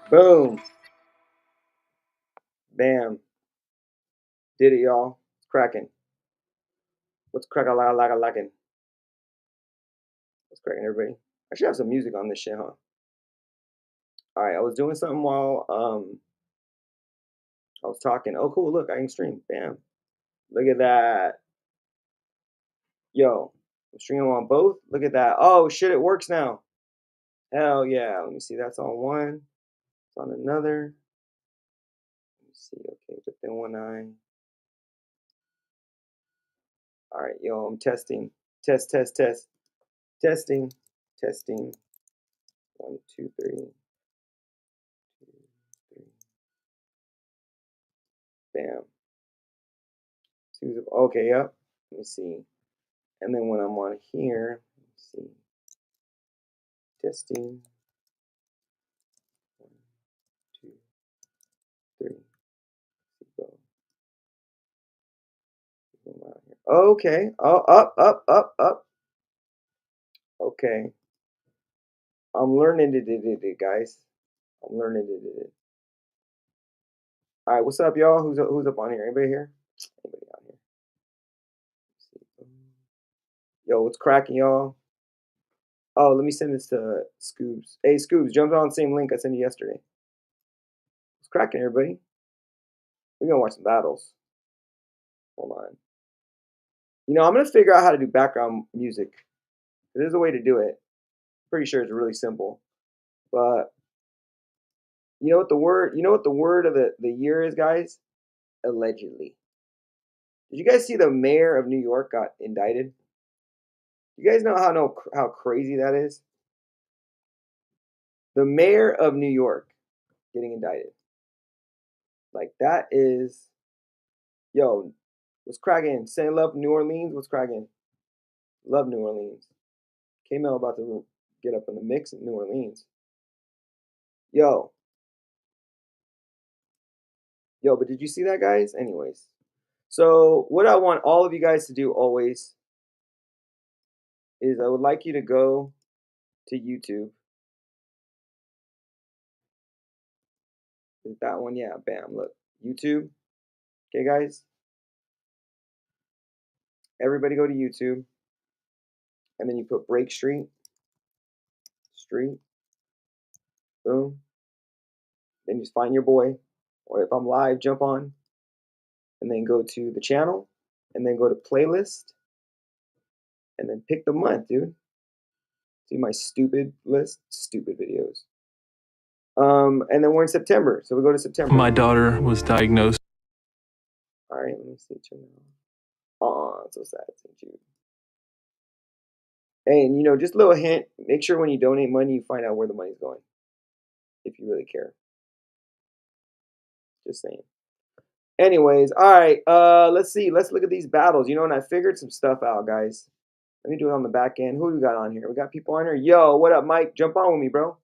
Boom. Bam. Did it, y'all. It's cracking. What's cracking like a lacking? What's cracking, everybody? I should have some music on this shit, huh? All right, I was doing something while I was talking. Oh, cool. Look, I can stream. Bam. Look at that. Yo, I'm streaming on both. Look at that. Oh shit, it works now. Hell yeah. Let me see. That's on one. It's on another. Let me see. Okay, but then one eye. All right, yo, I'm testing. Test, test, test. Testing. Testing. 1, 2, 3. 2, 3. Bam. Okay, yep. Let me see. And then when I'm on here, let's see. Testing. 1, 2, 3. Go. Okay. Oh, up, up, up, up. Okay. I'm learning it, guys. I'm learning it. All right, what's up, y'all? Who's up on here? Anybody here? Anybody on here? Yo, what's cracking, y'all? Oh, let me send this to Scoobs. Hey, Scoobs, jump on the same link I sent you yesterday. What's cracking, everybody? We're gonna watch some battles. Hold on. You know, I'm gonna figure out how to do background music. There's a way to do it. Pretty sure it's really simple. But you know what the word of the year is, guys? Allegedly. Did you guys see the mayor of New York got indicted? You guys know how crazy that is? The mayor of New York getting indicted. Like that is, yo, what's cracking? Saying love New Orleans, what's cracking? Love New Orleans. K-Mel about to get up in the mix in New Orleans. Yo. Yo, but did you see that, guys? Anyways. So what I want all of you guys to do always is I would like you to go to YouTube. Is that one? Yeah, bam, look. YouTube. Okay, guys? Everybody go to YouTube. And then you put Break Street. Street. Boom. Then just find your boy. Or if I'm live, jump on. And then go to the channel. And then go to playlist. And then pick the month, dude. See my stupid list? Stupid videos. And then we're in September. So we go to September. My daughter was diagnosed. All right, let me see. Oh, it's so sad. St. Jude. And, you know, just a little hint. Make sure when you donate money, you find out where the money's going. If you really care. Just saying. Anyways, all right. Let's see. Let's look at these battles. You know, and I figured some stuff out, guys. Let me do it on the back end. Who do we got on here? We got people on here. Yo, what up, Mike? Jump on with me, bro.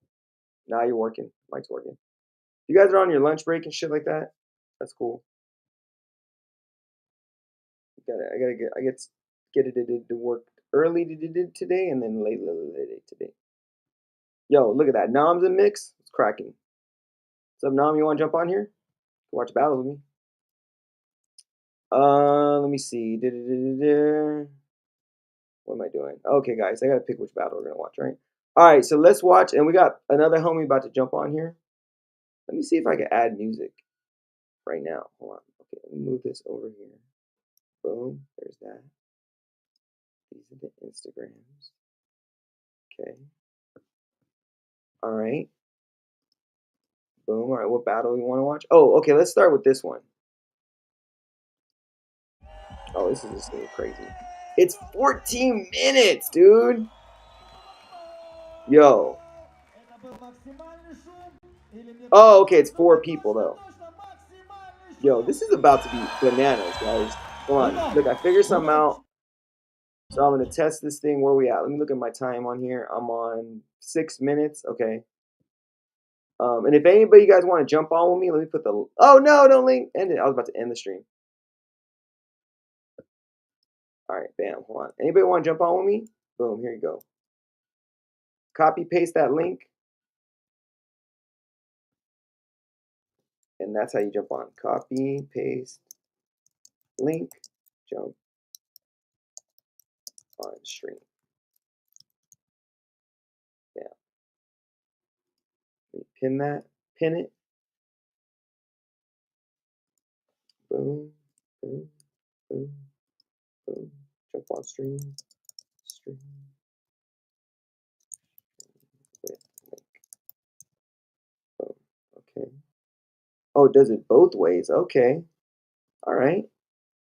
Nah, you're working. Mike's working. You guys are on your lunch break and shit like that. That's cool. I get it to work early today and then late today. Yo, look at that. Nom's in mix. It's cracking. What's up, Nom? You want to jump on here? Watch battles with me. Let me see. What am I doing? Okay, guys, I gotta pick which battle we're gonna watch, right? All right, so let's watch, and we got another homie about to jump on here. Let me see if I can add music right now. Hold on. Okay, let me move this over here. Boom. There's that. These are the Instagrams. Okay. All right. Boom. All right, what battle we want to watch? Oh, okay, let's start with this one. Oh, this is just getting crazy. It's 14 minutes, dude. Yo. Oh, okay, it's 4 people, though. Yo, this is about to be bananas, guys. Come on. Look, I figured something out. So I'm going to test this thing. Where we at? Let me look at my time on here. I'm on 6 minutes. Okay. And if anybody you guys want to jump on with me, let me put the... Oh, no, don't link. End it. I was about to end the stream. All right, bam. Hold on. Anybody want to jump on with me? Boom, here you go. Copy, paste that link. And that's how you jump on. Copy, paste, link, jump on stream. Yeah. Pin that, pin it. Boom, boom, boom, boom. Jump on stream, stream. With link. Boom. Okay. Oh, it does it both ways. Okay. All right.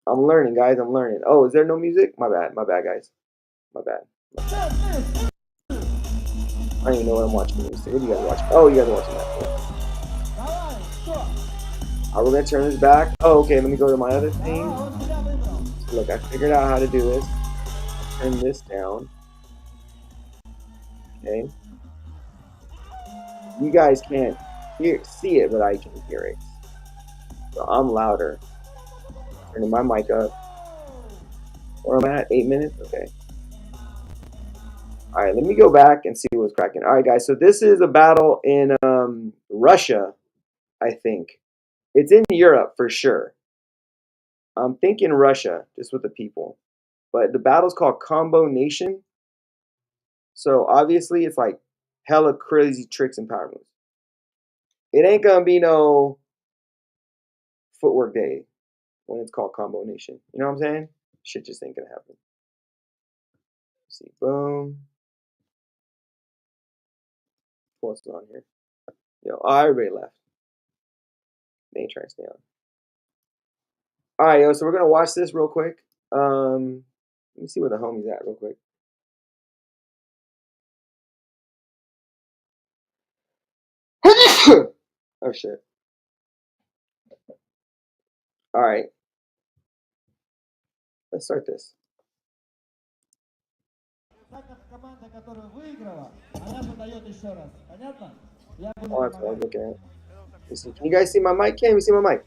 I'm learning, guys. I'm learning. Oh, is there no music? My bad. My bad, guys. My bad. I don't even know what I'm watching. What are you guys watching? Oh, you guys are watching that. Alright, we're gonna turn this back. Oh, okay. Let me go to my other thing. Look, I figured out how to do this. Turn this down. Okay. You guys can't see it, but I can hear it. So I'm louder. Turning my mic up. Where I'm at? 8 minutes? Okay. Alright, let me go back and see what's cracking. Alright, guys. So this is a battle in Russia, I think. It's in Europe for sure. I'm thinking Russia, just with the people. But the battle's called Combo Nation. So obviously it's like hella crazy tricks and power moves. It ain't gonna be no footwork day when it's called Combo Nation. You know what I'm saying? Shit just ain't gonna happen. Let's see, boom. What's on here? Yo, oh, everybody left. They ain't trying to stay on. Alright, yo, so we're gonna watch this real quick. Let me see where the homie's at real quick. Oh shit. Alright. Let's start this. Oh, that's what I was looking at. Listen, can you guys see my mic? Can't even see my mic.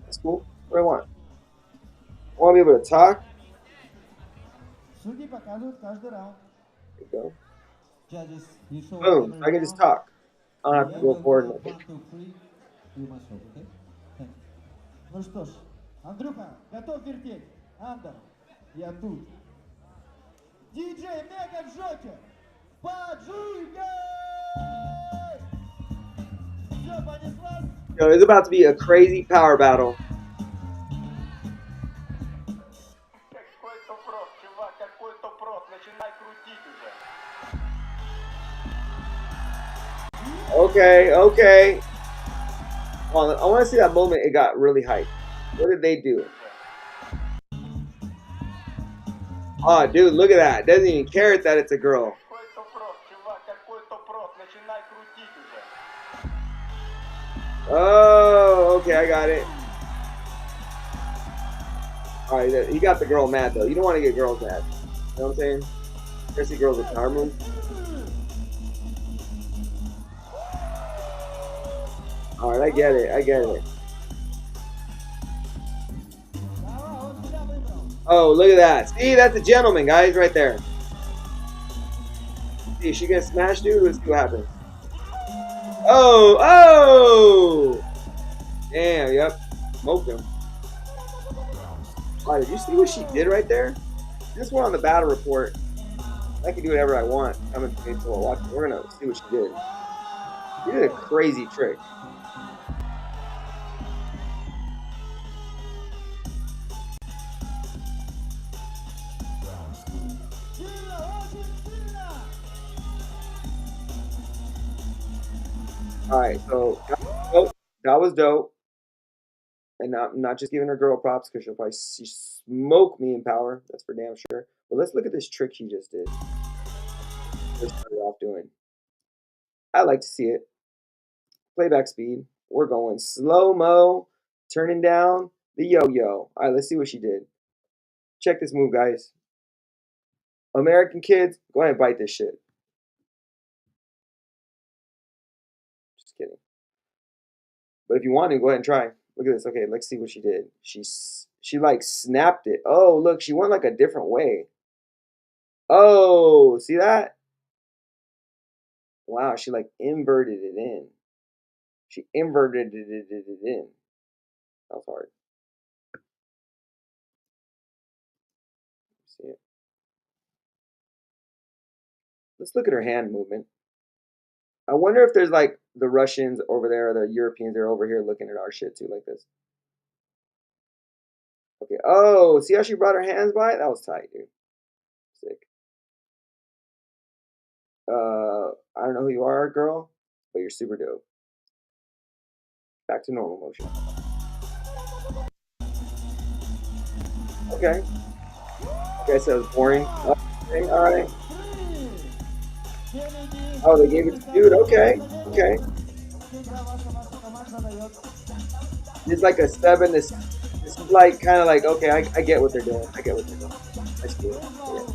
That's cool. What do I want? I want to be able to talk. There you go. Boom. I can just talk. I don't have to go forward and nothing. Ну что ж, Андрюха, готов вертеть? Андер, я тут. Диджей Мега Джокер, поджигай! Все, понеслась? Yo, it's about to be a crazy power battle. Okay, okay. Hold on, I want to see that moment it got really hyped. What did they do? Oh, dude, look at that. Doesn't even care that it's a girl. Oh, okay, I got it. All right, he got the girl mad, though. You don't want to get girls mad. You know what I'm saying? Especially girls with power moves. Alright, I get it. I get it. Oh, look at that. See, that's a gentleman, guys, right there. See, she gonna smash, dude? Let's see what happens. Oh, oh! Damn, yep. Smoked him. Wow, did you see what she did right there? This one on the battle report. I can do whatever I want. I'm gonna pay for watch. We're gonna see what she did. She did a crazy trick. Alright, so that was dope. And I'm not just giving her girl props because she'll probably smoke me in power. That's for damn sure. But let's look at this trick she just did. Just started off doing. I like to see it. Playback speed. We're going slow-mo. Turning down the yo-yo. Alright, let's see what she did. Check this move, guys. American kids, go ahead and bite this shit. Just kidding. But if you want to, go ahead and try. Look at this. Okay, let's see what she did. She like snapped it. Oh, look, she went like a different way. Oh, see that? Wow, she like inverted it in. She inverted it in. That was hard. See it. Let's look at her hand movement. I wonder if there's like the Russians over there, or the Europeans are over here looking at our shit too, like this. Okay. Oh, see how she brought her hands by? That was tight, dude. Sick. I don't know who you are, girl, but you're super dope. Back to normal motion. Okay. Okay, so it was boring. Okay, alright. Oh, they gave it to dude. Okay. Okay. It's like a 7. This is like kind of like, okay, I get what they're doing. I get what they're doing. That's cool. Yeah.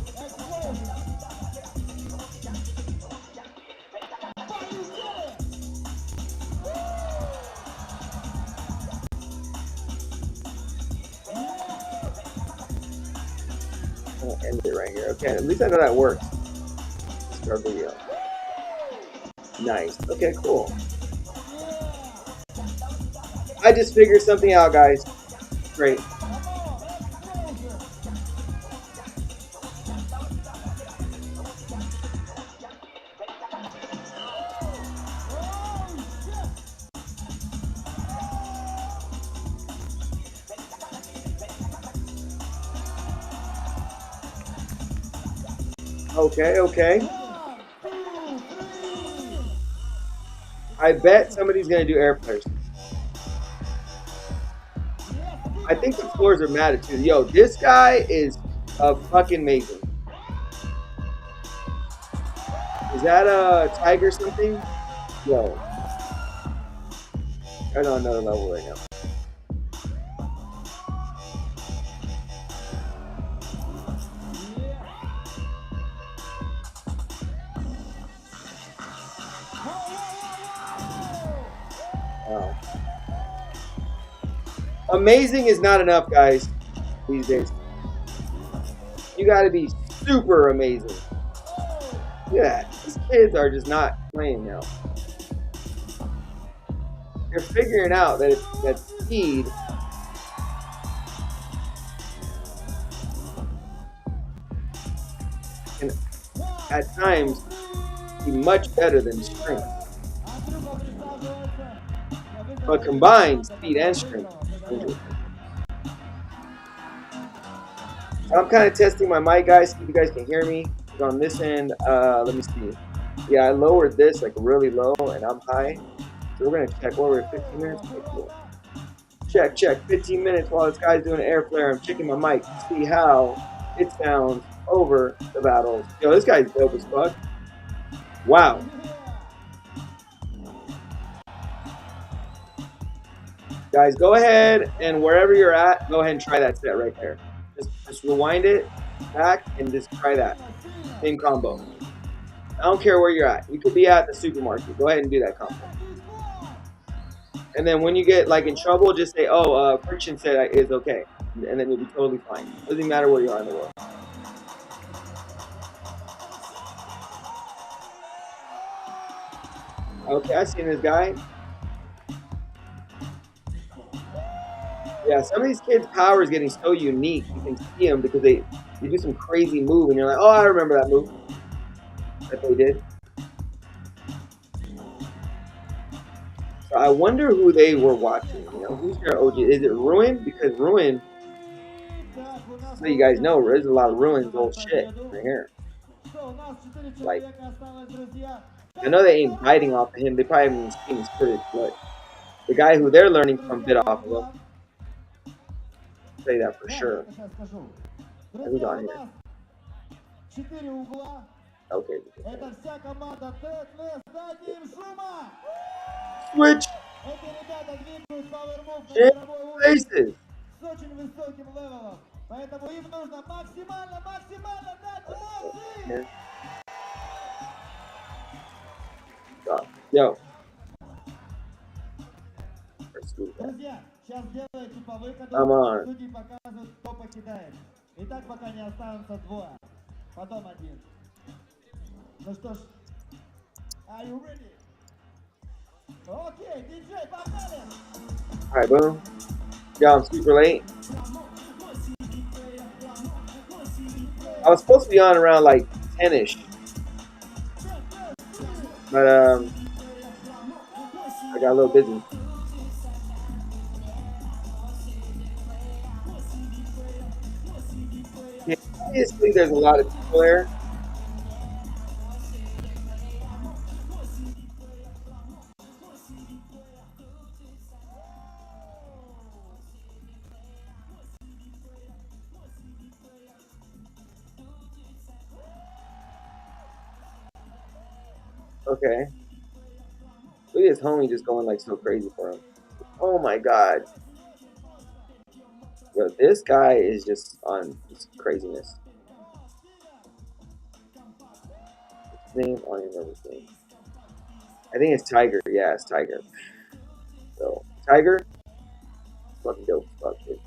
I'm gonna end it right here. Okay, at least I know that works. Start video. Nice. Okay, cool. I just figured something out, guys. Great. Okay, okay. I bet somebody's gonna do air flares. I think the floors are mad at you. Yo, this guy is fucking amazing. Is that a tiger something? Yo. I'm on another level right now. Wow. Amazing is not enough, guys, these days. You gotta be super amazing. Yeah, these kids are just not playing now. They're figuring out that that speed can at times be much better than strength. But combined speed and strength. I'm kind of testing my mic, guys, see if you guys can hear me. On this end, let me see. Yeah, I lowered this like really low and I'm high. So we're gonna check. What we're at 15 minutes? Okay, cool. Check, 15 minutes while this guy's doing an air flare. I'm checking my mic to see how it sounds over the battles. Yo, this guy's dope as fuck. Wow. Guys, go ahead and wherever you're at, go ahead and try that set right there. Just rewind it back and just try that. Same combo. I don't care where you're at. You could be at the supermarket. Go ahead and do that combo. And then when you get like in trouble, just say, "Oh, friction said is okay," and then you'll be totally fine. Doesn't matter where you are in the world. Okay, I seen this guy. Yeah, some of these kids' power is getting so unique. You can see them because they do some crazy move, and you're like, "Oh, I remember that move that they did." So I wonder who they were watching. You know, who's their OG? Is it Ruin? Because Ruin, so you guys know, there's a lot of Ruin's old shit right here. Like, I know they ain't biting off of him. They probably haven't even seen his footage, but the guy who they're learning from bit off of him. I'll say that for sure. Who's on here? 4 угла. Okay. Это вся команда Deadless, дадим шума! Switch Эти ребята двигают пауэрмув на мировой уровень faces. с очень высоким левелом. Поэтому им нужно максимально дать эмоций! Here. Stop. Yo. Друзья, сейчас делайте по выходу, Come on. судьи показывают, кто покидает. Итак, пока не останутся двое, потом один. Ну что ж, are you ready? Окей, диджей, погнали! Alright, boom. Yeah, I'm super late. I was supposed to be on around like 10ish. But I got a little busy. Yeah, obviously there's a lot of people there. Okay. Look at this homie just going like so crazy for him. Oh my god. Yo, this guy is just on this craziness. His name? I don't even remember his name. I think it's Tiger. Yeah, it's Tiger. So, Tiger? Fucking dope as fuck, kid.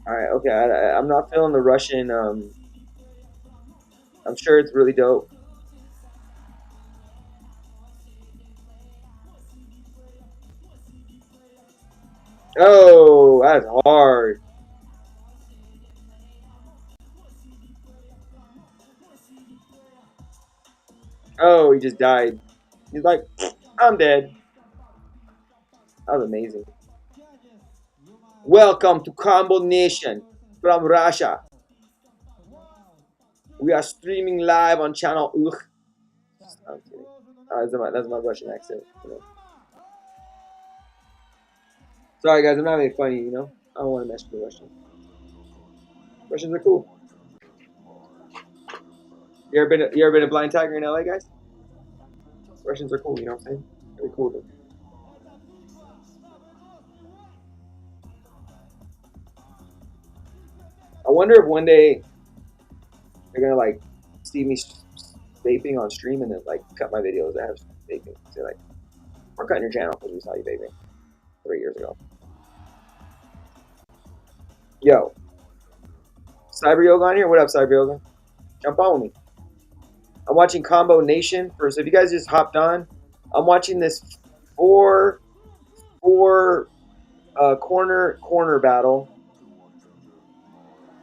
Alright, okay. I'm not feeling the Russian. I'm sure it's really dope. Oh, that's hard. Oh, he just died. He's like, I'm dead. That was amazing. Welcome to Combo Nation from Russia. We are streaming live on channel Ugh. I'm kidding. That's my Russian accent. You know. Sorry guys, I'm not being funny, you know. I don't want to mess with the Russians. Russians are cool. You ever been a blind tiger in LA, guys? Russians are cool, you know what I'm saying? Really cool dude. I wonder if one day they're gonna like see me vaping on stream and then like cut my videos that have vaping. Say like, we're cutting your channel because we saw you vaping 3 years ago. Yo, Cyber Yoga on here. What up, Cyber Yoga? Jump on with me. I'm watching Combo Nation. So if you guys just hopped on, I'm watching this four corner battle.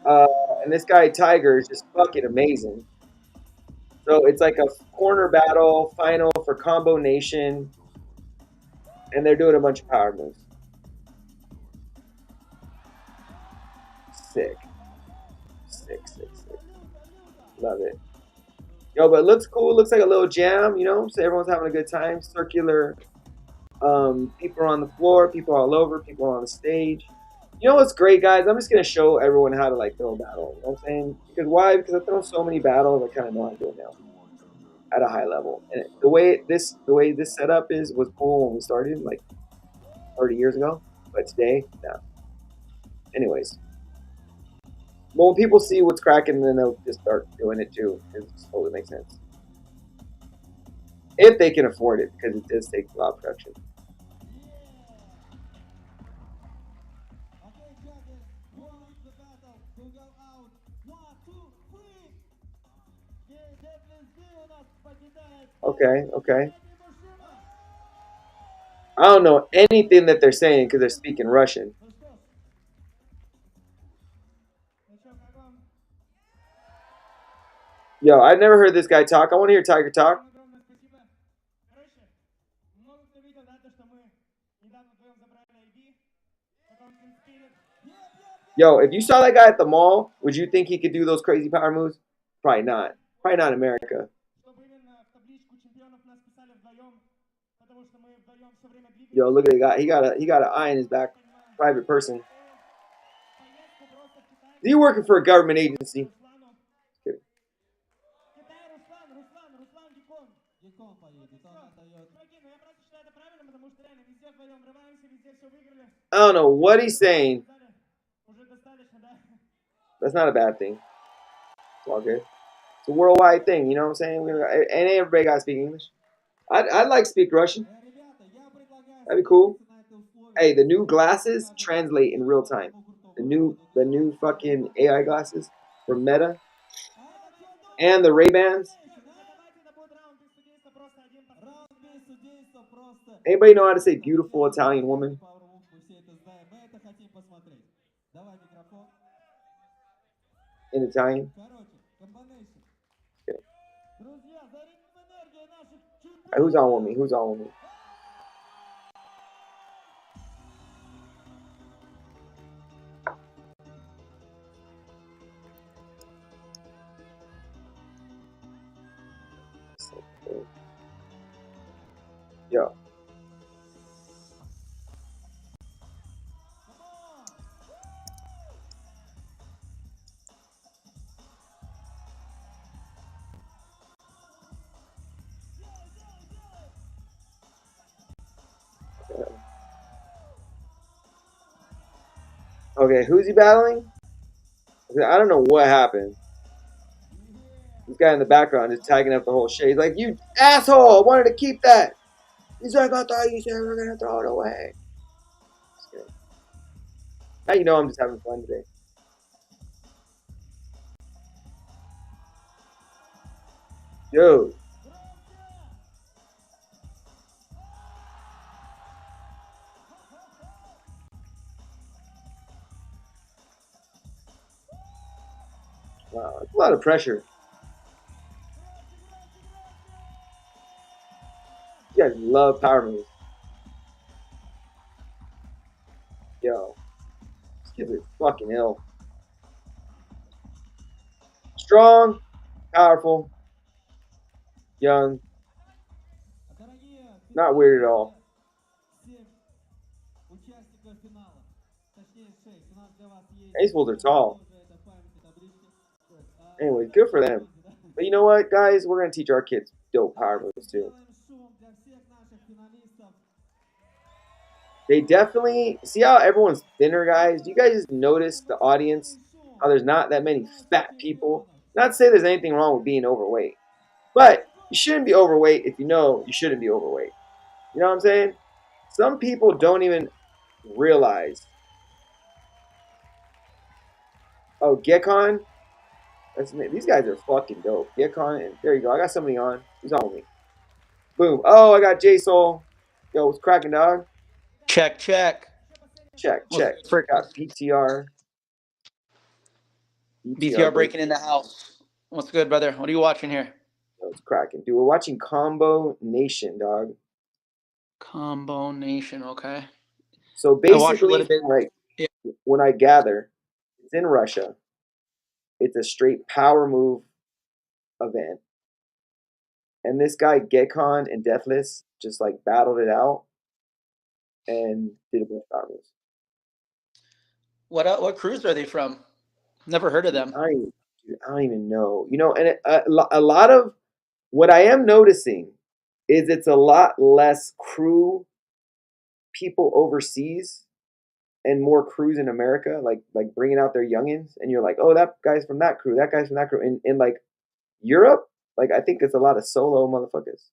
And this guy Tiger is just fucking amazing. So it's like a corner battle final for Combo Nation, and they're doing a bunch of power moves. Sick. Love it. Yo, but it looks cool. It looks like a little jam, you know? So everyone's having a good time. Circular. People are on the floor. People all over. People on the stage. You know what's great, guys? I'm just going to show everyone how to, like, throw a battle. You know what I'm saying? Because why? Because I've thrown so many battles, I kind of know how to do it now. At a high level. And the way this setup was cool when we started, like, 30 years ago. But today, no. Anyways. Well, when people see what's cracking, then they'll just start doing it too. It totally makes sense. if they can afford it, because it does take a lot of production. Okay, judges, who wins the battle? Who go out? 1, 2, 3. Deathly у нас побеждает. Okay. I don't know anything that they're saying because they're speaking Russian. Ну что ж. Ну что, как вам? Yo, I've never heard this guy talk. I want to hear Tiger talk. Огромное спасибо. Короче, много кто видел, да, то, что мы недавно вдвоем забрали ID. Потом Team Spirit. Yo, if you saw that guy at the mall, would you think he could do those crazy power moves? Probably not. Probably not in America. Чтобы именно в табличку чемпионов нас писали вдвоем, потому что мы вдвоем все время двигаемся. Yo, look at the guy. He got an eye in his back. Private person. Is he working for a government agency? Kidding. Руслан Гекон. Гекон поедет, он отдает. Чуваки, ну я просто считаю это правильно, потому что реально везде вдвоем врываемся, везде все выиграли. I don't know what he's saying. Уже достаточно, да? That's not a bad thing. It's all good. It's a worldwide thing, you know what I'm saying? And everybody got to speak English. I'd like to speak Russian. Ребята, я предлагаю That'd be cool. на это условие. Hey, the new glasses translate in real time. The new fucking AI glasses from Meta and the Ray-Bans. Anybody know how to say beautiful Italian woman? In Italian? Okay. Hey, who's on with me? Who's on with me? Yo. Okay, who's he battling? I don't know what happened. This guy in the background is tagging up the whole shit. He's like, "You asshole! I wanted to keep that." He's like, "I thought you said we were gonna throw it away." Now you know I'm just having fun today. Dude. Wow, that's a lot of pressure. You guys love power moves. Yo. These kids are fucking ill. Strong, powerful, young, not weird at all. Ace Wolves are tall. Anyway, good for them. But you know what, guys? We're going to teach our kids dope power moves too. They definitely see how everyone's thinner, guys. Do you guys just notice the audience? How there's not that many fat people. Not to say there's anything wrong with being overweight, but you shouldn't be overweight if you know you shouldn't be overweight. You know what I'm saying? Some people don't even realize. Oh, Gekon. These guys are fucking dope. Gekon, there you go. I got somebody on. Who's on with me? Boom. Oh, I got J Soul. Yo, what's cracking, dog? Check. Check. Got BTR. BTR breaking in the house. What's good, brother? What are you watching here? Yo, it's cracking. Dude, we're watching Combo Nation, dog. Combo Nation, okay. So I watched a basically, little bit. like, Yeah. when I gather, it's in Russia. It's a straight power move event. And this guy, Gekon and Deathless, just like battled it out and did a bunch of power moves. What cruise are they from? Never heard of them. I don't even know. You know, and a lot of what I am noticing is it's a lot less crew people overseas and more crews in America, like bringing out their youngins, and you're like, oh, that guy's from that crew, that guy's from that crew. In like Europe, like I think it's a lot of solo motherfuckers.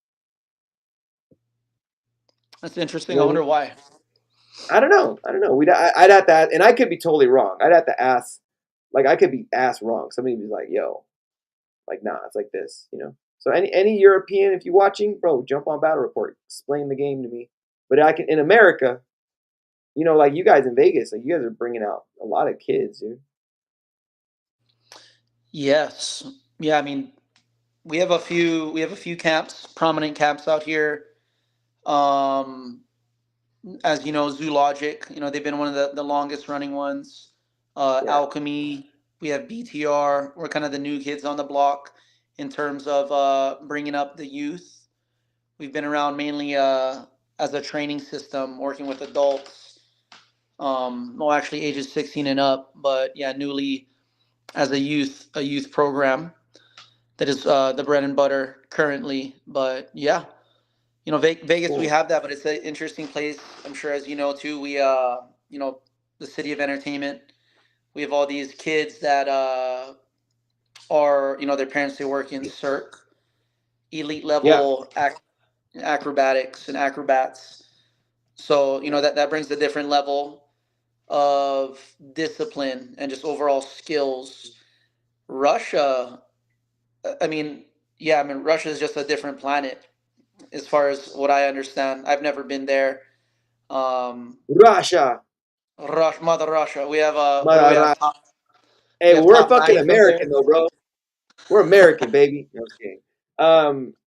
That's You interesting. know I what I mean? wonder why. I don't know. I don't know. I'd have to, and I could be totally wrong. I'd have to ask, like, I could be asked wrong. Somebody would be like, "Yo, like, nah, it's like this," you know. So any European, if you're watching, bro, jump on Battle Report, explain the game to me. But I can in America, you know, like you guys in Vegas, like you guys are bringing out a lot of kids, dude. Yes. Yeah, I mean, we have a few camps, prominent camps out here. Um, as you know, Zoologic, they've been one of the longest running ones. Yeah, Alchemy, we have BTR. We're kind of the new kids on the block in terms of bringing up the youth. We've been around mainly as a training system, working with adults. Well, actually, ages 16 and up, but yeah, newly as a youth program that is the bread and butter currently. But yeah, Vegas, we cool. have that, but it's an interesting place. I'm sure, as you know too. The city of entertainment. We have all these kids that are, their parents, they work in Cirque, elite Yeah, level acrobatics and acrobats. So that brings a different level of discipline and just overall skills. Russia, I mean, yeah, I mean, Russia is just a different planet as far as what I understand. I've never been there. Russia, Mother Russia. We have what do we Mother have? Russia. We Hey, have we're top fucking nine from there. American though, bro. We're American, baby. No, I'm just kidding.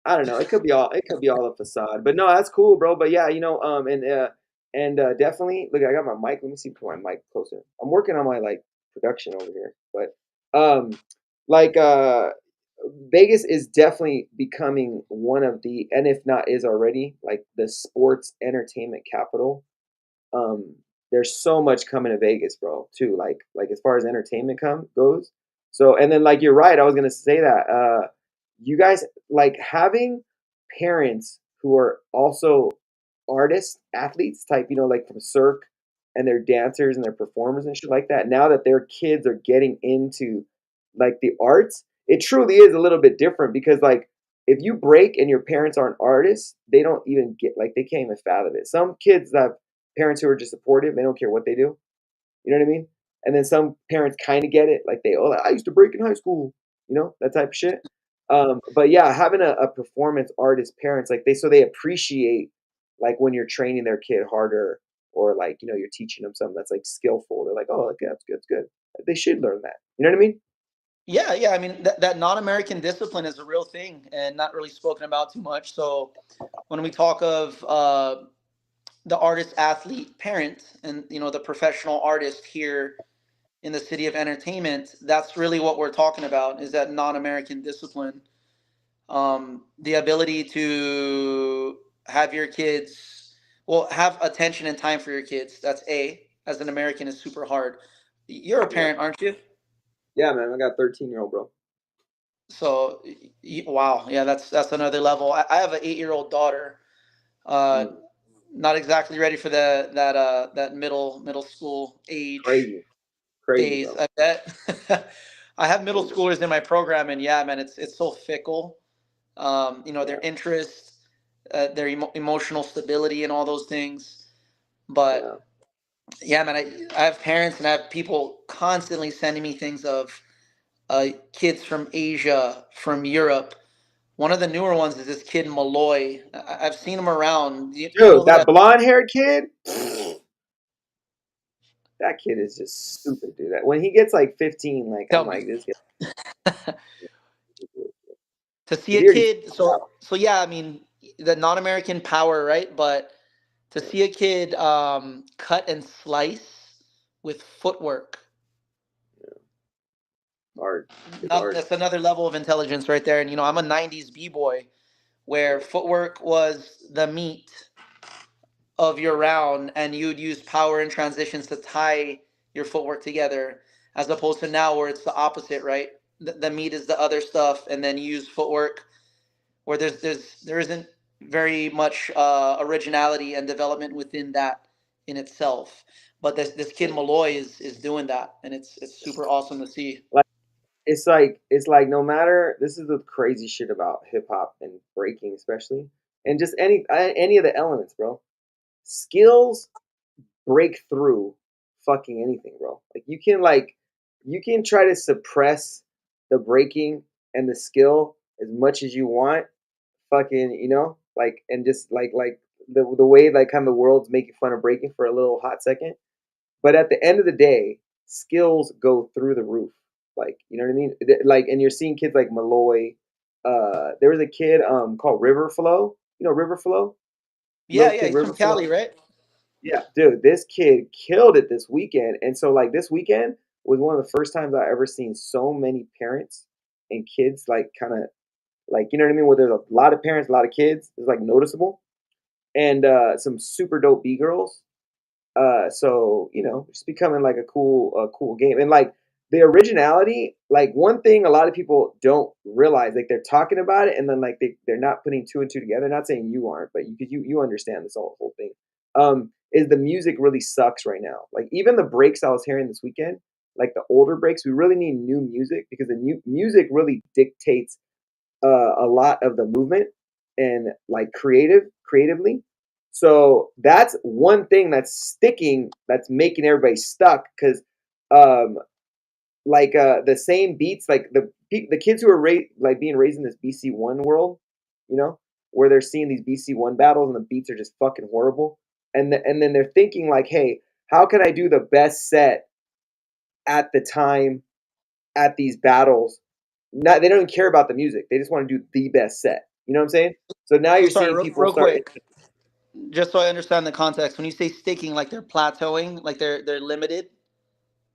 I don't know. It could be all a facade, but no, that's cool, bro. But yeah, you know, definitely. Look, I got my mic. Let me see. Put my mic closer. I'm working on my like production over here, but like Vegas is definitely becoming one of the, and if not is already, like the sports entertainment capital. Um, there's so much coming to Vegas, bro, too. Like as far as entertainment goes. So and then like you're right, I was gonna say that. You guys like having parents who are also artists, athletes type, you know, like from Cirque and they're dancers and they're performers and shit like that. Now that their kids are getting into like the arts, it truly is a little bit different because like if you break and your parents aren't artists, they don't even get like they can't even fathom it. Some kids have parents who are just supportive, they don't care what they do. You know what I mean? And then some parents kind of get it, like oh, I used to break in high school, you know, that type of shit. But yeah, having a performance artist parents, like they appreciate like when you're training their kid harder or like, you know, you're teaching them something that's like skillful. They're like, oh, okay, that's good, that's good. They should learn that. You know what I mean? Yeah, yeah. I mean, that non-American discipline is a real thing and not really spoken about too much. So when we talk of the artist athlete parent and the professional artist here in the city of entertainment, that's really what we're talking about, is that non-American discipline. The ability to have your kids, well, have attention and time for your kids. That's as an American, is super hard. You're a Yeah. parent, aren't you? Yeah, man. I got 13-year-old, bro. So wow, yeah, that's another level. I have an 8-year-old daughter. uh Mm, Not exactly ready for that middle school age crazy. Crazy, days, bro. I bet. I have middle Crazy. schoolers in my program, and yeah, man, it's so fickle. Their Yeah. interests, their emotional stability, and all those things. But Yeah. yeah, man, I have parents and I have people constantly sending me things of kids from Asia, from Europe. One of the newer ones is this kid Malloy. I've seen him around. Do you know Dude, who that that? blonde haired kid, that kid is just stupid, dude. That when he gets like 15, like I'm Tell me. like this kid. To see He a already kid, so yeah, I mean, the non-American power, right? But to see a kid cut and slice with footwork, hard. It's hard. that's another level of intelligence right there. And I'm a 90s b-boy where footwork was the meat of your round, and you'd use power and transitions to tie your footwork together, as opposed to now where it's the opposite, right? The meat is the other stuff, and then you use footwork where there isn't very much originality and development within that in itself. But this kid Malloy is doing that, and it's super awesome to see. Like it's like no matter this is the crazy shit about hip hop and breaking especially, and just any of the elements, bro. skills break through fucking anything, bro. Like you can try to suppress the breaking and the skill as much as you want, fucking, like, and just like the way like kind of the world's making fun of breaking for a little hot second. But at the end of the day, skills go through the roof. Like, you know what I mean? Like, and you're seeing kids like Malloy. There was a kid called River Flow. You know River Flow? Yeah, Little yeah, kid he's River from Cali, Flow. right? Yeah, dude, this kid killed it this weekend. And so like this weekend was one of the first times I ever seen so many parents and kids like kind of like, you know what I mean, where there's a lot of parents, a lot of kids. It's like noticeable. And some super dope B girls. So it's becoming like a cool game. And like the originality, like one thing a lot of people don't realize, like they're talking about it and then like they're not putting two and two together. Not saying you aren't, but you understand this whole thing. Is the music really sucks right now. Like even the breaks I was hearing this weekend, like the older breaks, we really need new music because the new music really dictates a lot of the movement and like creatively. So that's one thing that's sticking, that's making everybody stuck because um the same beats, like the kids who are like being raised in this BC1 world, you know, where they're seeing these BC1 battles and the beats are just fucking horrible. And then they're thinking like, hey, how can I do the best set at the time at these battles? Not they don't even care about the music. They just want to do the best set. You know what I'm saying? So now So you're sorry, seeing real, people real start. quick, just so I understand the context. When you say sticking, like they're plateauing, like they're limited.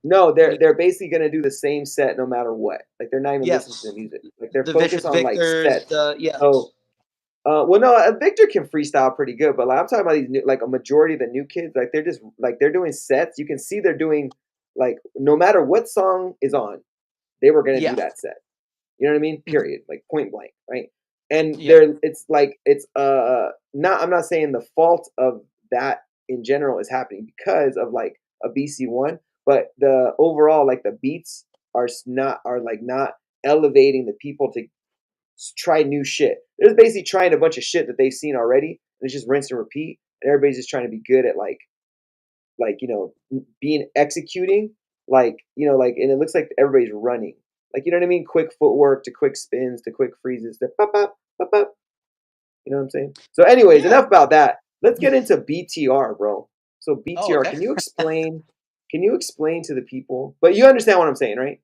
No, When you, they're basically gonna do the same set no matter what. Like they're not even listening to the yes, music. Like they're the focused Vicious on like Victors, sets. the yes, So well, no, Victor can freestyle pretty good, but like I'm talking about these new, like a majority of the new kids, like they're just like they're doing sets. You can see they're doing like no matter what song is on, they were gonna do yeah, that set. You know what I mean? mhm, Period. Like point blank, right? And yeah, there, it's like it's not. I'm not saying the fault of that in general is happening because of like a BC1, but the overall like the beats are like not elevating the people to try new shit. They're basically trying a bunch of shit that they've seen already, and it's just rinse and repeat. And everybody's just trying to be good at like being executing like and it looks like everybody's running like you know what I mean, quick footwork to quick spins to quick freezes to pop pop pop pop. You know what I'm saying? So anyways, yeah. enough about that. Let's get into BTR, bro. So Oh, BTR, okay. can you explain to the people, but you understand what I'm saying, right?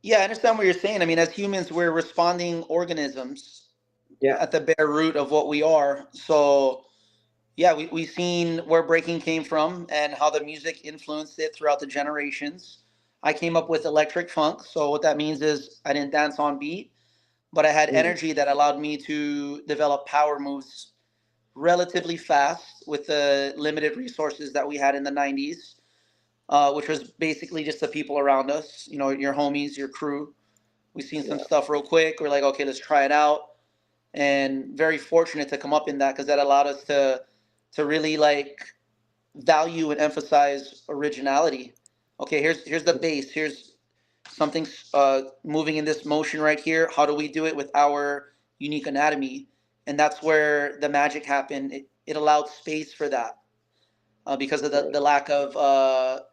Yeah, I understand what you're saying. I mean, as humans, we're responding organisms Yeah. at the bare root of what we are. So, yeah, we've seen where breaking came from and how the music influenced it throughout the generations. I came up with electric funk. So, what that means is I didn't dance on beat, but I had Mm, energy that allowed me to develop power moves relatively fast with the limited resources that we had in the 90s, which was basically just the people around us, your homies, your crew. We've seen some yeah. stuff real quick. We're like, okay, let's try it out. And very fortunate to come up in that because that allowed us to really like value and emphasize originality. Okay, here's the base. Here's something moving in this motion right here. How do we do it with our unique anatomy? And that's where the magic happened. It allowed space for that because of the Right. lack of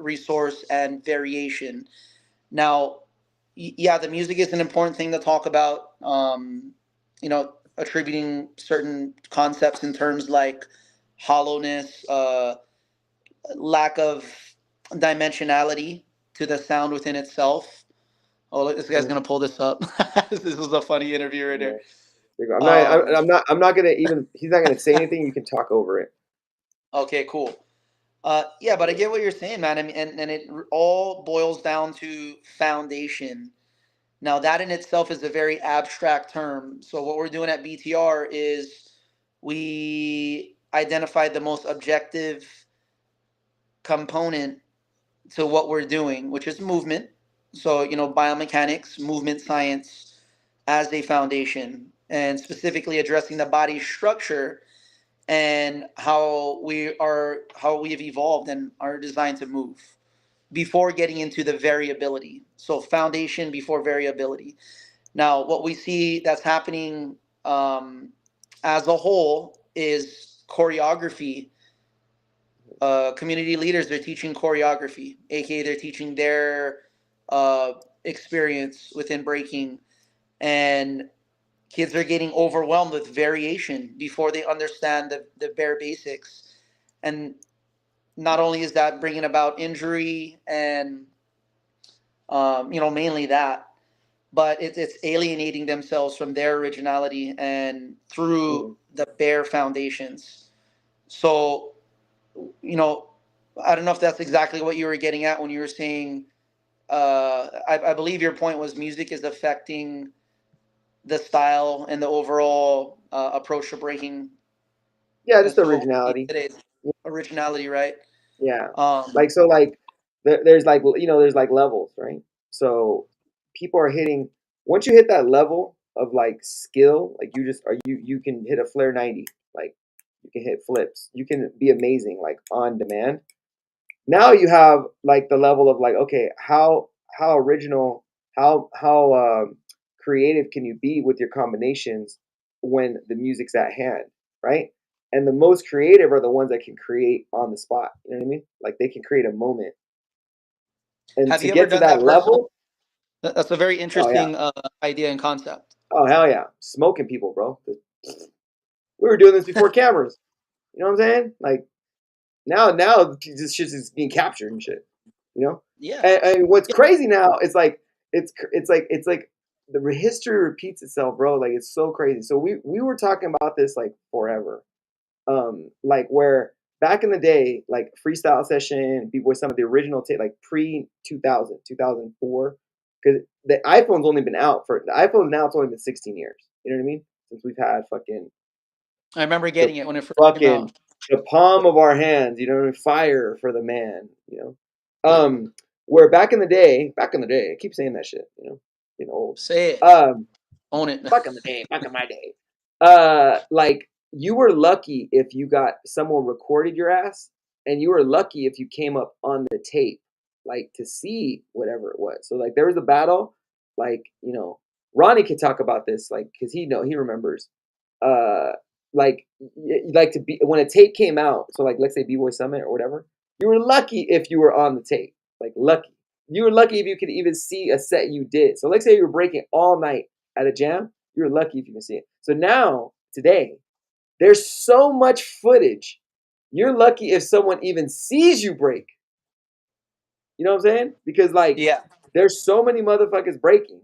resource and variation. Now, yeah, the music is an important thing to talk about. Attributing certain concepts in terms like hollowness, lack of dimensionality to the sound within itself. Oh, look, this guy's Mm, gonna pull this up. This was a funny interview right yeah. there. There you go. I'm not. Um, I'm not gonna even. He's not gonna say anything. You can talk over it. okay, cool. Yeah, but I get what you're saying, man. I mean, and it all boils down to foundation. Now, that in itself is a very abstract term. So, what we're doing at BTR is we identified the most objective component to what we're doing, which is movement. So, biomechanics, movement science as a foundation, and specifically addressing the body structure and how we have evolved and are designed to move before getting into the variability. So, foundation before variability. Now, what we see that's happening as a whole is choreography. community leaders, they're teaching choreography, aka they're teaching their uh, experience within breaking, and kids are getting overwhelmed with variation before they understand the bare basics. And not only is that bringing about injury and mainly that, but it's alienating themselves from their originality and through the bare foundations. So, you know, I don't know if that's exactly what you were getting at when you were saying. I believe your point was music is affecting the style and the overall approach to breaking Yeah, just as the to what we see originality. today. Originality, right? Yeah. Um, Like so like there's like there's like levels, right? So people are hitting once you hit that level of like skill, like you just are you can hit a flare 90, like you can hit flips. You can be amazing like on demand. Now you have like the level of like okay, how original, how creative can you be with your combinations when the music's at hand, right? And the most creative are the ones that can create on the spot. You know what I mean? Like they can create a moment. And have to you ever get to done that that personally? level, That's a very oh yeah, interesting idea and concept. oh hell yeah, smoking people, bro. We were doing this before cameras. You know what I'm saying? Like now this shit is being captured and shit. You know, Yeah. and what's Yeah. crazy now is like it's like the history repeats itself, bro. Like it's so crazy. So we were talking about this like forever, like where back in the day, like freestyle session, B-boy, some of the original tape, like pre 2000, 2004, because the iPhone's only been out for the iPhone now. It's only been 16 years. You know what I mean? Since we've had fucking I remember the getting it when it first came fucking out. the palm of our hands, you know, fire for the man, you know. Where back in the day, I keep saying that shit, you know, getting old. Say it. Um, Own it. back in the day, back in my day. Like you were lucky if you got someone recorded your ass, and you were lucky if you came up on the tape, like to see whatever it was. So like there was a battle, like Ronnie could talk about this, like because he remembers. Uh, like to be when a tape came out. So like let's say B Boy Summit or whatever, you were lucky if you were on the tape. Like lucky, you were lucky if you could even see a set you did. So let's say you were breaking all night at a jam, you're lucky if you can see it. So now, today, there's so much footage. You're lucky if someone even sees you break. You know what I'm saying? Because like Yeah. there's so many motherfuckers breaking.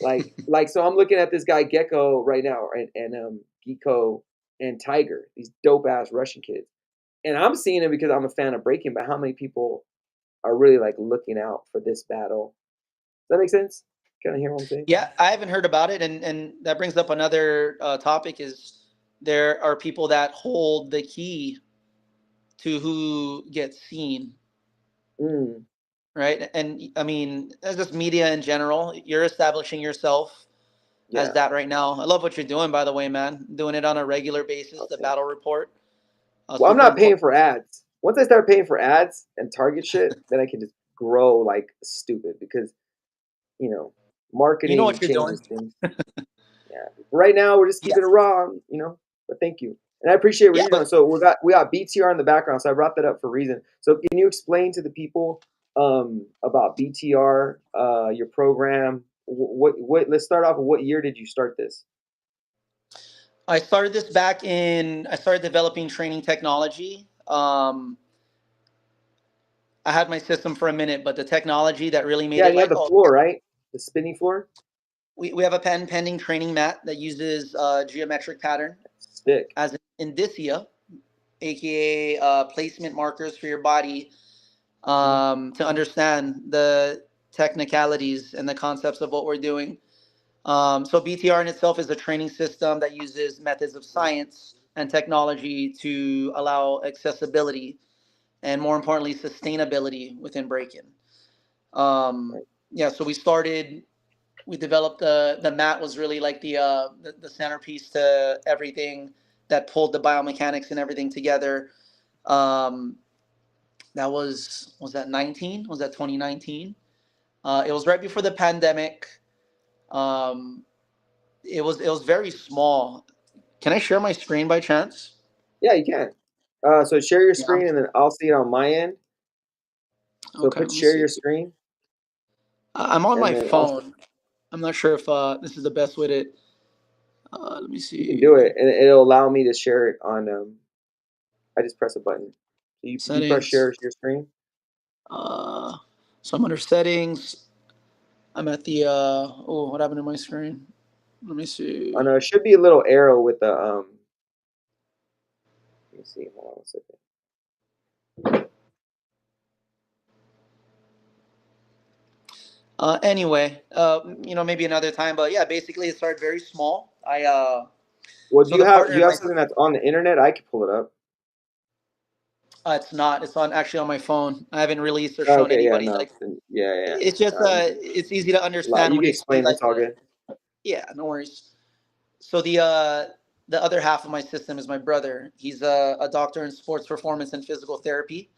Like so I'm looking at this guy Gecko right now and Geeko and Tiger, these dope ass Russian kids. And I'm seeing it because I'm a fan of breaking, but how many people are really like looking out for this battle? Does that make sense? Kind of hear what I'm saying? Yeah, I haven't heard about it, and that brings up another topic. Is there are people that hold the key to who gets seen, Mm, right? And I mean, as just media in general, you're establishing yourself as yeah. that right now. I love what you're doing, by the way, man. Doing it on a regular basis. Oh, The thank battle report, Well, I'm super not paying important. for ads. Once I start paying for ads and target shit, then I can just grow like stupid because, you know, You know marketing what you're doing. changes things. Yeah. Right now we're just Yeah, keeping it raw, but thank you. And I appreciate what yeah, you're doing. but So we got BTR in the background, so I brought that up for a reason. So can you explain to the people about BTR, your program? What let's start off with what year did you start this? I started this back in. I started developing training technology. I had my system for a minute, but the technology that really made Yeah, it and you have like, the oh, floor, right? The spinning floor? we have a pending training mat that uses geometric pattern Stick. as indicia, aka placement markers for your body, Hmm. to understand the technicalities and the concepts of what we're doing. So BTR in itself is a training system that uses methods of science and technology to allow accessibility and, more importantly, sustainability within break-in. Yeah, so we developed the mat was really like the centerpiece to everything that pulled the biomechanics and everything together. Um, that was that 19? Was that 2019? It was right before the pandemic. Um, it was very small. Can I share my screen by chance? Yeah, you can. So share your Yeah. screen, and then I'll see it on my end. So Okay. put Let me share see. your screen, I'm on and my then I'll. phone. I'm not sure if this is the best way to. Let me You can do see. it, and it'll allow me to share it on. I just press a button. So you press Settings. share your screen. Uh, so I'm under settings. I'm at the. Oh, what happened to my screen? Let me see. On it should be a little arrow with the Let me see. Hold on a second. Anyway, maybe another time, but yeah, basically it started very small. Well, So the do partner you in have my, something that's on the internet? I can pull it up. it's not, it's on actually on my phone. I haven't released or Oh, shown okay, yeah, anybody. no, Like, then, yeah. it's just, You can it's easy to understand you when can you see explain. like It's all good. yeah, no worries. So the other half of my system is my brother. He's a doctor in sports performance and physical therapy.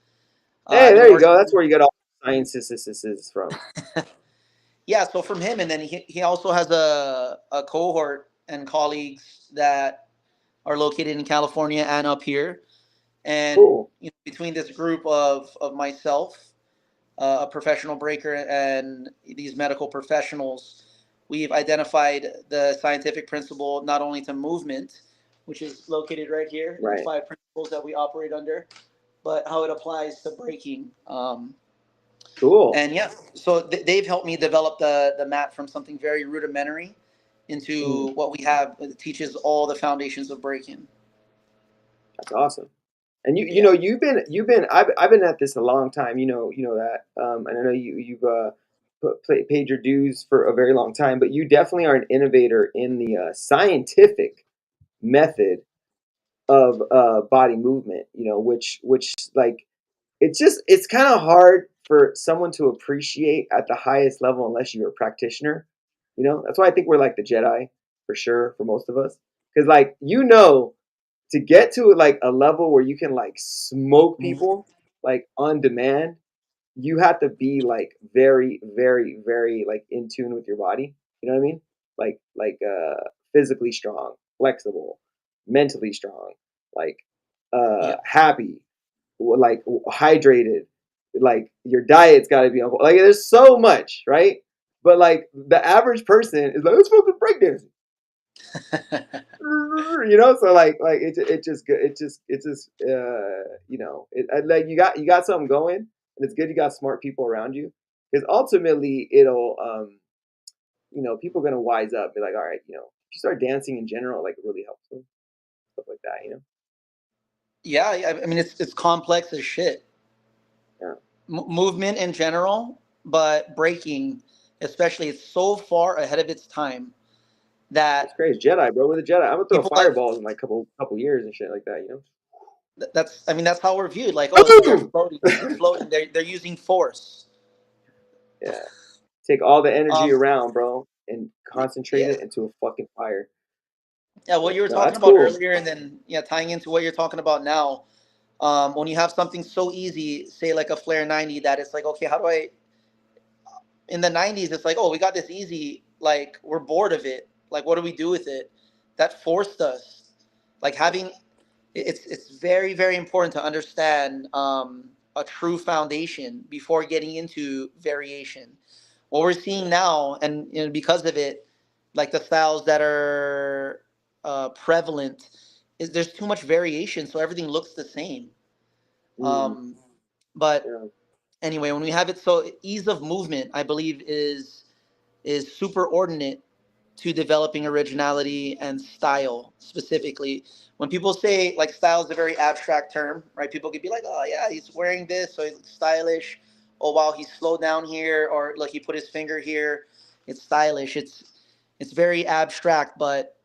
Hey, I've been there you go. working. That's where you get all the sciences from. Yeah, so from him, and then he also has a cohort and colleagues that are located in California and up here. And Cool. between this group of myself, a professional breaker, and these medical professionals, we've identified the scientific principle not only to movement, which is located right here, the Right. 5 principles that we operate under, but how it applies to breaking. Cool. And yeah, so they've helped me develop the mat from something very rudimentary Mm, into what we have that teaches all the foundations of breaking. that's awesome. And you Yeah. know I've been at this a long time. You know that. And I know you've paid your dues for a very long time. But you definitely are an innovator in the scientific method of body movement. You know, which like it's kind of hard for someone to appreciate at the highest level unless you're a practitioner. You know, that's why I think we're like the Jedi for sure for most of us. Because like to get to like a level where you can like smoke people like on demand, you have to be like very, very, very like in tune with your body. You know what I mean? Physically strong, flexible, mentally strong, like Yeah. happy, hydrated, like your diet's got to be on point. Like there's so much, right? But like the average person is like, let's fucking breakdancing. You know, so like it just like you got something going, and it's good you got smart people around you, because ultimately it'll people are gonna wise up, be like, all right, if you start dancing in general, like it really helps them, stuff like that, Yeah, I mean it's complex as shit. yeah. Movement in general, but breaking, especially, it's so far ahead of its time It's that crazy. Jedi, bro, we're the Jedi. I'm gonna throw people have. fireballs in like couple years and shit like that. That's, I mean, that's how we're viewed. Like, oh, they're floating. They're floating. They're using force. Yeah. Take all the energy Um, around, bro, and concentrate yeah, it into a fucking fire. yeah. What But you were no, talking that's about cool. earlier, and then yeah, tying into what you're talking about now. When you have something so easy, say like a Flare 90, that it's like, okay, how do I? In the 90s, it's like, oh, we got this easy. Like, we're bored of it. Like, what do we do with it? That forced us. Like having it's very, very important to understand a true foundation before getting into variation. What we're seeing now, and because of it, like the styles that are prevalent, is there's too much variation, so everything looks the same. Mm, um, but yeah. anyway, when we have it, so ease of movement, I believe, is superordinate to developing originality and style specifically. When people say, like, style is a very abstract term, right? People could be like, oh yeah, he's wearing this, so he's stylish. Oh wow, he slowed down here, or like he put his finger here, it's stylish. It's very abstract, but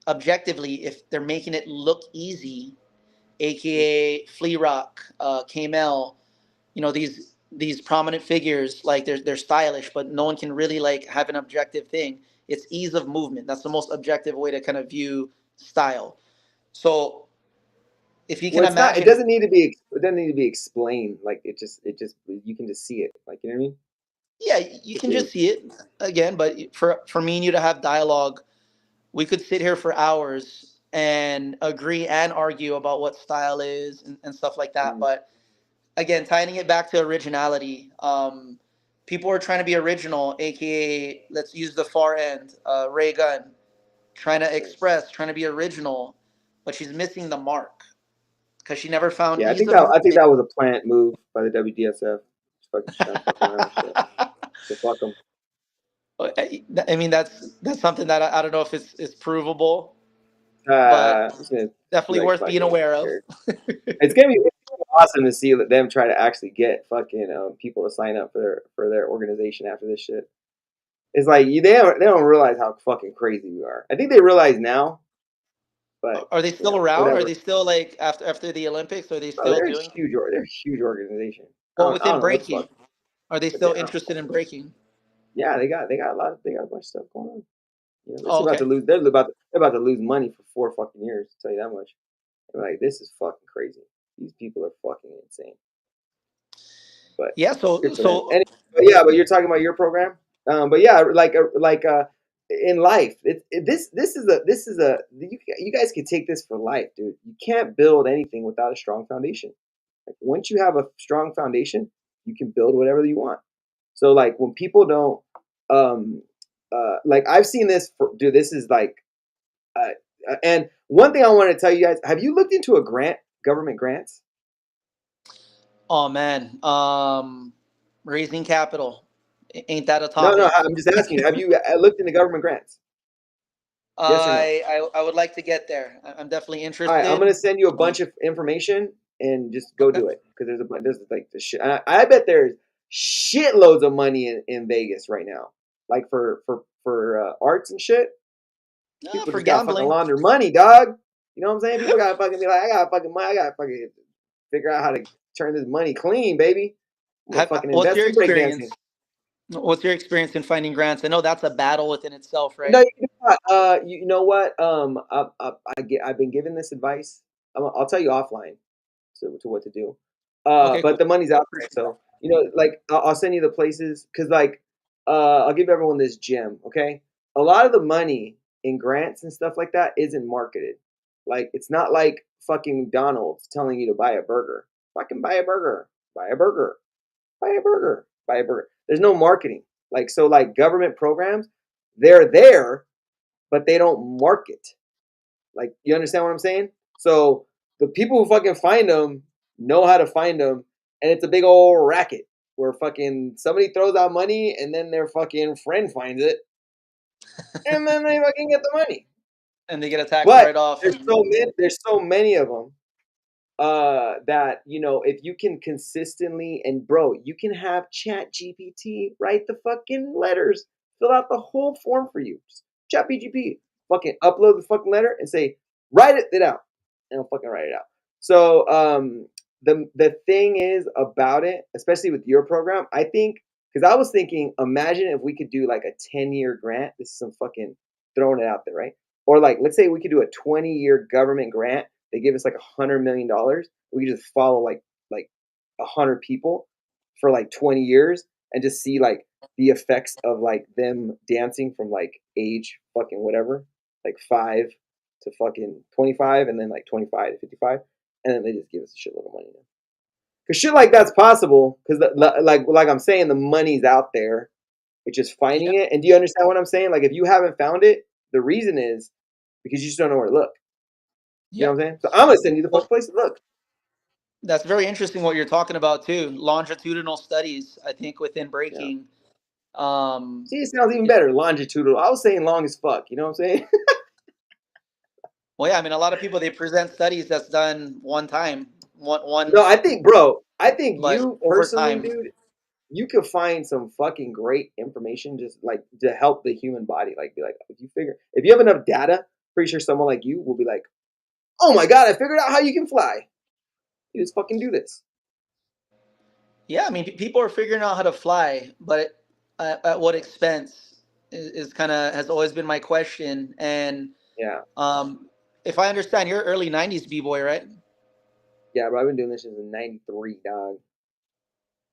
objectively, if they're making it look easy, aka Flea Rock, Kamel, these prominent figures, like they're stylish, but no one can really like have an objective thing. It's ease of movement. That's the most objective way to kind of view style. So if you can Well, it's not. It imagine, doesn't need to be. It doesn't need to be explained. Like it just. You can just see it. Like you know what I mean? yeah, you Which can is just see it again. But for me and you to have dialogue, we could sit here for hours and agree and argue about what style is and stuff like that. Mm. But again, tying it back to originality, people are trying to be original, aka let's use the far end, Ray Gunn, trying to express, trying to be original, but she's missing the mark because she never found Yeah, I ease think of that was a plant move by the WDSF. Just trying to fuck around and shit. So fuck them. I mean, that's something that I don't know if it's provable, but It's gonna be definitely like worth being fucking aware of. weird. It's gonna be awesome to see them try to actually get fucking people to sign up for their organization after this shit. It's like they don't realize how fucking crazy we are. I think they realize now, but Are they you still know, around? Are whatever. they still like after the Olympics? Are they Bro, still doing they're a huge organization. well I within don't know what the breaking? fuck, Are they but they, still interested in breaking? yeah, they got a lot they got a bunch of stuff going on. You know, Oh, okay. they're about to lose money for 4 fucking years. I'll tell you that much. They're like, this is fucking crazy. These people are fucking insane. But Yeah. So good for them. so But yeah, but you're talking about your program. But yeah, in life, this is a you guys can take this for life, dude. You can't build anything without a strong foundation. Like once you have a strong foundation, you can build whatever you want. So like when people don't, like I've seen this, dude. This is like, and one thing I want to tell you guys: have you looked into government grants? oh man, raising capital, ain't that a No, no. topic? I'm just asking you: have you looked into government grants? Yes or no? I would like to get there. I'm definitely All right, I'm interested. gonna send you a Um, bunch of information and just go okay. do it because there's like the shit. I bet there's shitloads of money in Vegas right now, like for arts and shit. People For just got fucking gambling. launder money, dog. You know what I'm saying? People gotta fucking be like, I got fucking money. I gotta fucking figure out how to turn this money clean, baby. I'm gonna fucking What's invest your in breakdancing. experience? What's your experience in finding grants? I know that's a battle within itself, No, right? you know what? I've been given this advice. I'll tell you offline to what to do. Okay, But cool. the money's out there, so you know, like I'll send you the places because like I'll give everyone this gem. Okay, a lot of the money in grants and stuff like that isn't marketed. Like it's not like fucking McDonald's telling you to buy a burger. Fucking buy a burger. Buy a burger. Buy a burger. Buy a burger. There's no marketing. Like so, like government programs, they're there, but they don't market. Like, you understand what I'm saying? So the people who fucking find them know how to find them, and it's a big old racket where fucking somebody throws out money, and then their fucking friend finds it, and then they fucking get the money. And they get a tax But write off. there's so many of them that you know if you can consistently and bro, you can have Chat GPT write the fucking letters, fill out the whole form for you. Just Chat GPT, fucking upload the fucking letter and say write it out, and it'll fucking write it out. So the thing is about it, especially with your program, I think because I was thinking, imagine if we could do like a 10-year grant. This is some fucking throwing it out there, right? Or like let's say we could do a 20-year government grant. They give us like $100 million. We could just follow like 100 people for like 20 years and just see like the effects of like them dancing from like age fucking whatever, like 5 to fucking 25, and then like 25 to 55, and then they just give us a shitload of money. Because shit like that's possible. Because like I'm saying, the money's out there. It's just Yeah. finding it. And do you understand what I'm saying? Like if you haven't found it, the reason is because you just don't know where to look. You know Yep. what I'm saying? So I'm gonna send you the Well, fucking place to look. that's very interesting what you're talking about too. Longitudinal studies, I think, within Yeah. breaking. Um, See, it sounds even you know, better. Longitudinal. I was saying long as fuck. You know what I'm saying? well, yeah, I mean, a lot of people they present studies that's done one time, No, I think, bro. I think but you over personally, time. dude, you could find some fucking great information just like to help the human body. Like, be like, if you have enough data, pretty sure someone like you will be like, oh my god, I figured out how you can fly. You just fucking do this. Yeah, I mean, people are figuring out how to fly, but at what expense is kind of has always been my question. And Yeah, if I understand, you're early '90s b boy, right? yeah, bro. I've been doing this since '93, dog.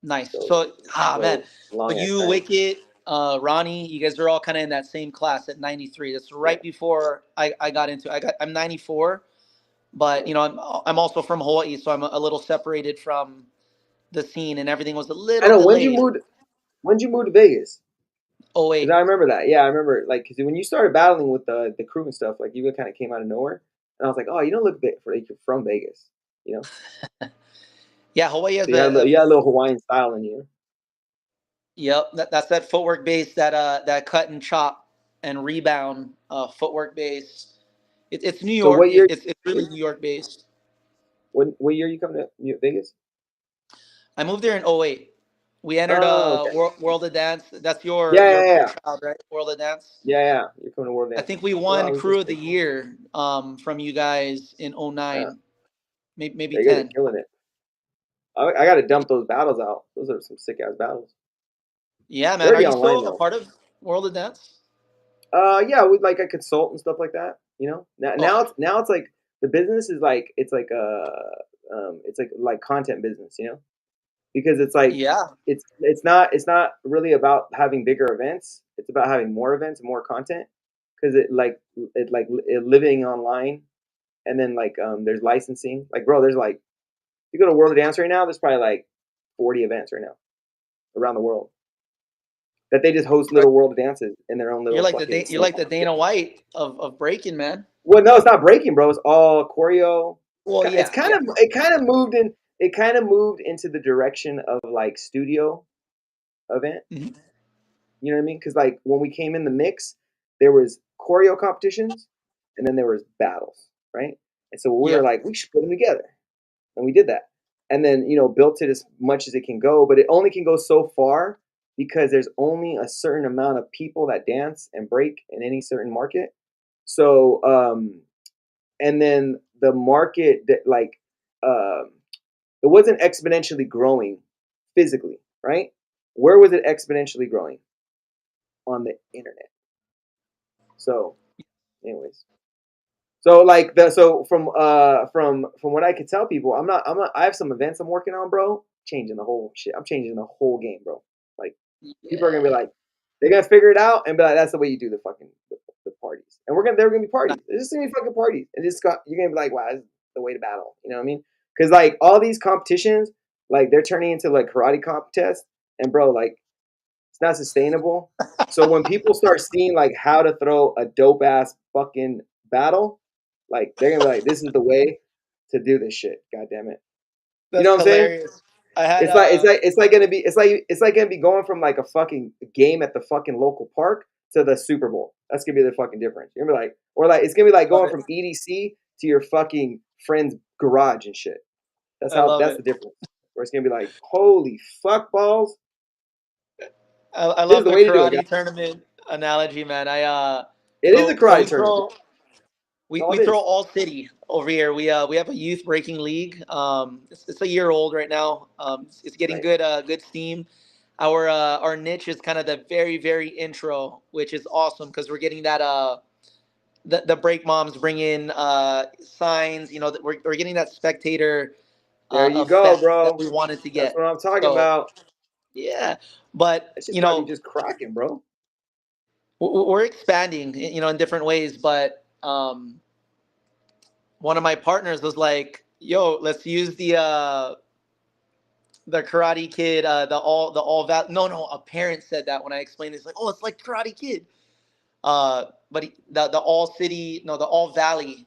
Nice. So, So, man, so long but ass you time. Wicked. Ronnie, you guys are all kind of in that same class at 93. That's right before I got into. I'm 94, but I'm also from Hawaii, so I'm a little separated from the scene, and everything was a I little know. delayed. When did you move to Vegas? Oh Because wait, I remember that. Yeah, I remember. Like, because when you started battling with the crew and stuff, like you kind of came out of nowhere, and I was like, oh, you don't look bit for like you're from Vegas, you know. yeah, Hawaii has So you had a little Hawaiian style in you. yep. That's that footwork base, that cut and chop and rebound footwork base. It's New So York. It's really New York based. what year you come to Vegas? I moved there in '08. We entered Oh, okay. World of Dance. That's Yeah, your yeah, your yeah, child, right? World of Dance. yeah, yeah. You're coming to World I Dance. think we Oh, I won was Crew of the listening. Year from you guys in Yeah, '09, maybe yeah, you guys are 10. killing it. I got to dump those battles out. Those are some sick ass battles. Yeah, They're man. Are already you online still a though. part of World of Dance? Yeah, with like I consult and stuff like that. You know, Oh, now it's like the business is like it's like content business. You know, because it's like yeah. it's not really about having bigger events. It's about having more events, more content. Because living online, and then like there's licensing. Like bro, there's like you go to World of Dance right now. There's probably like 40 events right now around the world that they just host little World of Dances in their own little fucking You're snake. like the Dana White of breaking, man. Well, no, it's not breaking, bro. It's all choreo. Well, It's yeah, kind yeah. of it kind of moved into the direction of like studio event. Mhm. You know what I mean? Because like when we came in the mix, there was choreo competitions, and then there was battles, right? And so we were Yep. like, we should put them together, and we did that. And then built it as much as it can go, but it only can go so far because there's only a certain amount of people that dance and break in any certain market. So and then the market that like um, it wasn't exponentially growing physically, right? Where was it exponentially growing? On the internet. So, anyways, so like the so from what I could tell people, I have some events I'm working on, bro. Changing the whole shit. I'm changing the whole game, bro. Like people are gonna be Yeah. like, they're gonna figure it out and be like, that's the way you do the fucking the parties. And they're gonna be Nice. parties. There's just gonna be fucking parties, and you're gonna be like, wow, this is the way to battle. You know what I mean? Because like all these competitions, like they're turning into like karate contests, and bro, like it's not sustainable. So when people start seeing like how to throw a dope ass fucking battle, like they're gonna be like, this is the way to do this shit. God damn it. You know That's what I'm saying? hilarious. I had It's like gonna be going from like a fucking game at the fucking local park to the Super Bowl. That's gonna be the fucking difference. You're gonna be like, or like it's gonna be like love going it. from EDC to your fucking friend's garage and shit. I love That's it. the difference. Where it's gonna be like, holy fuck balls, I this is love the the way to do it, guys. karate tournament analogy, man. It is a So karate tournament. That's all we it throw is. all city over here. We have a youth breaking league. It's a year old right now. It's getting Right. good steam. Our niche is kind of the very intro, which is awesome because we're getting that the break moms bring in signs. That we're getting that spectator There you go, effect that bro. we wanted to That's get. what I'm talking So about. yeah, but That shit probably just cracking, bro. we're expanding, in different ways. But one of my partners was like, "Yo, let's use the Karate Kid, the all val." No, a parent said that when I explained this. Like, oh, it's like Karate Kid. But the All City, no, the All Valley,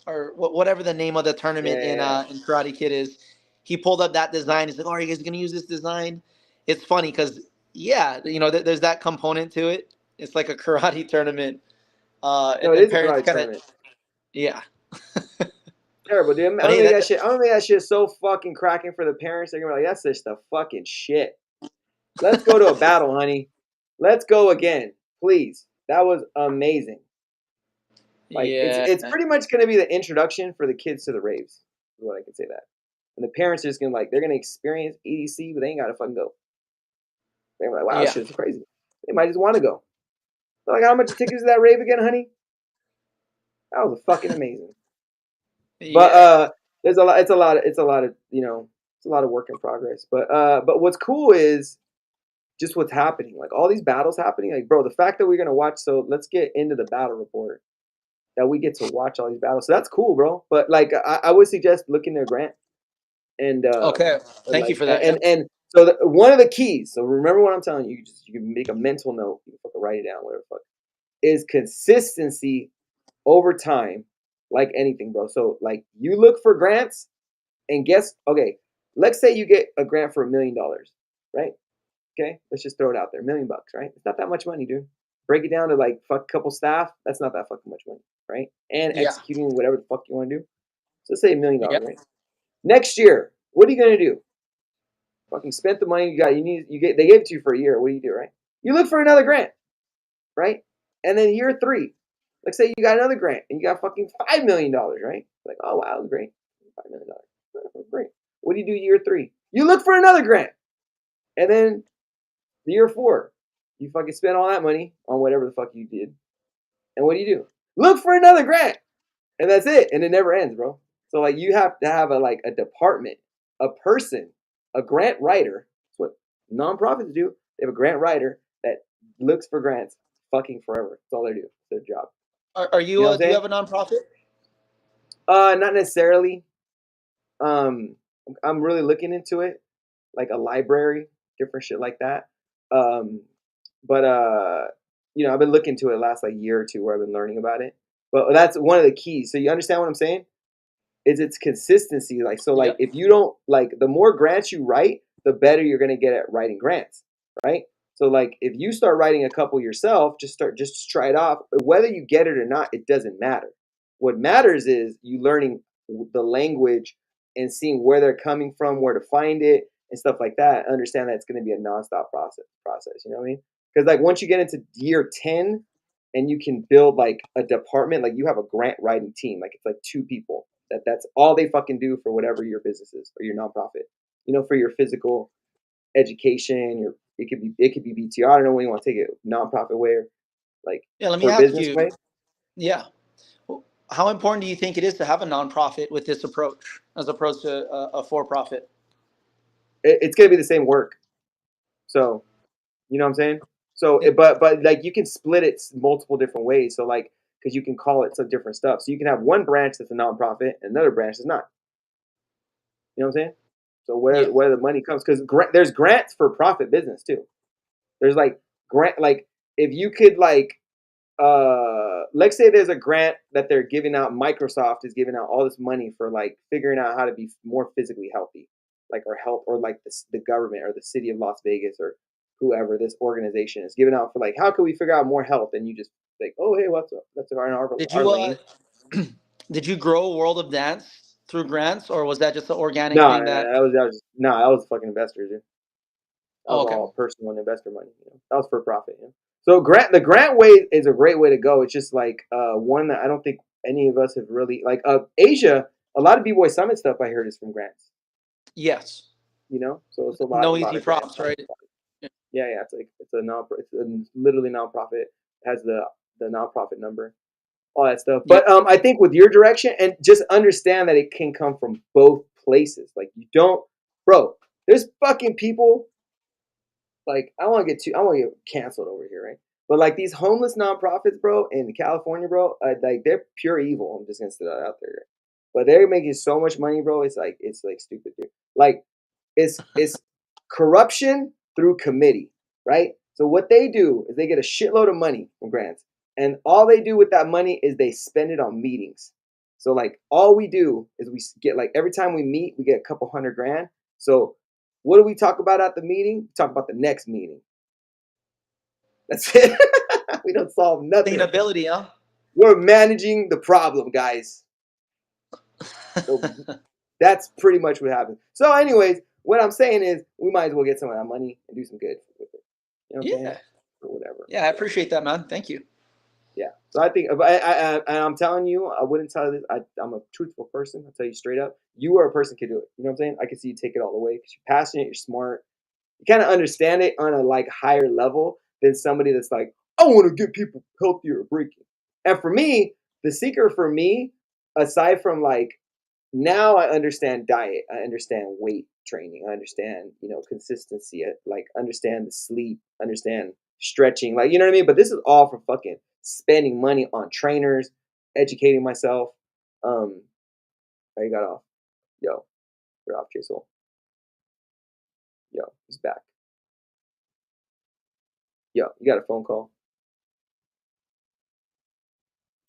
or whatever the name of the tournament Yeah. in Karate Kid is. He pulled up that design. He's like, "Oh, are you guys gonna use this design?" It's funny because yeah, there's that component to it. It's like a karate tournament, No, it and is a parents karate kind of tournament. yeah. Terrible, dude. I'm But gonna hey, make that shit. I'm gonna make that shit so fucking cracking for the parents. They're gonna be like, that's just the fucking shit. Let's go to a battle, honey. Let's go again, please. That was amazing. Like yeah, it's pretty much gonna be the introduction for the kids to the raves. Is what I can say that. And the parents are just gonna like they're gonna experience EDC, but they ain't gotta fucking go. They're like, wow, this yeah, shit's crazy. They might just want to go. They're like, how much tickets is that rave again, honey? That was fucking amazing. But yeah. there's a lot. It's a lot of it's a lot of work in progress. But what's cool is just what's happening. Like all these battles happening. Like, bro, the fact that we're gonna watch. So let's get into the battle report. That we get to watch all these battles. So that's cool, bro. But like, I would suggest looking at Grant and Okay. Thank you like for that. Yeah. and so one of the keys. So remember what I'm telling you. You can make a mental note. You can fucking write it down. Whatever the fuck is consistency over time, like anything, bro. So like you look for grants and guess. Okay, let's say you get a grant for $1 million, right? Okay, let's just throw it out there, $1 million, right? It's not that much money, dude. Break it down to like fuck couple staff. That's not that fucking much money, right? And Yeah. executing whatever the fuck you want to do. So let's say $1 million, Yeah. right? Next year, what are you gonna do? Fucking spent the money you got. They gave it to you for a year. What do you do, right? You look for another grant, right? And then year 3, let's say you got another grant and you got fucking $5 million, right? Like, oh wow, great, $5 million, great. What do you do year 3? You look for another grant, and then year 4, you fucking spend all that money on whatever the fuck you did, and what do? Look for another grant, and that's it, and it never ends, bro. So like, you have to have a department, a person, a grant writer. That's what nonprofits do. They have a grant writer that looks for grants fucking forever. That's all they do. It's their job. Are you? You know what I'm Do you saying? have a nonprofit? Not necessarily. I'm really looking into it, like a library, different shit like that. But I've been looking into it last like year or two where I've been learning about it. But that's one of the keys. So you understand what I'm saying? Is its consistency. Like, so like, Yep. if you don't like, the more grants you write, the better you're gonna get at writing grants, right? So like, if you start writing a couple yourself, just try it off. Whether you get it or not, it doesn't matter. What matters is you learning the language and seeing where they're coming from, where to find it, and stuff like that. Understand that it's going to be a nonstop process. You know what I mean? Because like, once you get into year 10 and you can build like a department, like you have a grant writing team, like it's like 2 people. That's all they fucking do for whatever your business is or your nonprofit. For your physical education, it could be BTR. I don't know when you want to take it, nonprofit way or like Yeah. Let me for ask business you. way. Yeah. How important do you think it is to have a nonprofit with this approach as opposed to a for-profit? It's gonna be the same work. So, you know what I'm saying? So, Yeah. but like you can split it multiple different ways. So like, because you can call it some different stuff. So you can have one branch that's a nonprofit and another branch that's not. You know what I'm saying? So Yeah. where the money comes, because there's grants for profit business too. There's like grant, like if you could like, let's say there's a grant that they're giving out. Microsoft is giving out all this money for like figuring out how to be more physically healthy, like or help, or like the government or the city of Las Vegas or whoever this organization is giving out for like how can we figure out more health, and you just like, oh hey, what's up? That's Did our you lane. did you grow World of Dance through grants, or was that just an organic No, thing that? that was fucking investors. Dude. That Oh, was okay. all personal and investor money. That was for profit. So the grant way is a great way to go. It's just like one that I don't think any of us have really like. Asia, a lot of B-Boy Summit stuff I heard is from grants. Yes. So it's a No lot easy of grants. props, right? Yeah. It's a literally nonprofit. It has the nonprofit number, all that stuff. Yeah. But I think with your direction, and just understand that it can come from both places. Like you don't, bro. There's fucking people. Like I want to get canceled over here, right? But like these homeless nonprofits, bro, in California, bro, like they're pure evil. I'm just gonna throw that out there, but they're making so much money, bro. It's like stupid, dude. Like it's corruption through committee, right? So what they do is they get a shitload of money from grants, and all they do with that money is they spend it on meetings. So like all we do is we get like every time we meet, we get a couple $100,000. So what do we talk about at the meeting? We talk about the next meeting. That's it. We don't solve nothing. Sustainability, huh? We're managing the problem, guys. So that's pretty much what happens. So, anyways, what I'm saying is we might as well get some of that money and do some good with it. You know what I'm saying? Or whatever. Yeah, I appreciate that, man. Thank you. Yeah. So I think, and I'm telling you, I wouldn't tell you this. I'm a truthful person. I'll tell you straight up. You are a person who can do it. You know what I'm saying? I can see you take it all the way because you're passionate, you're smart. You kind of understand it on a like higher level than somebody that's like, I want to get people healthier or breaking. And for me, the secret for me, aside from like now I understand diet. I understand weight training. I understand, consistency. I, like, understand the sleep. Understand stretching. Like, you know what I mean? But this is all for fucking spending money on trainers, educating myself. Oh, you got off. Yo, you're off, Jason. Yo, he's back. Yo, you got a phone call.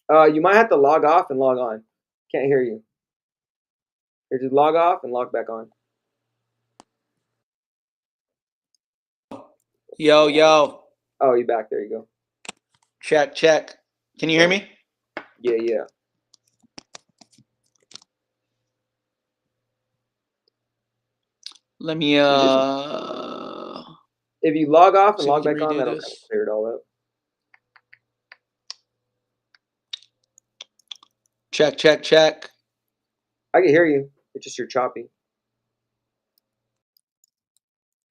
You might have to log off and log on. Can't hear you. Here, just log off and log back on. Yo, yo. Oh, you back. There you go. Check, check. Can you hear me? Yeah, yeah. Let me If you log off and see if log we back can on, redo that'll this. kind of clear it all up. Check, check, check. I can hear you. It's just you're choppy.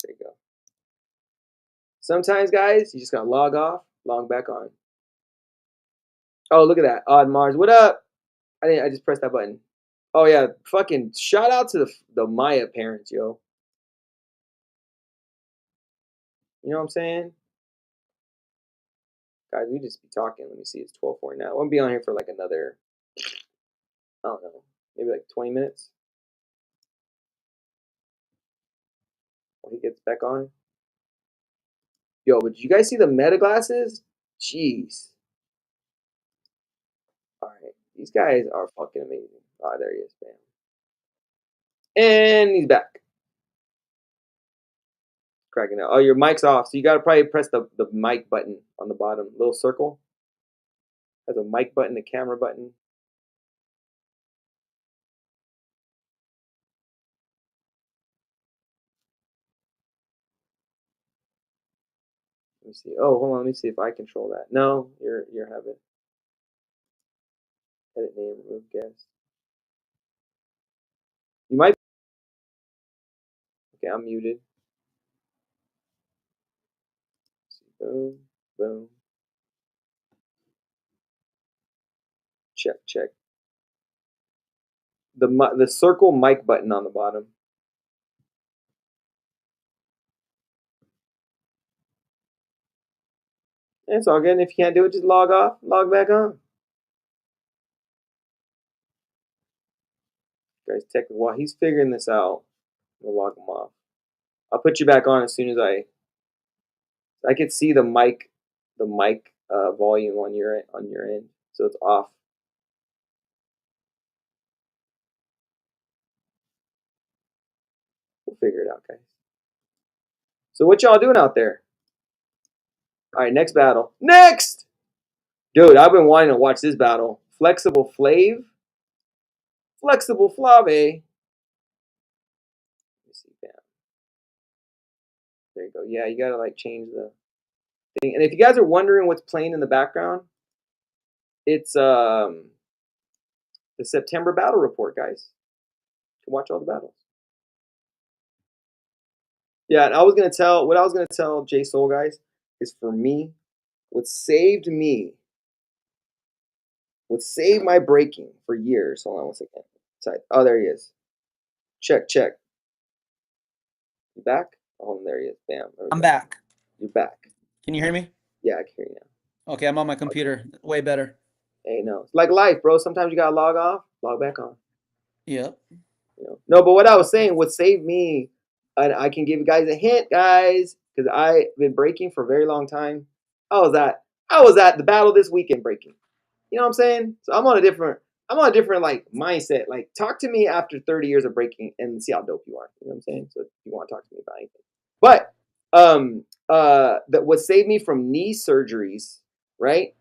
There you go. Sometimes, guys, you just gotta log off, log back on. Oh, look at that. Odd Mars. What up? I just pressed that button. Oh yeah, fucking shout out to the Maya parents, yo. You know what I'm saying? Guys, we just be talking. Let me see. It's 12:40 now. I'll be on here for like another, I don't know, maybe like 20 minutes. While he gets back on. Yo, but did you guys see the Meta glasses? Jeez. Alright. These guys are fucking amazing. Oh, there he is, bam. And he's back. Cracking out. Oh, your mic's off, so you gotta probably press the mic button on the bottom. Little circle. Has a mic button, a camera button. Let me see. Oh, hold on. Let me see if I control that. No, you're having. Edit name, remove guest. You might. Okay, I'm muted. Boom, boom. Check, check. The circle mic button on the bottom. It's all good. And if you can't do it, just log off, log back on. Guys, technically, while he's figuring this out, we'll log him off. I'll put you back on as soon as I could see the mic volume on your end, so it's off. We'll figure it out, guys. So what y'all doing out there? All right, next battle. Next, dude, I've been wanting to watch this battle. Flexible Flav, Flexible Flave. Let me see, bam. There you go. Yeah, you gotta like change the thing. And if you guys are wondering what's playing in the background, it's the September battle report, guys. You can watch all the battles. Yeah, and what I was gonna tell J Soul, guys, is for me, what saved my breaking for years. Hold on one second. Oh, there he is. Check, check. You back? Oh, there he is. Bam. I'm back. You're back. Can you hear me? Yeah, I can hear you now. Okay, I'm on my computer. Way better. Hey, no, it's like life, bro. Sometimes you gotta log off, log back on. Yep. No, but what I was saying, what saved me, and I can give you guys a hint, guys, because I've been breaking for a very long time. I was at the battle this weekend breaking. You know what I'm saying? So I'm on a different like mindset. Like, talk to me after 30 years of breaking and see how dope you are. You know what I'm saying? So if you want to talk to me about anything. But that what saved me from knee surgeries, right,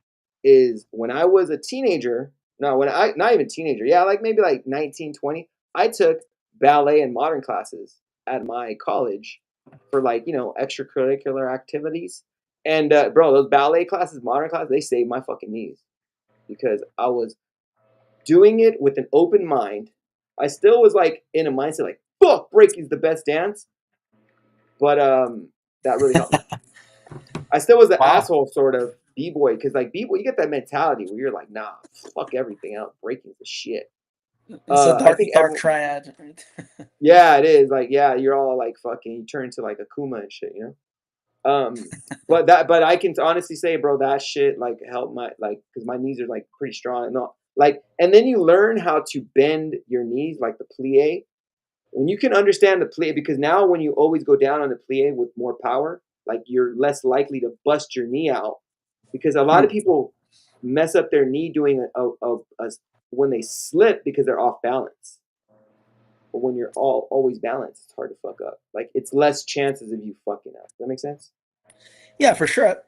is when I was a teenager. No, not even teenager. Yeah, like maybe like 19, 20. I took ballet and modern classes at my college for like, extracurricular activities. And bro, those ballet classes, modern classes, they saved my fucking knees because I was doing it with an open mind. I still was like in a mindset like, fuck, breaking's the best dance. But that really helped me. I still was an asshole sort of b-boy because like b-boy, you get that mentality where you're like, nah, fuck everything else. Breaking's the shit. It's a I dark think dark triad. yeah, it is. Like, yeah, you're all like fucking. You turn into like Akuma and shit, you know. But I can honestly say, bro, that shit like helped my like because my knees are like pretty strong. No, like, and then you learn how to bend your knees, like the plie. When you can understand the plie, because now when you always go down on the plie with more power, like you're less likely to bust your knee out. Because a lot Hmm. of people mess up their knee doing a when they slip because they're off balance. But when you're always balanced, it's hard to fuck up. Like it's less chances of you fucking up. Does that make sense? Yeah, for sure.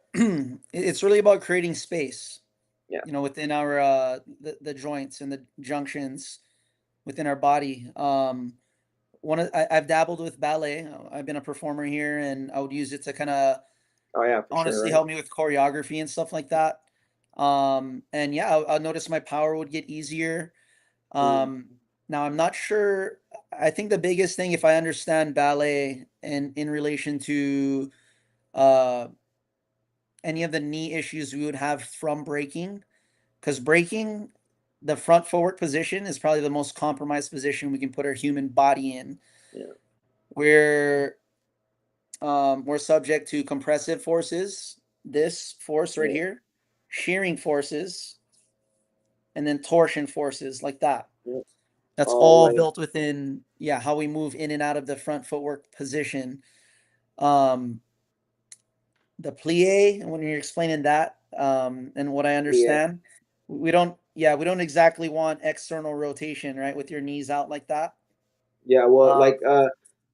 It's really about creating space, Yeah. within our the joints and the junctions within our body. I've dabbled with ballet. I've been a performer here, and I would use it to kind of Oh yeah, for sure, honestly right? help me with choreography and stuff like that. And yeah, I'll notice my power would get easier. Mm, Um, Now I'm not sure. I think the biggest thing, if I understand ballet and in relation to uh, any of the knee issues we would have from breaking, because breaking the front forward position is probably the most compromised position we can put our human body in. yeah, We're we're subject to compressive forces, this force right yeah, here, shearing forces, and then torsion forces like that. yeah. That's All all like built within, yeah, how we move in and out of the front footwork position. Um, the plie, when you're explaining that, and what I yeah, understand, we don't exactly want external rotation, right, with your knees out like that. yeah. Well, Um, like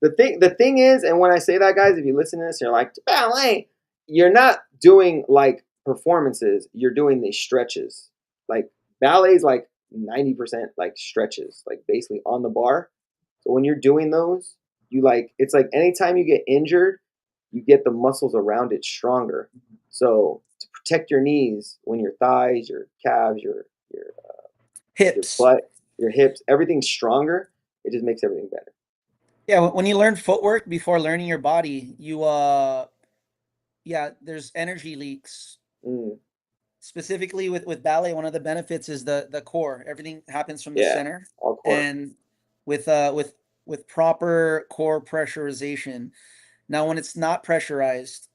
the thing is, and when I say that, guys, if you listen to this, you're like ballet. You're not doing like performances. You're doing these stretches. Like ballet's like 90% like stretches, like basically on the bar. So when you're doing those, you like it's like anytime you get injured, you get the muscles around it stronger. So to protect your knees when your thighs, your calves, your Hips. butt, your hips, everything's stronger. It just makes everything better. Yeah, when you learn footwork before learning your body, yeah, there's energy leaks. Mm, Specifically with ballet, one of the benefits is the core. Everything happens from the yeah, center, all core. and with proper core pressurization. Now, when it's not pressurized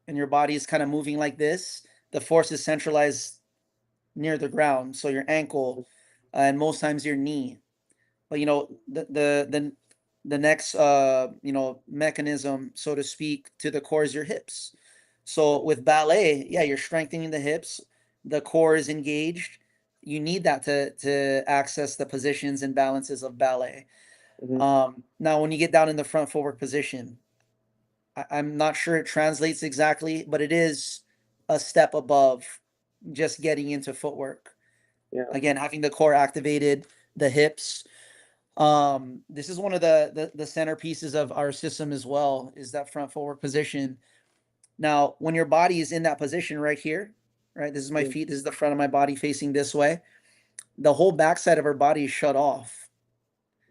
and your body is kind of moving like this, the force is centralized near the ground, so your ankle, and most times your knee. But the next mechanism, so to speak, to the core is your hips. So with ballet, yeah, you're strengthening the hips, the core is engaged. You need that to access the positions and balances of ballet. Mm-hmm. Now when you get down in the front forward position, I'm not sure it translates exactly, but it is a step above just getting into footwork. Yeah. Again, having the core activated, the hips. This is one of the centerpieces of our system as well, is that front forward position. Now, when your body is in that position right here, right? This is my Mm, feet, this is the front of my body facing this way. The whole backside of our body is shut off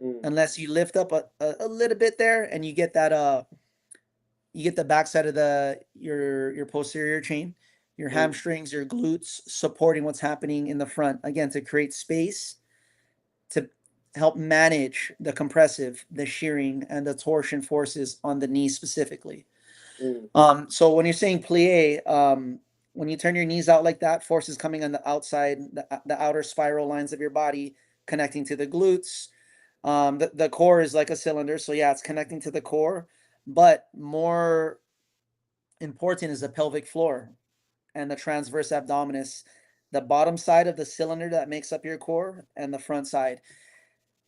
mm, unless you lift up a little bit there and you get the backside of your posterior chain, your mm, hamstrings, your glutes supporting what's happening in the front. Again, to create space to help manage the compressive, the shearing, and the torsion forces on the knee specifically. mm, So when you're saying plie, when you turn your knees out like that, force is coming on the outside, the outer spiral lines of your body, connecting to the glutes. The core is like a cylinder, so yeah, it's connecting to the core, but more important is the pelvic floor and the transverse abdominis, the bottom side of the cylinder that makes up your core, and the front side.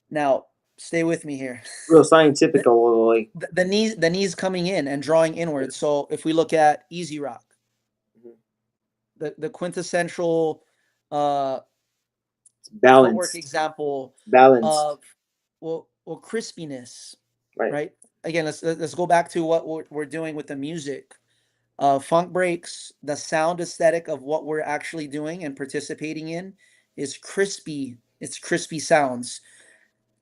Now, stay with me here. real scientific, like. The knees coming in and drawing inward. So if we look at Easy Rock, Mhm. the quintessential uh It's footwork balanced, example balanced, of crispiness, right? right? Again, let's go back to what we're doing with the music. Funk breaks, the sound aesthetic of what we're actually doing and participating in is crispy. It's crispy sounds.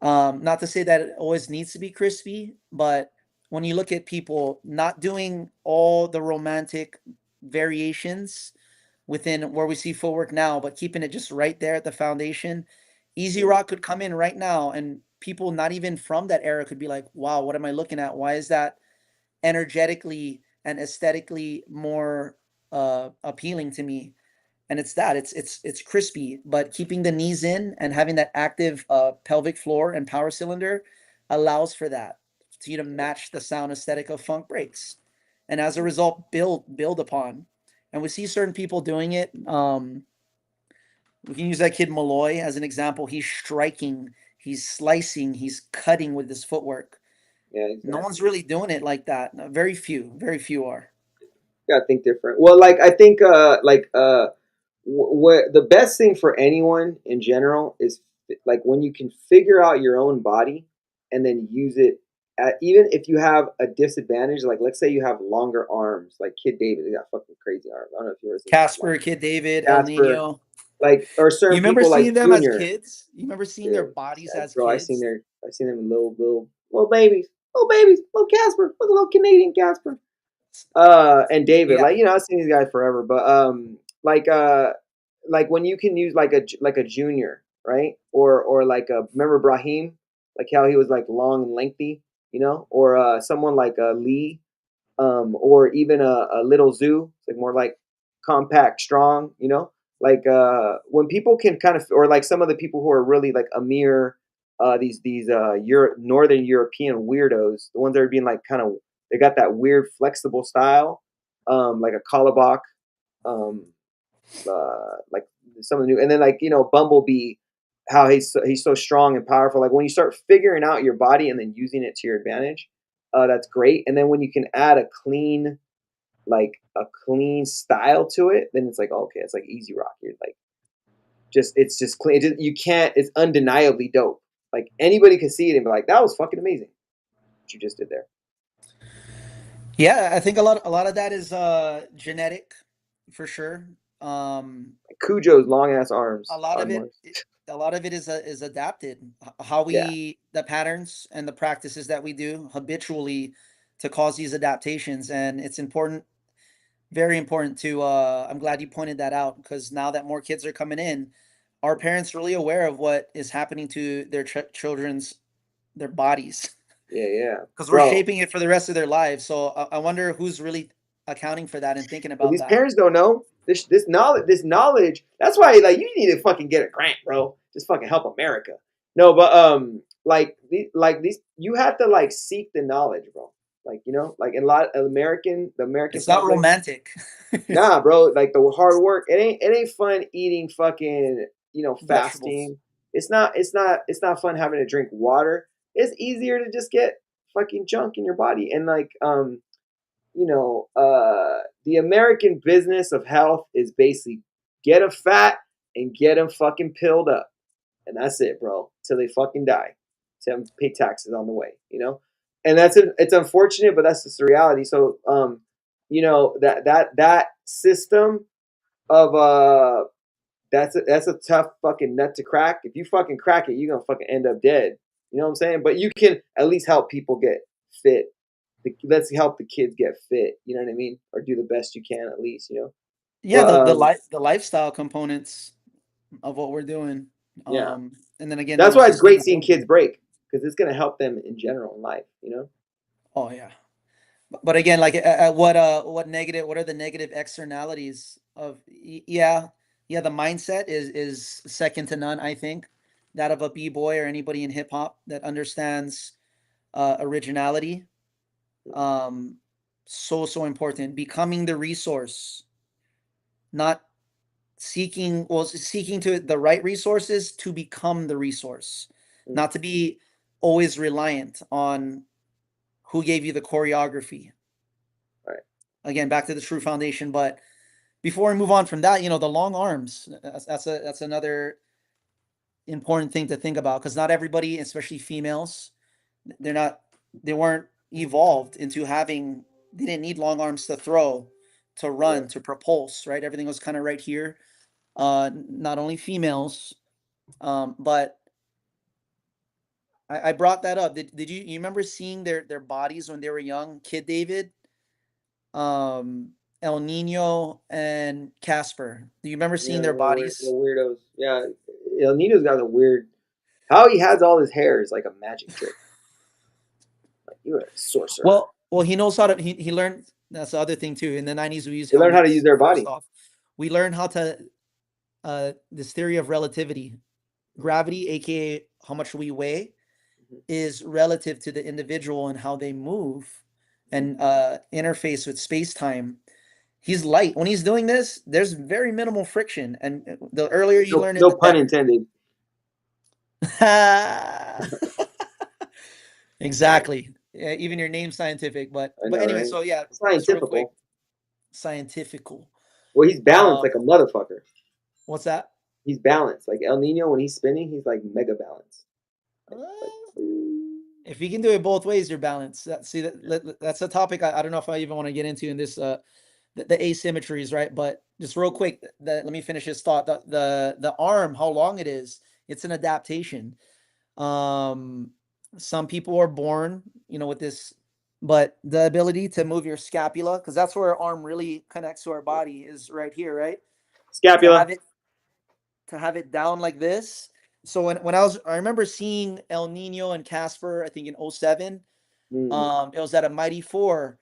Not to say that it always needs to be crispy, but when you look at people not doing all the romantic variations within where we see footwork now, but keeping it just right there at the foundation, Easy Rock could come in right now, and people not even from that era could be like, wow, what am I looking at? Why is that energetically and aesthetically more appealing to me? And it's that it's crispy, but keeping the knees in and having that active pelvic floor and power cylinder allows for that, to you to match the sound aesthetic of funk breaks, and as a result, build upon. And we see certain people doing it. We can use that kid Malloy as an example. He's striking, he's slicing, he's cutting with his footwork. Yeah, No exactly. one's really doing it like that. Very few are. Gotta think different. Well, like I think, what the best thing for anyone in general is like when you can figure out your own body and then use it. Even if you have a disadvantage, like let's say you have longer arms, like Kid David, he got fucking crazy arms. I don't know if you ever seen Casper, Kid David, El Casper, Nino. like or You certain remember people like seeing them as Junior. kids? You remember seeing their Yeah, bodies as bro, kids? I seen them little babies, little Casper, look a little Canadian Casper. And David, Yeah. like I've seen these guys forever, but like when you can use like a junior, right? Or like remember Brahim, like how he was like long and lengthy, or someone like Lee, or even a little Zoo, like more like compact, strong, like when people can kind of, or like some of the people who are really like Amir, these Northern European weirdos, the ones that are being like kind of, they got that weird flexible style, like a Kalabach, um, like some of the new, and then like Bumblebee, how he's so strong and powerful. Like when you start figuring out your body and then using it to your advantage, that's great. And then when you can add a clean style to it, then it's like okay, it's like Easy Rock. You're like it's just clean. You can't. It's undeniably dope. Like anybody could see it and be like, that was fucking amazing. What you just did there. Yeah, I think a lot of that is genetic for sure. Um Cujo's long ass arms a lot of on it Mars. a lot of it is adapted. How Yeah, we, the patterns and the practices that we do habitually to cause these adaptations, and it's important, very important to I'm glad you pointed that out, because now that more kids are coming in, are parents really aware of what is happening to their children's, their bodies? yeah, Because we're bro. shaping it for the rest of their lives. So I wonder who's really accounting for that and thinking But about these that. parents don't know this knowledge. This knowledge. That's why like you need to fucking get a grant, bro. Just fucking help America. No, but like these, you have to like seek the knowledge, bro. Like like in a lot of the American It's not public. romantic. Nah, bro. Like the hard work. It ain't fun eating fucking Vegetables. fasting. It's not fun having to drink water. It's easier to just get fucking junk in your body and like the American business of health is basically get them fat and get them fucking pilled up, and that's it, bro, till they fucking die. To them pay taxes on the way. And it's unfortunate, but that's just the reality. So, that system of that's a tough fucking nut to crack. If you fucking crack it, you're gonna fucking end up dead. You know what I'm saying? But you can at least help people get fit. Let's help the kids get fit. You know what I mean? Or do the best you can at least. Yeah, But the lifestyle components of what we're doing. yeah, And then again, that's the why it's great seeing sustainability. kids break because it's gonna help them in general in life. Oh yeah. But again, like what negative, what are the negative externalities of yeah, the mindset is second to none, I think, that of a b-boy or anybody in hip hop that understands originality. um so important, becoming the resource, not seeking to the right resources to become the resource, Mm, not to be always reliant on who gave you the choreography. right. Again, back to the true foundation. But before we move on from that, the long arms, that's another important thing to think about, because not everybody, especially females, they're not they weren't evolved into having, they didn't need long arms to throw, to Yeah. run, to propulse, right? Everything was kind of right here. Not only females, but I brought that up. Did you remember seeing their bodies when they were young? Kid David, El Nino, and Casper. Do you remember seeing Yeah, their bodies? little weirdos. Yeah, El Nino's got a weird. How he has all his hair is like a magic trick. Like you're a sorcerer. Well, he knows how to. He learned. That's the other thing too. In the 90s, we used They learn how to helmets, use their first body. off. We learned how to this theory of relativity. Gravity, aka how much we weigh, is relative to the individual and how they move and interface with space-time. He's light. When he's doing this, there's very minimal friction. And the earlier you learn it, No the pun better. intended. Exactly. Yeah, even your name's scientific, but I know, anyway, right? so yeah, just real quick, Scientifical. scientifical. Well, he's balanced like a motherfucker. What's that? He's balanced. Like El Nino, when he's spinning, he's like mega balanced. If you can do it both ways, you're balanced. That's a topic I don't know if I even want to get into in this the asymmetries, right? But just real quick, let me finish this thought. The arm, how long it is, it's an adaptation. Some people are born, with this, but the ability to move your scapula, because that's where our arm really connects to our body, is right here, right? Scapula. To have it down like this. So when I remember seeing El Nino and Casper, I think in 07, it was at a Mighty Four,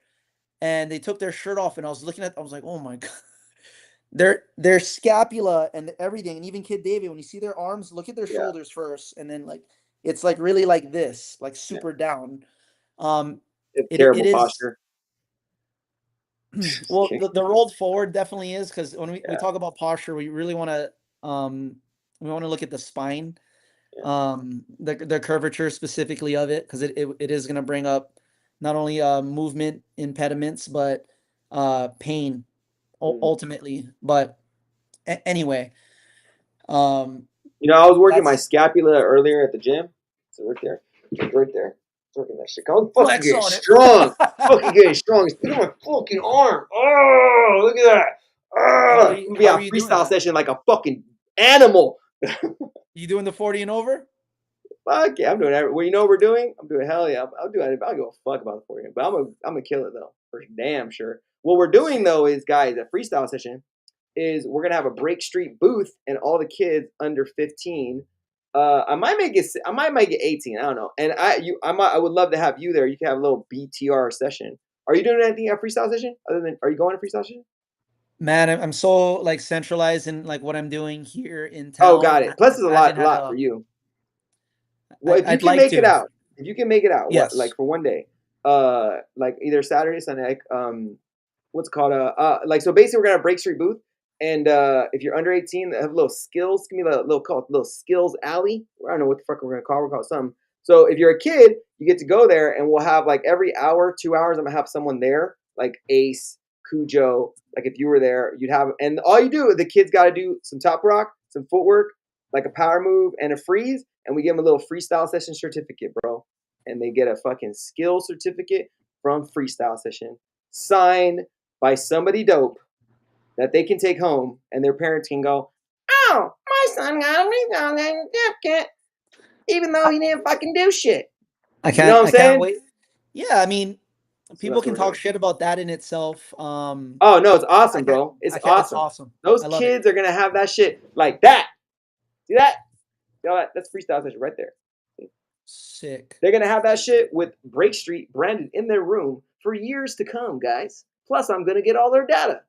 and they took their shirt off, and I was like, oh my God. Their scapula and everything, and even Kid David, when you see their arms, look at their shoulders first, and then like it's like really like this, like super down. Terrible it is posture. well, the rolled forward definitely is, because when we talk about posture, we really want to look at the spine, the curvature specifically of it, because it is going to bring up not only movement impediments, but pain ultimately. But anyway, I was working my scapula earlier at the gym. So right there, working that shit. I'm fucking getting strong. Fucking getting strong. Look at my fucking arm. Oh, look at that. Oh, I'm gonna be on freestyle session like a fucking animal. You doing the 40 and over? Fuck yeah, I'm doing that. Well, you know what we're doing? I'm doing hell yeah. I'll do it. I don't give a fuck about the 40, but I'm gonna kill it though, for damn sure. What we're doing though is, guys, a freestyle session is we're gonna have a Break Street booth, and all the kids under 15. I might make it 18. I don't know. And I would love to have you there. You can have a little BTR session. Are you doing anything at freestyle session? Are you going to freestyle session? Man, I'm so like centralized in like what I'm doing here in town. Oh, got it. Plus, it's a lot for you. Well, if you can make it out, yes. Like for one day, like either Saturday, Sunday, what's it called like, so basically we're gonna have Break Street booth, and if you're under 18, they have little skills. Give me a little skills alley. I don't know what the fuck we're gonna call. We'll call it something. So if you're a kid, you get to go there, and we'll have like every hour, 2 hours, I'm gonna have someone there, like Ace, Cujo. Like if you were there, you'd have, and all you do, the kids got to do some top rock, some footwork, like a power move and a freeze, and we give them a little freestyle session certificate, bro. And they get a fucking skill certificate from freestyle session, signed by somebody dope, that they can take home, and their parents can go, oh, my son got a freestyle certificate, even though he didn't fucking do shit. I can't. You know what I'm saying? Can't wait. Yeah, I mean, people can talk shit about that in itself. Oh no, it's awesome, bro. It's awesome. It's awesome. Those kids are gonna have that shit like that. See that? That's freestyle session right there. Sick. They're gonna have that shit with Break Street branded in their room for years to come, guys. Plus, I'm gonna get all their data,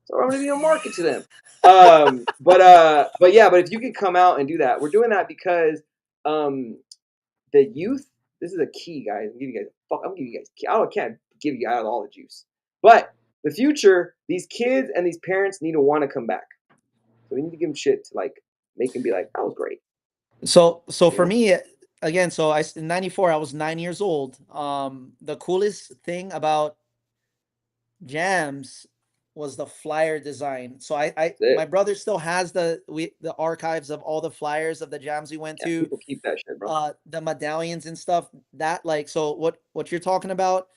so I'm gonna be a market to them. But if you could come out and do that, we're doing that because the youth. This is a key, guys. I'm giving you guys. I can't give you out all the juice, but the future, these kids and these parents need to want to come back. So we need to give them shit to like make them be like, that was great. So for me, again, so in '94, I was 9 years old. The coolest thing about Jams was the flyer design. So my brother still has the archives of all the flyers of the jams we went to. People keep that shit, bro. The medallions and stuff. That like, so what you're talking about,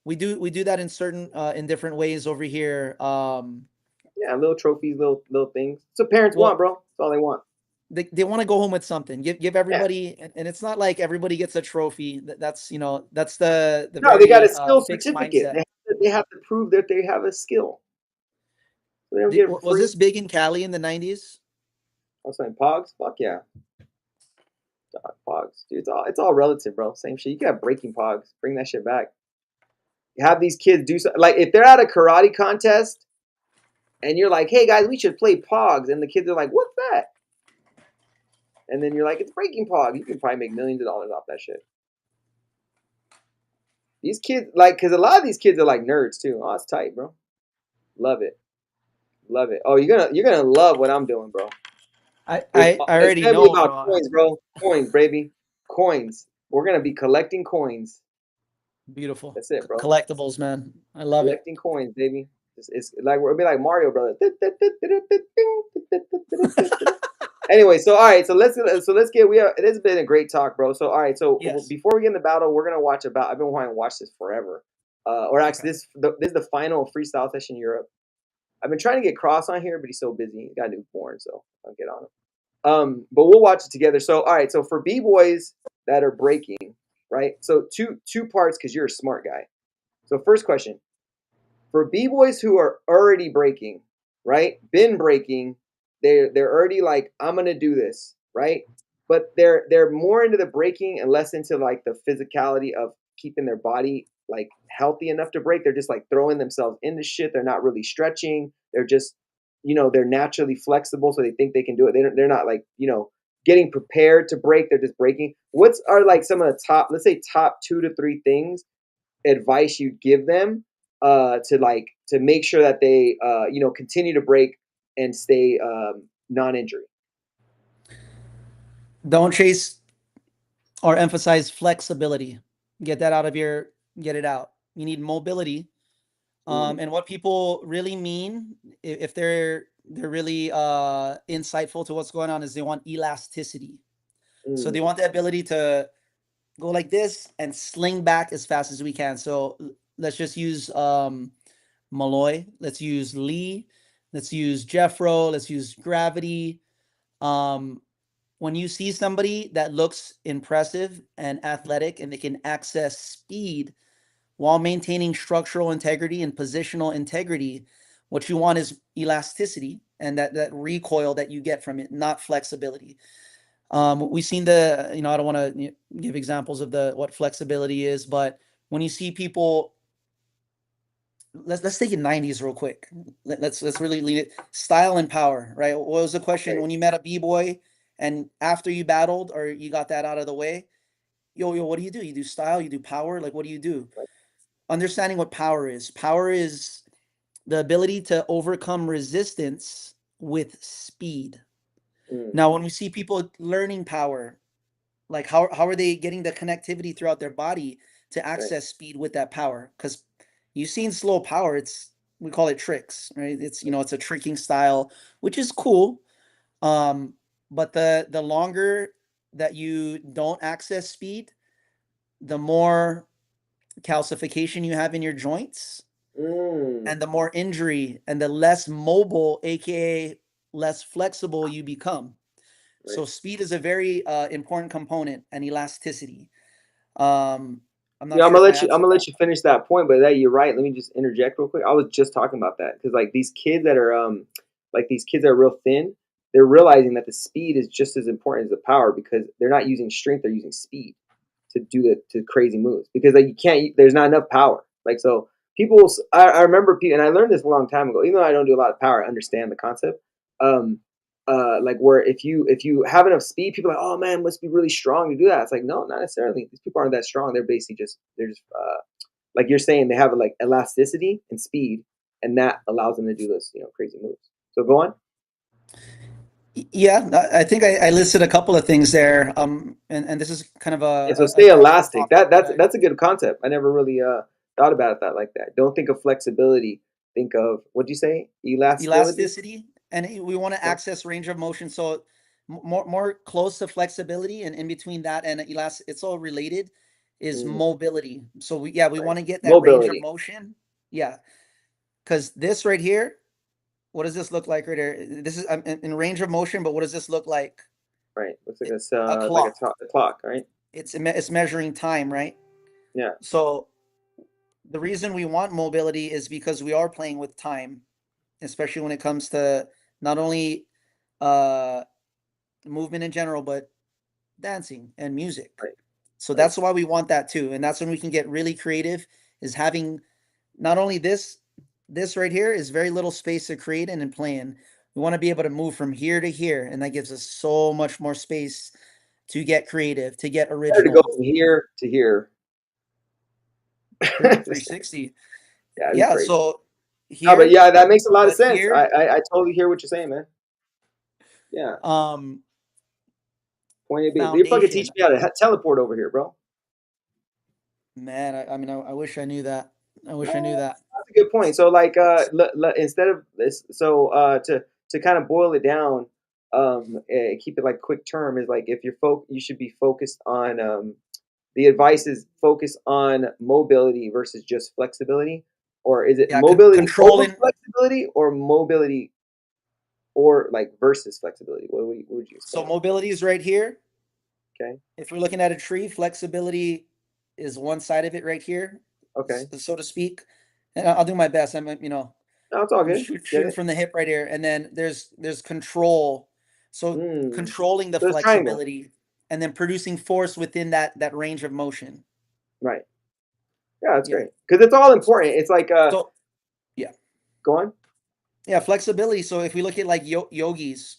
we do that in certain in different ways over here. Yeah, little trophies, little things. So parents want, bro. That's all they want. They want to go home with something. Give everybody, and it's not like everybody gets a trophy. That's that's the no. They got a skill certificate. They have to prove that they have a skill. Was this big in Cali in the 90s? I'm saying Pogs. Fuck yeah. Pogs, dude. It's all relative, bro. Same shit. You can have breaking Pogs. Bring that shit back. Have these kids do something. Like if they're at a karate contest, and you're like, "Hey guys, we should play Pogs," and the kids are like, "What's that?" And then you're like, "It's breaking Pog." You can probably make millions of dollars off that shit. These kids, like, because a lot of these kids are like nerds too. Oh, it's tight, bro. Love it. Love it. Oh, you're gonna love what I'm doing, bro. I It's already gonna be know, about bro. coins, bro. Coins, baby. Coins. We're gonna be collecting coins. Beautiful. That's it, bro. Collectibles, man. I love it. Collecting coins, baby. It's like we'll be like Mario Brothers. Anyway, so all right, so let's get it has been a great talk, bro. So all right, so Yes. before we get in the battle, we're gonna watch about. I've been wanting to watch this forever. Or actually, Okay. this is the final freestyle session in Europe. I've been trying to get Cross on here, but he's so busy. He got a newborn, so I'll get on him. But we'll watch it together. So all right, so for b-boys that are breaking, right? So two parts because you're a smart guy. So first question. For b-boys who are already breaking, right? Been breaking, they're already like, I'm gonna do this, right? But they're more into the breaking and less into like the physicality of keeping their body like healthy enough to break. They're just like throwing themselves into shit. They're not really stretching. They're just, they're naturally flexible, so they think they can do it. They're not like, getting prepared to break. They're just breaking. What's are like some of the top, let's say top 2 to 3 things advice you'd give them to make sure that they continue to break and stay non-injury? Don't chase or emphasize flexibility. Get it out. You need mobility. And what people really mean, if they're really insightful to what's going on, is they want elasticity. So they want the ability to go like this and sling back as fast as we can. So let's just use Malloy. Let's use Lee. Let's use Jeffro. Let's use Gravity. When you see somebody that looks impressive and athletic and they can access speed while maintaining structural integrity and positional integrity, what you want is elasticity and that recoil that you get from it, not flexibility. We've seen I don't want to give examples of what flexibility is, but when you see people, let's take it 90s real quick. Let's really lead it. Style and power, right? What was the question Right. when you met a b-boy and after you battled or you got that out of the way? Yo, what do? You do style, you do power. Like, what do you do? Right. Understanding what power is. Power is the ability to overcome resistance with speed. Now, when we see people learning power, like how are they getting the connectivity throughout their body to access speed with that power? Because you've seen slow power, we call it tricks, right? It's a tricking style, which is cool. But the longer that you don't access speed, the more calcification you have in your joints and the more injury and the less mobile, aka less flexible you become. So speed is a very important component, and elasticity. I'm not Yeah, I'm sure gonna if I let you. I'm answered gonna that. let you finish that point, but you're right. Let me just interject real quick. I was just talking about that because like these kids that are like these kids that are real thin, they're realizing that the speed is just as important as the power because they're not using strength; they're using speed to do the crazy moves because like you can't. There's not enough power. Like so, people. I remember people, and I learned this a long time ago. Even though I don't do a lot of power, I understand the concept. Like where if you have enough speed, people are like, oh man, must be really strong to do that. It's like no, not necessarily. These people aren't that strong. They're basically they're just like you're saying, they have like elasticity and speed, and that allows them to do those crazy moves. So go on. Yeah, I think I listed a couple of things there. And this is kind of Yeah, so a stay general elastic. topic that That's a good concept. I never really thought about it like that. Don't think of flexibility. Think of what'd you say? Elasticity. elasticity, and we want to access range of motion. So more close to flexibility, and in between that and it's all related, is Mm, mobility. So we right. want to get that range of Mobility. motion. Yeah, because this right here, what does this look like right here? This is in range of motion, but what does this look like? Right. Looks like A it's like clock. a clock. Right. It's measuring time, right? Yeah. So the reason we want mobility is because we are playing with time, especially when it comes to not only uh movement in general, but dancing and music. Right. So Right. that's why we want that too. And that's when we can get really creative, is having not only this right here is very little space to create in and play in. We want to be able to move from here to here, and that gives us so much more space to get creative, to get Better to original. go from here to here. Pretty much 360. Yeah, it'd be Yeah. crazy. So No, here, but yeah, that makes a lot of but sense. here, I totally hear what you're saying, man. Yeah. Point A, B. You're fucking foundation. teaching me how to teleport over here, bro. Man, I mean, I wish I knew that. I wish I knew that. That's a good point. So like instead of this, so to kind of boil it down, keep it like quick term is like if you're you should be focused on the advice is focus on mobility versus just flexibility, or is it Yeah, mobility over controlling. flexibility or mobility or like versus flexibility? What would you So explain? mobility is right here. Okay. If we're looking at a tree, flexibility is one side of it right here, Okay. so to speak. And I'll do my best. I'm, you know, No, it's all I'm good. Get shooting it? from the hip right here, and then there's control. So controlling the So it's triangle. flexibility, and then producing force within that range of motion. Right. Yeah, that's Yeah. great because it's all important. It's like So yeah, go on. yeah, flexibility. So if we look at like yogis,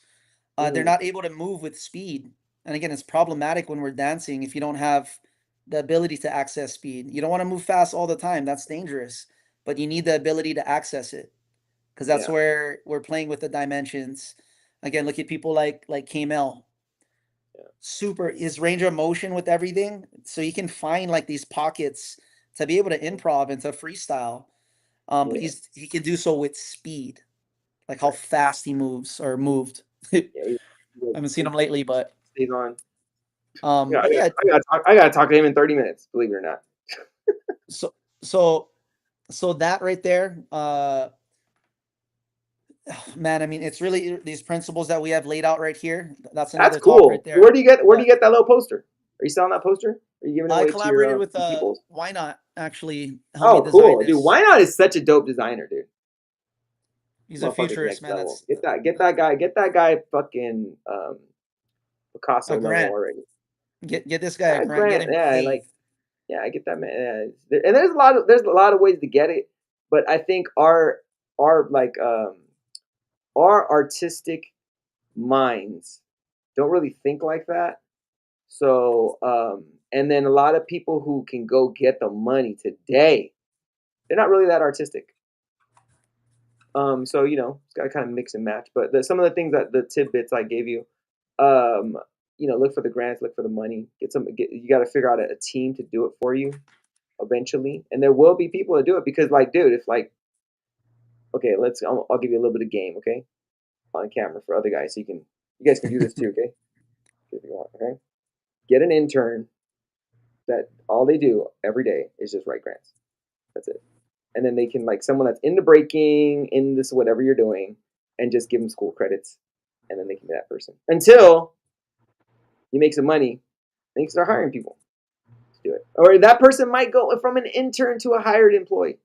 they're not able to move with speed. And again, it's problematic when we're dancing if you don't have the ability to access speed. You don't want to move fast all the time. That's dangerous. But you need the ability to access it, because that's Yeah. where we're playing with the dimensions. Again, look at people like Kamel. Yeah. Super his range of motion with everything. So he can find like these pockets to be able to improv and to freestyle. But Yeah. he can do so with speed, like how fast he moves or moved. Yeah, I haven't seen him lately, but stays on. Yeah, but yeah, I gotta talk to him in 30 minutes. Believe it or not. so so that right there, man, I mean, it's really these principles that we have laid out right here. That's That's another talk right cool. there. Where do you get But that little poster? Are you selling that poster? Are you giving it I away to your collaborated with people? Why Not actually help me Oh, design cool, dude. this. Why not is such a dope designer, dude. He's a Motherfucker's futurist, next man. level. That's Get that guy fucking Picasso a level grant. already. Get this guy a grant. Grant, Get him yeah, paid. like yeah, I get that, man. Yeah. And there's a lot of ways to get it, but I think our like our artistic minds don't really think like that. So and then a lot of people who can go get the money today, they're not really that artistic. So it's got to kind of mix and match. But some of the things that the tidbits I gave you, look for the grants, look for the money. You got to figure out a team to do it for you eventually, and there will be people to do it because, like, dude, if like, okay, I'll give you a little bit of game, okay, on camera for other guys, so you guys can do this too, okay, if you want, okay. Get an intern that all they do every day is just write grants. That's it. And then they can like someone that's into breaking, in this whatever you're doing, and just give them school credits, and then they can be that person until you make some money. Then you can start hiring people to do it, or that person might go from an intern to a hired employee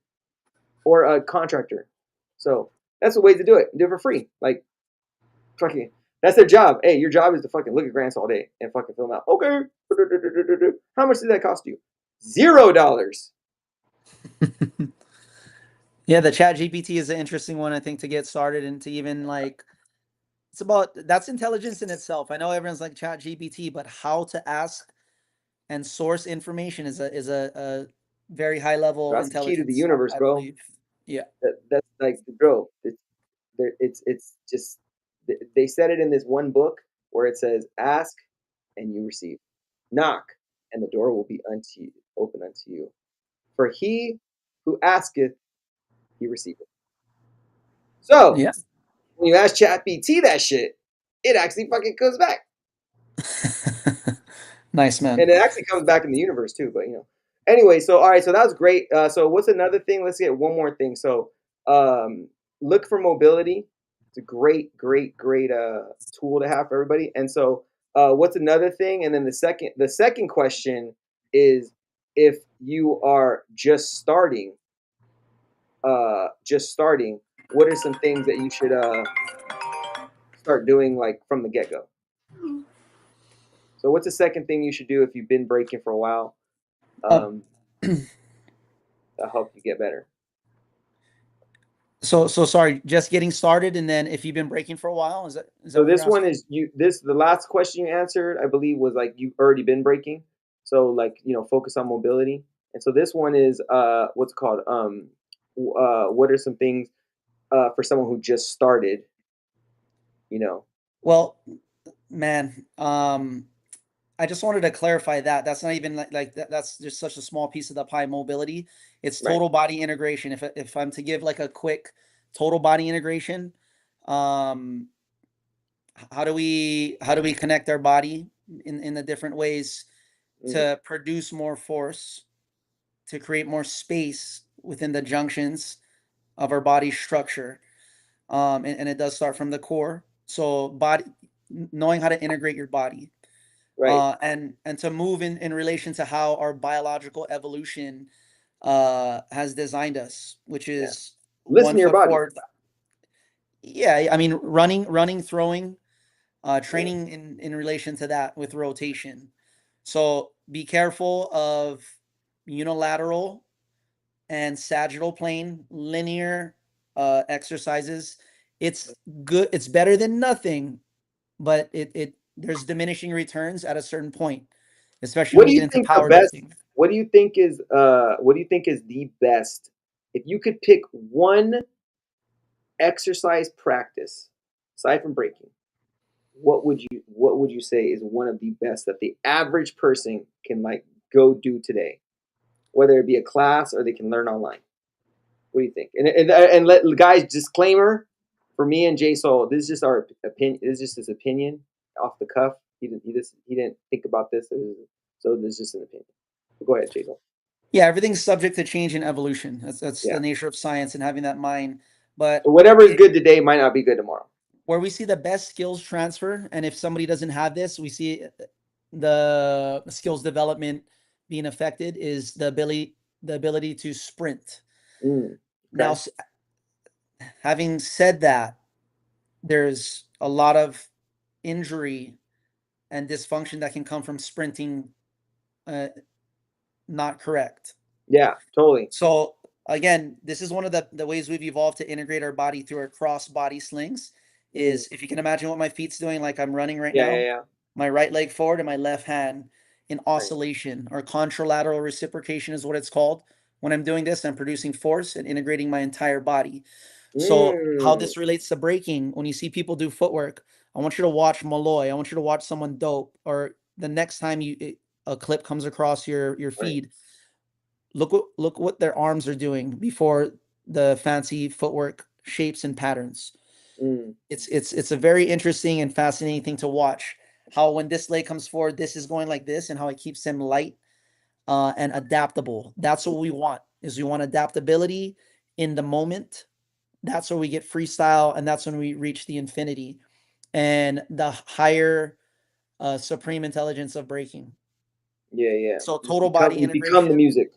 or a contractor. So that's the way to do it. Do it for free. Like fucking, that's their job. Hey, your job is to fucking look at grants all day and fucking fill them out. Okay. How much did that cost you? $0. Yeah, the Chat GPT is an interesting one, I think, to get started and to even like that's intelligence in itself. I know everyone's like Chat GPT, but how to ask and source information is a very high level That's the key to the intelligence, universe, I bro. believe. Yeah. That's like, bro. It's just they said it in this one book where it says, "Ask and you receive, knock and the door will be open unto you. For he who asketh, he receiveth." So Yeah. when you ask ChatGPT that shit, it actually fucking comes back. Nice, man. And it actually comes back in the universe too, but Anyway, so all right, so that was great. So what's another thing? Let's get one more thing. So look for mobility. It's a great tool to have for everybody. And so what's another thing? And then the second question is, if you are just starting, what are some things that you should start doing like from the get-go? So what's the second thing you should do if you've been breaking for a while? Um, That'll help you get better. so sorry, just getting started, and then if you've been breaking for a while, is that So what you're this one asking? is the last question you answered, I believe, was like you've already been breaking. So like, focus on mobility. And so this one is what's it called what are some things for someone who just started, you know. Well, man, I just wanted to clarify that that's not even that's just such a small piece of the pie. Mobility, it's Right. total body integration. If I'm to give like a quick total body integration, um, how do we connect our body in the different ways Mm, to produce more force, to create more space within the junctions of our body structure. And it does start from the core. So body, knowing how to integrate your body, right. and to move in relation to how our biological evolution has designed us, which Yeah. is Listen one to your foot body. forward. Yeah, I mean running, throwing, Yeah. training in relation to that with rotation. So be careful of unilateral and sagittal plane linear exercises. It's good. It's better than nothing, but it there's diminishing returns at a certain point, especially What when do you get you into think the best powerlifting. what do you think is the best if you could pick one exercise practice aside from breaking, what would you say is one of the best that the average person can like go do today, whether it be a class or they can learn online? What do you think? And let guys, disclaimer for me and Jay Soul, this is just our opinion. This is just his opinion off the cuff. He didn't think about this. So this is just an opinion. But go ahead, Jay Soul. Yeah, everything's subject to change and evolution. That's Yeah. the nature of science and having that mind. But So whatever is good today might not be good tomorrow. where we see the best skills transfer, and if somebody doesn't have this, we see the skills development being affected is the ability to sprint. Now, Okay. having said that, there's a lot of injury and dysfunction that can come from sprinting uh, not correct. Yeah. Totally. So again, this is one of the ways we've evolved to integrate our body through our cross body slings. Mm. Is if you can imagine what my feet's doing, like I'm running right Yeah. Yeah. now, Yeah. my right leg forward and my left hand in Right. oscillation or contralateral reciprocation is what it's called. When I'm doing this, I'm producing force and integrating my entire body. So how Mm. this relates to breaking, when you see people do footwork, I want you to watch Malloy. I want you to watch someone dope, or the next time a clip comes across your Right. feed, look what their arms are doing before the fancy footwork shapes and patterns. Mm. It's a very interesting and fascinating thing to watch. How when this leg comes forward, this is going like this, and how it keeps him light and adaptable. That's what we want. Is we want adaptability in the moment. That's where we get freestyle, and that's when we reach the infinity and the higher supreme intelligence of breaking. Yeah. Yeah. So Just total body become the integration. music.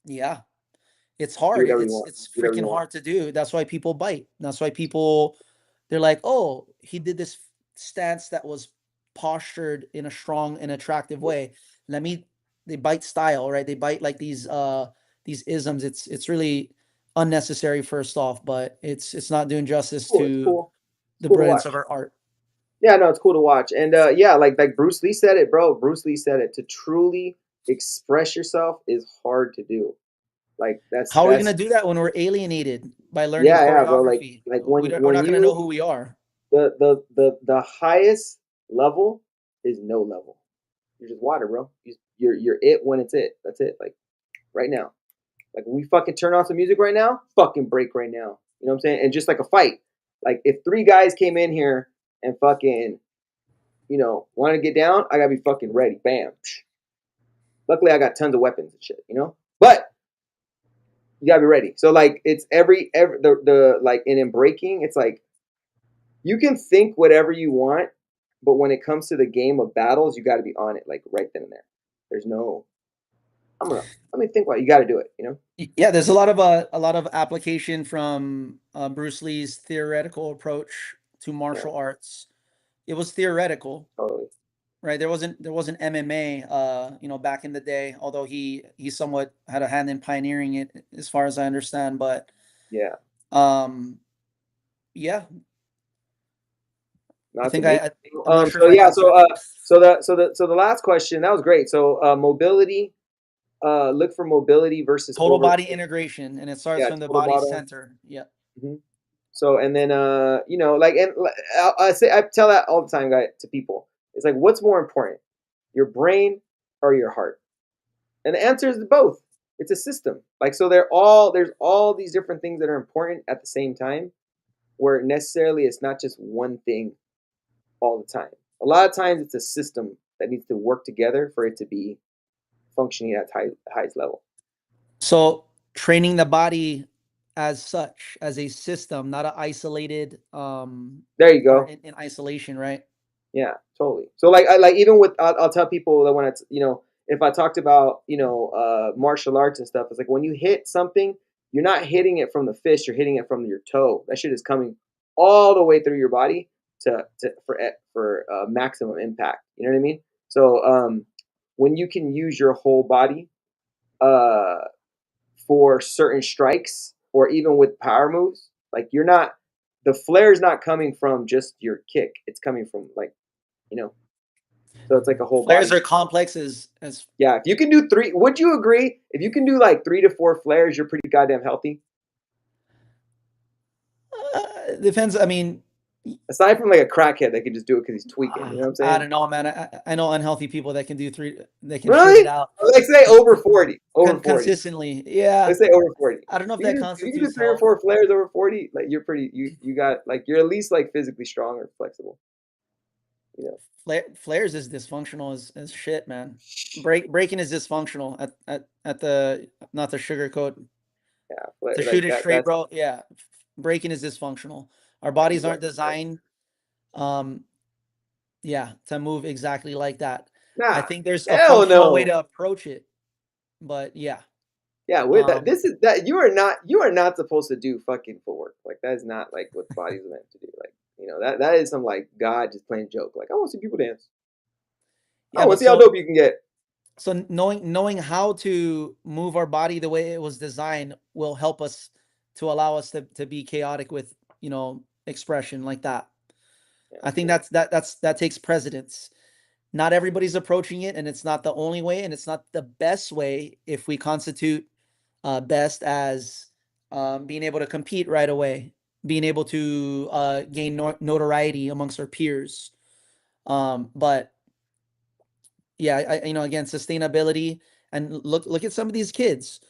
Yeah, it's Do hard. whatever you It's want. it's Do whatever you freaking want. hard to do. That's why people bite. That's why people they're like, "Oh, he did this stance that was postured in a strong and attractive Yeah. way. Let me." They bite style, right? They bite like these isms. It's really unnecessary first off, but it's not doing justice Cool. It's to cool. It's the cool to brilliance of watch. our art. Yeah, no, it's cool to watch. And yeah, like Bruce Lee said it, bro. Bruce Lee said it. To truly express yourself is hard to do. Like that's How are we that's gonna do that when we're alienated by learning yeah, bro. Like choreography? like We're when not gonna know you who we are. the highest level is no level. You're just water, bro. You're it when it's it. That's it. Like right now. Like we fucking turn on some music right now, fucking break right now. You know what I'm saying? And just like a fight. Like if three guys came in here and fucking, wanted to get down, I gotta be fucking ready. Bam. Luckily I got tons of weapons and shit. But you gotta be ready. So like it's every the like and in breaking, it's like you can think whatever you want, but when it comes to the game of battles, you gotta be on it, like right then and there. There's no let me think about it. You gotta do it. Yeah, there's a lot of application from Bruce Lee's theoretical approach to Yeah. martial arts it was theoretical, Totally. right? There wasn't MMA, back in the day, although he somewhat had a hand in pioneering it, as far as I understand. But Yeah. um, yeah, I Not to think make. I'm not sure So if I yeah. answered. So the last question, that was great. So mobility. Look for mobility versus Total over. body integration, and it starts Yeah, from the total body bottle. center. Yeah. Hmm. So and then like, and I tell that all the time, guy, to people. It's like, what's more important, your brain or your heart? And the answer is both. It's a system. Like, so there's all these different things that are important at the same time, where necessarily it's not just one thing all the time. A lot of times it's a system that needs to work together for it to be functioning at highest level. So training the body as such, as a system, not an isolated There you part go. in isolation, right? Yeah, totally. So like, I like, even with, I'll tell people that when it's, if I talked about, martial arts and stuff, it's like when you hit something, you're not hitting it from the fist, you're hitting it from your toe. That shit is coming all the way through your body for maximum impact. You know what I mean? So when you can use your whole body uh, for certain strikes, or even with power moves, like, the flare is not coming from just your kick. It's coming from, like, you know, so it's like a whole Flares body. are complex as Yeah, if you can do three, would you agree? If you can do like 3 to 4 flares, you're pretty goddamn healthy. depends. I mean, Aside from like a crackhead that can just do it because he's tweaking. You know what I'm I saying? don't know, man. I know unhealthy people that can do three. They can shit it Really? out Let's say over 40. Over 40. consistently. Yeah, Let's say over 40. I don't know if If you that can do, if you can do constitutes three or health. four flares over 40, like, you're pretty. You got, like, you're at least like physically strong or flexible. You know. Flares is dysfunctional as shit, man. Breaking is dysfunctional at the not the sugarcoat Yeah. to shoot Like it that. straight, That's bro. Yeah, breaking is dysfunctional. Our bodies aren't exactly right. designed, um, yeah, to move exactly like that. I Nah. think there's a Hell functional way no. to approach it, but yeah, Yeah, with that, um, this is that you are not supposed to do fucking footwork. Like, that is not like what the body's meant to do. Like, that is some, like, God just playing joke. Like, I want to see people dance. I yeah. want But to see how dope you can get. so knowing how to move our body the way it was designed will help us to allow us to be chaotic with expression like that. Yeah, I think cool. that takes precedence. Not everybody's approaching it, and it's not the only way, and it's not the best way if we constitute best as being able to compete right away, being able to gain notoriety amongst our peers. But yeah, again, sustainability, and look at some of these kids.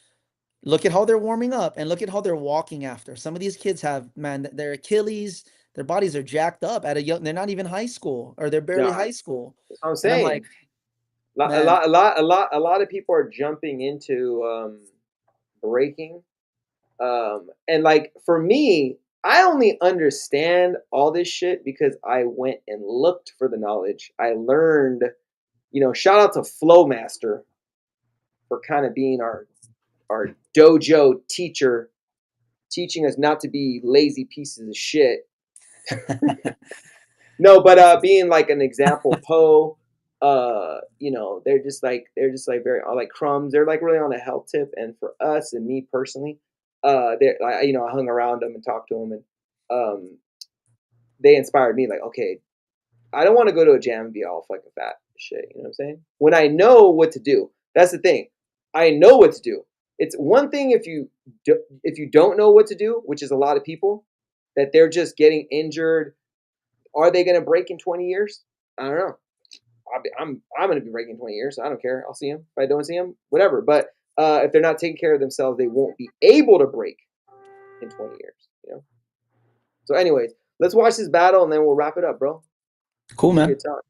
Look at how they're warming up, and look at how they're walking after. Some of these kids have, man, their Achilles, their bodies are jacked up at a young. They're not even high school, or they're barely No, high school, that's what I'm and I'm like, saying. A man, lot, a lot, a lot, a lot of people are jumping into breaking. And like, for me, I only understand all this shit because I went and looked for the knowledge. I learned. Shout out to Flowmaster for kind of being our dojo teacher, teaching us not to be lazy pieces of shit. No, but being like an example. Poe, they're just like very, like, Crumbs. They're like really on a health tip, and for us and me personally, I hung around them and talked to them, and they inspired me. Like, okay, I don't want to go to a jam and be all fucking fat shit. You know what I'm saying? When I know what to do, that's the thing. I know what to do. It's one thing if you don't know what to do, which is a lot of people, that they're just getting injured. Are they going to break in 20 years? I don't know. I'm going to be breaking 20 years. So I don't care. I'll see them. If I don't see them, whatever. But if they're not taking care of themselves, they won't be able to break in 20 years. So, anyways, let's watch this battle and then we'll wrap it up, bro. cool, It's man. good talk.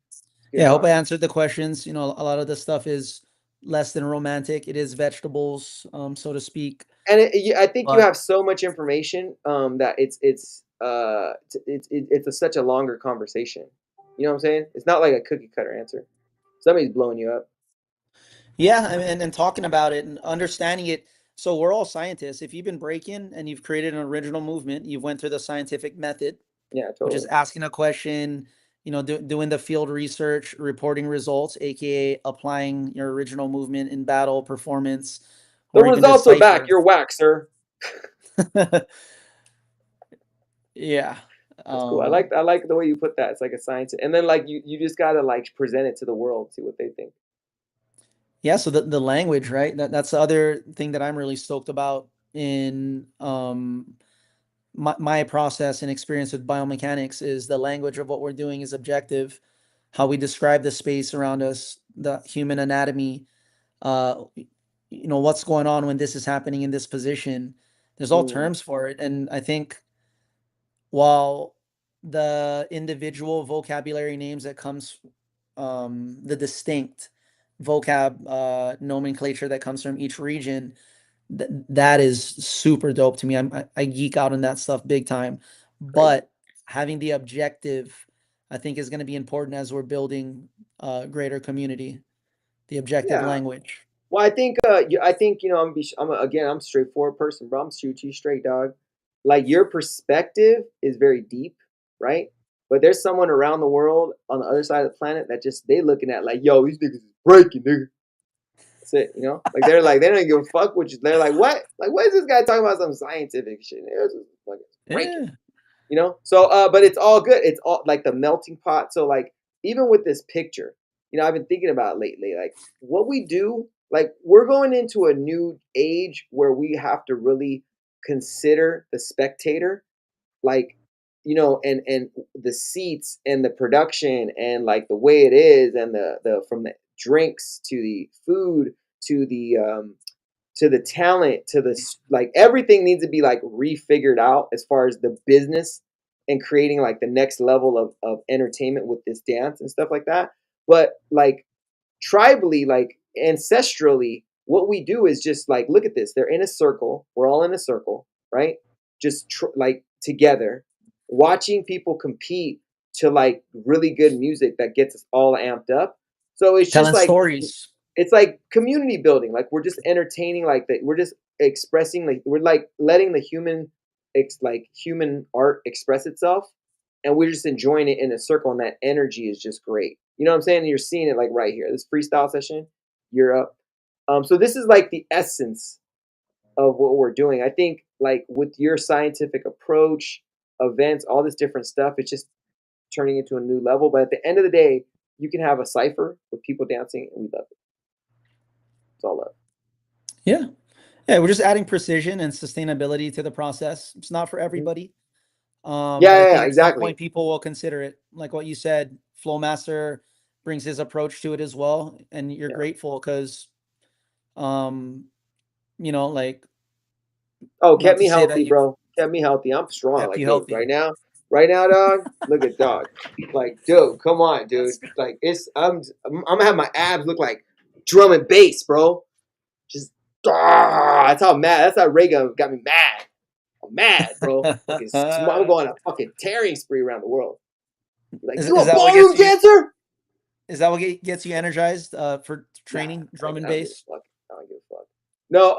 Yeah, Good I hope I talk. answered the questions. A lot of this stuff is less than romantic. It is vegetables, so to speak. And I think you But have so much information that it's such a longer conversation. You know what I'm saying? It's not like a cookie cutter answer. Somebody's blowing you up. yeah, and talking about it and understanding it. So we're all scientists. If you've been breaking and you've created an original movement, you've went through the scientific method, Yeah, which is totally. asking a question, doing the field research, reporting results, aka applying your original movement in battle performance, The or even results are back. decipher. You're whack, sir. Yeah. That's cool. I like the way you put that. It's like a science, and then like you just gotta like present it to the world, see what they think. Yeah, so the language, right? That's the other thing that I'm really stoked about in my process and experience with biomechanics is the language of what we're doing is objective. How we describe the space around us, the human anatomy, what's going on when this is happening in this position. There's all Mm, terms for it, and I think while the individual vocabulary names that comes, the distinct vocab nomenclature that comes from each region, that is super dope to me. I geek out on that stuff big time. great. But having the objective, I think, is going to be important as we're building a greater community. The objective Yeah. language. Well, I think again, I'm a straightforward person, bro. I'm shoot you straight, dog. Like your perspective is very deep, right? But there's someone around the world on the other side of the planet that just they looking at like, yo, these niggas is breaking, nigga. That's it, you know? Like they're like they don't give a fuck what you. They're like, what? Like, what is this guy talking about? Some scientific shit? It's just fucking breaking. Yeah. You know, so but it's all good. It's all like the melting pot. So like even with this picture, I've been thinking about it lately, like what we do, like we're going into a new age where we have to really consider the spectator, like and the seats and the production and like the way it is and the from the drinks to the food to the talent to the like everything needs to be like refigured out as far as the business and creating like the next level of entertainment with this dance and stuff like that. But like tribally, like ancestrally, what we do is just like look at this, they're in a circle, we're all in a circle, right? Just like together watching people compete to like really good music that gets us all amped up. So it's just Telling like stories. it's like community building. Like we're just entertaining, like that. We're just expressing, like we're like letting the human art express itself, and we're just enjoying it in a circle. And that energy is just great. You know what I'm saying? And you're seeing it like right here. This freestyle session, Europe. So this is like the essence of what we're doing. I think like with your scientific approach, events, all this different stuff, it's just turning into a new level. But at the end of the day, you can have a cipher with people dancing, and we love it. It's all love. Yeah. Yeah, we're just adding precision and sustainability to the process. It's not for Mhm. everybody. Yeah, But I yeah, yeah, think at some exactly. point people will consider it. Like what you said, Flowmaster brings his approach to it as well. And you're Yeah. grateful because, um, like, Oh, not kept to me say that healthy, you've bro. Kept me healthy. I'm strong. kept Like, you dude, healthy. right now, dog. Look at dog. Like, dude, come on, dude. Like, I'm gonna have my abs look like drum and bass, bro. Just that's how mad. That's how Reagan got me mad. I'm mad, bro. Fucking, I'm going on a fucking tearing spree around the world. Like, you Is a that what ballroom gets you? dancer? Is that what gets you energized for Nah, training drum and I don't give bass? a fuck. I don't give a fuck. No,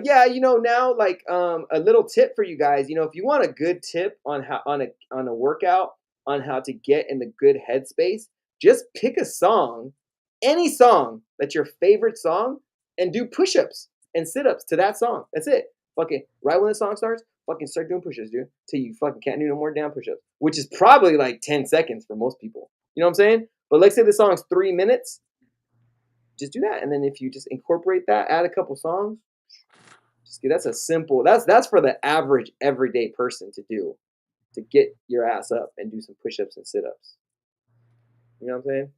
yeah, now like a little tip for you guys. If you want a good tip on how on a workout on how to get in the good headspace, just pick a song, any song that's your favorite song, and do push-ups and sit-ups to that song. That's it. Fucking right when the song starts, fucking start doing push-ups, dude. Till you fucking can't do no more damn push-ups, which is probably like 10 seconds for most people. You know what I'm saying? But let's say the song's 3 minutes, just do that. And then if you just incorporate that, add a couple songs, that's a simple, that's for the average everyday person to do, to get your ass up and do some push-ups and sit-ups. You know what I'm saying?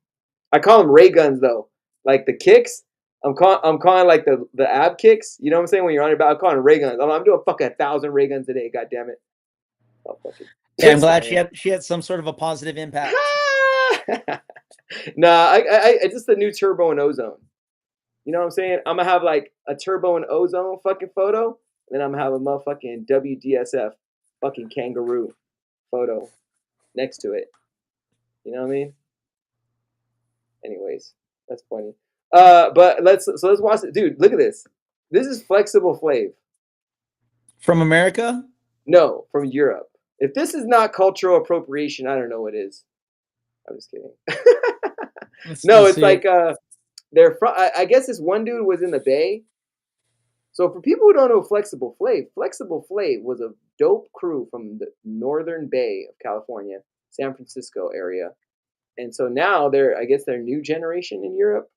I call them ray guns though. Like the kicks, I'm calling like the ab kicks. You know what I'm saying? When you're on your back, I'm calling ray guns. I'm doing fucking 1,000 ray guns a day. God damn it! I'll fucking Yeah, I'm piss my glad hand. she had some sort of a positive impact. Nah, it's just the new turbo and ozone. You know what I'm saying? I'm gonna have like a turbo and ozone fucking photo, and then I'm gonna have a motherfucking WDSF fucking kangaroo photo next to it. You know what I mean? Anyways, that's funny. But let's watch it, dude. Look at this. This is Flexible Flav. From America? No, from Europe. If this is not cultural appropriation, I don't know what is. I'm just kidding. Let's No, let's it's see it. like they're from. I guess this one dude was in the Bay. So for people who don't know Flexible Flav was a dope crew from the northern Bay of California, San Francisco area. And so now I guess they're new generation in Europe,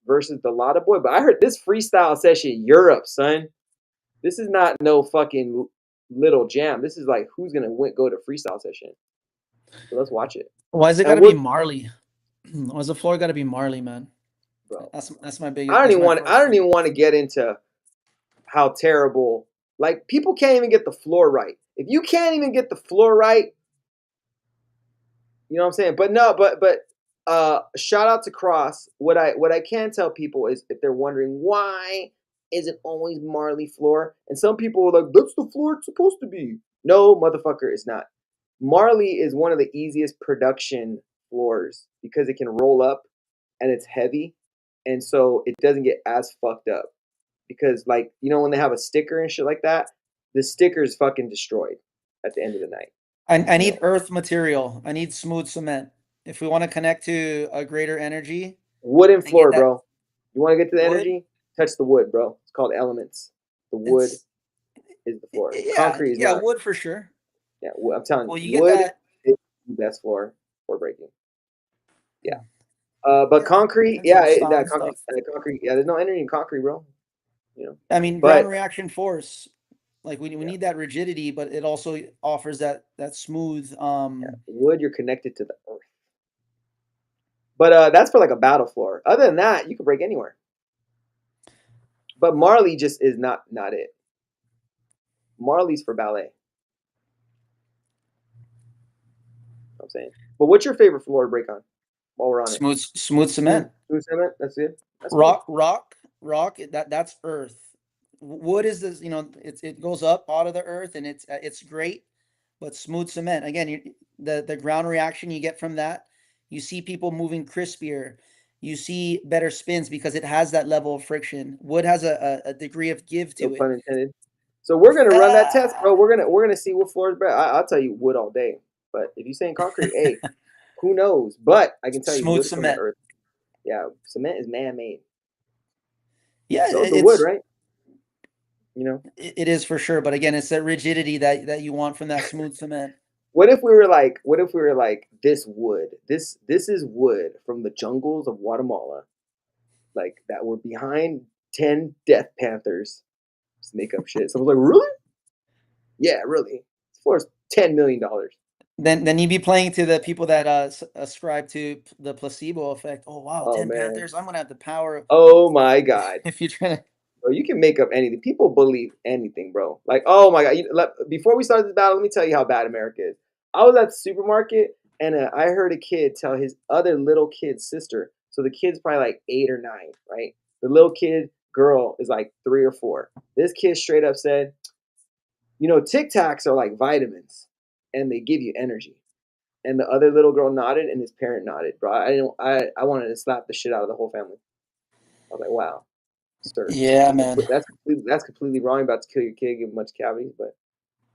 versus the Lotta Boy. But I heard this freestyle session Europe, son. This is not no fucking little jam. This is like who's gonna go to freestyle session. So let's watch it. Why is it And got to be what, Marley? Why's the floor got to be Marley, man? bro? That's my biggest. I don't That's even my want. first I don't thing. even want to get into how terrible. Like people can't even get the floor right. If you can't even get the floor right, you know what I'm saying? But no, but shout out to Cross. What I can tell people is if they're wondering why is it always Marley floor? And some people are like, that's the floor it's supposed to be. No, motherfucker, it's not. Marley is one of the easiest production floors because it can roll up and it's heavy. And so it doesn't get as fucked up. Because like, you know, when they have a sticker and shit like that, the sticker is fucking destroyed at the end of the night. I You need know? earth material. I need smooth cement. If we want to connect to a greater energy, Wooden and get floor, that bro. You want to get to the wood, energy? Touch the wood, bro. It's called elements. The wood it's is the floor. yeah, Concrete is yeah, not. wood for sure. Yeah, I'm telling you, Well, you get wood that. is the best floor for breaking. Yeah. But Yeah, concrete, and yeah, some style that and stuff. concrete, yeah. There's no energy in concrete, bro. You know. I mean, But ground reaction force. Like we yeah, need that rigidity, but it also offers that smooth. wood, you're connected to the earth. But that's for like a battle floor. Other than that, you can break anywhere. But Marley just is not it. Marley's for ballet. I'm saying. But what's your favorite floor to break on? While we're on it, smooth cement. Smooth cement. That's it. That's cool. Rock. That's earth. Wood is this. It goes up out of the earth, and it's great. But smooth cement again, the ground reaction you get from that. You see people moving crispier. You see better spins because it has that level of friction. Wood has a degree of give No to it. pun intended. So we're gonna run that test, bro. Ah. We're gonna see what floor is better. I'll tell you wood all day. But if you're saying concrete, hey, who knows? But I can tell you Smooth wood is from the cement. earth. Yeah, cement is man-made. Yeah, So is the wood, right? You know. it is for sure. But again, it's that rigidity that you want from that smooth cement. What if we were like this wood? This is wood from the jungles of Guatemala, like that were behind 10 Death Panthers. Just make up shit. Someone's like, really? Yeah, really. This floor is $10 million. Then you'd be playing to the people that ascribe to the placebo effect. Oh wow, Oh 10 man. Panthers. I'm gonna have the power of Oh my God. if you're trying to. Bro, you can make up anything. People believe anything, bro. Like, oh my God. Before we started this battle, let me tell you how bad America is. I was at the supermarket and I heard a kid tell his other little kid's sister. So the kid's probably like 8 or 9, right? The little kid girl is like 3 or 4. This kid straight up said, Tic Tacs are like vitamins and they give you energy. And the other little girl nodded and his parent nodded, bro. I wanted to slap the shit out of the whole family. I was like, wow, sir. Yeah, man. That's completely wrong. You're about to kill your kid, give him a bunch of cavities, but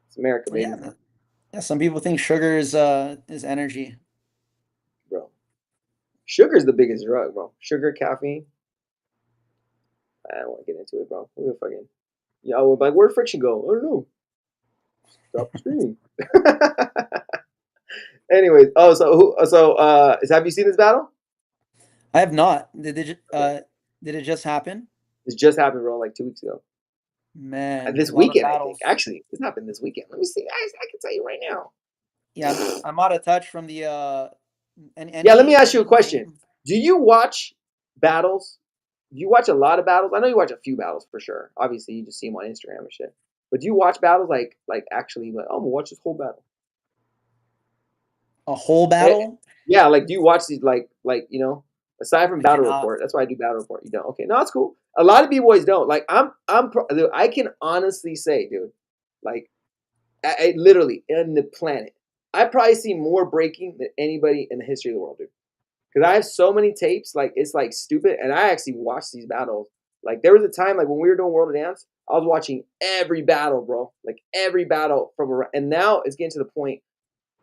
it's America, Well, baby. yeah. Some people think sugar is energy. Bro. Sugar's the biggest drug, bro. Sugar, caffeine. I don't want to get into it, bro. We're fucking. Yeah, we're like, where'd friction go? I don't know. Stop screaming. Anyways, have you seen this battle? I have not. Did Okay. it just happen? This just happened, bro, like 2 weeks ago. Man, This a lot of weekend, I think. battles. Actually, this happened this weekend. Let me see. I can tell you right now. Yeah, I'm out of touch from the Yeah, let me ask you a any question. game. Do you watch battles? Do you watch a lot of battles? I know you watch a few battles for sure. Obviously, you just see them on Instagram and shit. But do you watch battles like actually like, oh, I'm gonna watch this whole battle? A whole battle? Yeah, like do you watch these aside from I Battle cannot. Report? That's why I do Battle Report. You don't? Okay, no, that's cool. A lot of b-boys don't. Like dude, I can honestly say, dude, like I literally in the planet, I probably see more breaking than anybody in the history of the world, dude. Because I have so many tapes, like it's like stupid, and I actually watched these battles. Like there was a time, like when we were doing World of Dance, I was watching every battle, bro. Like every battle from around, and now it's getting to the point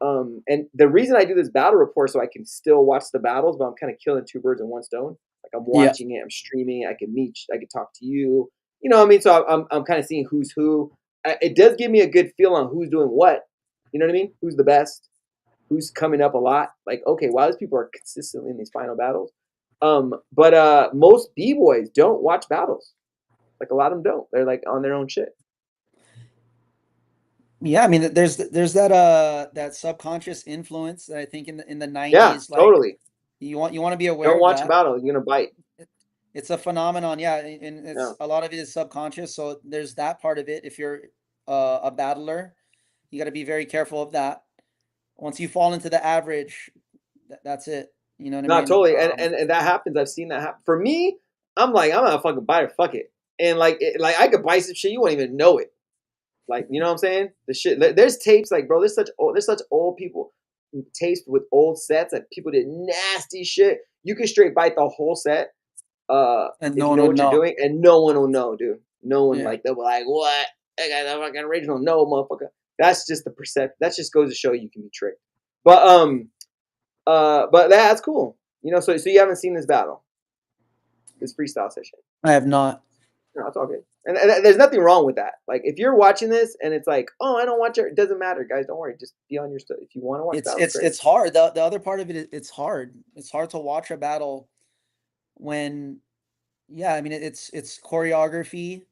And the reason I do this battle report so I can still watch the battles, but I'm kind of killing two birds in one stone. Like I'm Yeah. watching it, I'm streaming, I can talk to you. You know what I mean? So I'm kind of seeing who's who. It does give me a good feel on who's doing what. You know what I mean? Who's the best? Who's coming up a lot? Like, okay, wow, these people are consistently in these final battles. But most b-boys don't watch battles. Like a lot of them don't. They're like on their own shit. Yeah, I mean, there's that that subconscious influence that I think in the Yeah, 90s, like totally. you want to be aware Don't of watch a that. battle. You're gonna bite. It's a phenomenon, yeah, and Yeah. it's a lot of it is subconscious. So there's that part of it. If you're a battler, you got to be very careful of that. Once you fall into the average, that's it. You know what I No, mean? totally. And that happens. I've seen that happen. For me, I'm like, I'm gonna fucking bite it. Fuck it. And like I could buy some shit you won't even know it. Like, you know what I'm saying? The shit. There's tapes like, bro. There's such old people tapes with old sets that people did nasty shit. You can straight bite the whole set. And If no you one know would what you're know. doing, and no one will know, dude. No one Yeah. like they'll be like, what? That guy's a fucking original. No, motherfucker. That's just the perception. That just goes to show you can be tricked. But that's cool. You know, so you haven't seen this battle, this freestyle session. I have not. No, it's all good. And there's nothing wrong with that. Like if you're watching this and it's like, oh, I don't watch it. It doesn't matter, guys. Don't worry. Just be on your stuff. If you want to watch battles, great. It's hard. The other part of it is it's hard. It's hard to watch a battle when, yeah, I mean it's choreography,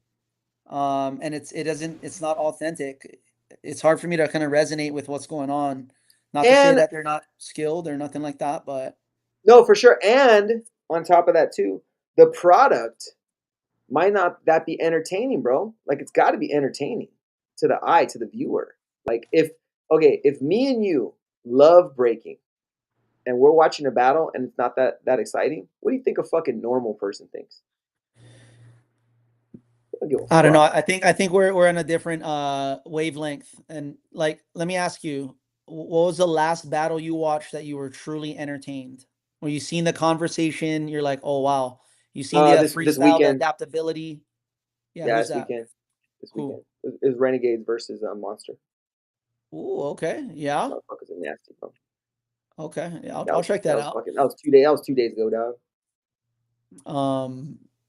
and it's not authentic. It's hard for me to kind of resonate with what's going on. Not to say And that they're not skilled or nothing like that, but no, for sure. And on top of that too, the product might not that be entertaining, bro. Like it's got to be entertaining to the eye, to the viewer. Like if me and you love breaking and we're watching a battle and it's not that exciting, what do you think a fucking normal person thinks? They don't give a I don't know. fuck. I think we're in a different wavelength. And like, let me ask you, what was the last battle you watched that you were truly entertained? Where you seen the conversation, you're like, oh wow. You seen the This freestyle, the weekend, adaptability. Yeah, yeah, who's this that? weekend, this Who? weekend is Renegades versus Monster. Ooh, okay. Yeah. Motherfuckers are nasty, bro. Okay. Yeah, That I'll was check that that was out. fucking that was 2 days. That was 2 days ago, dog.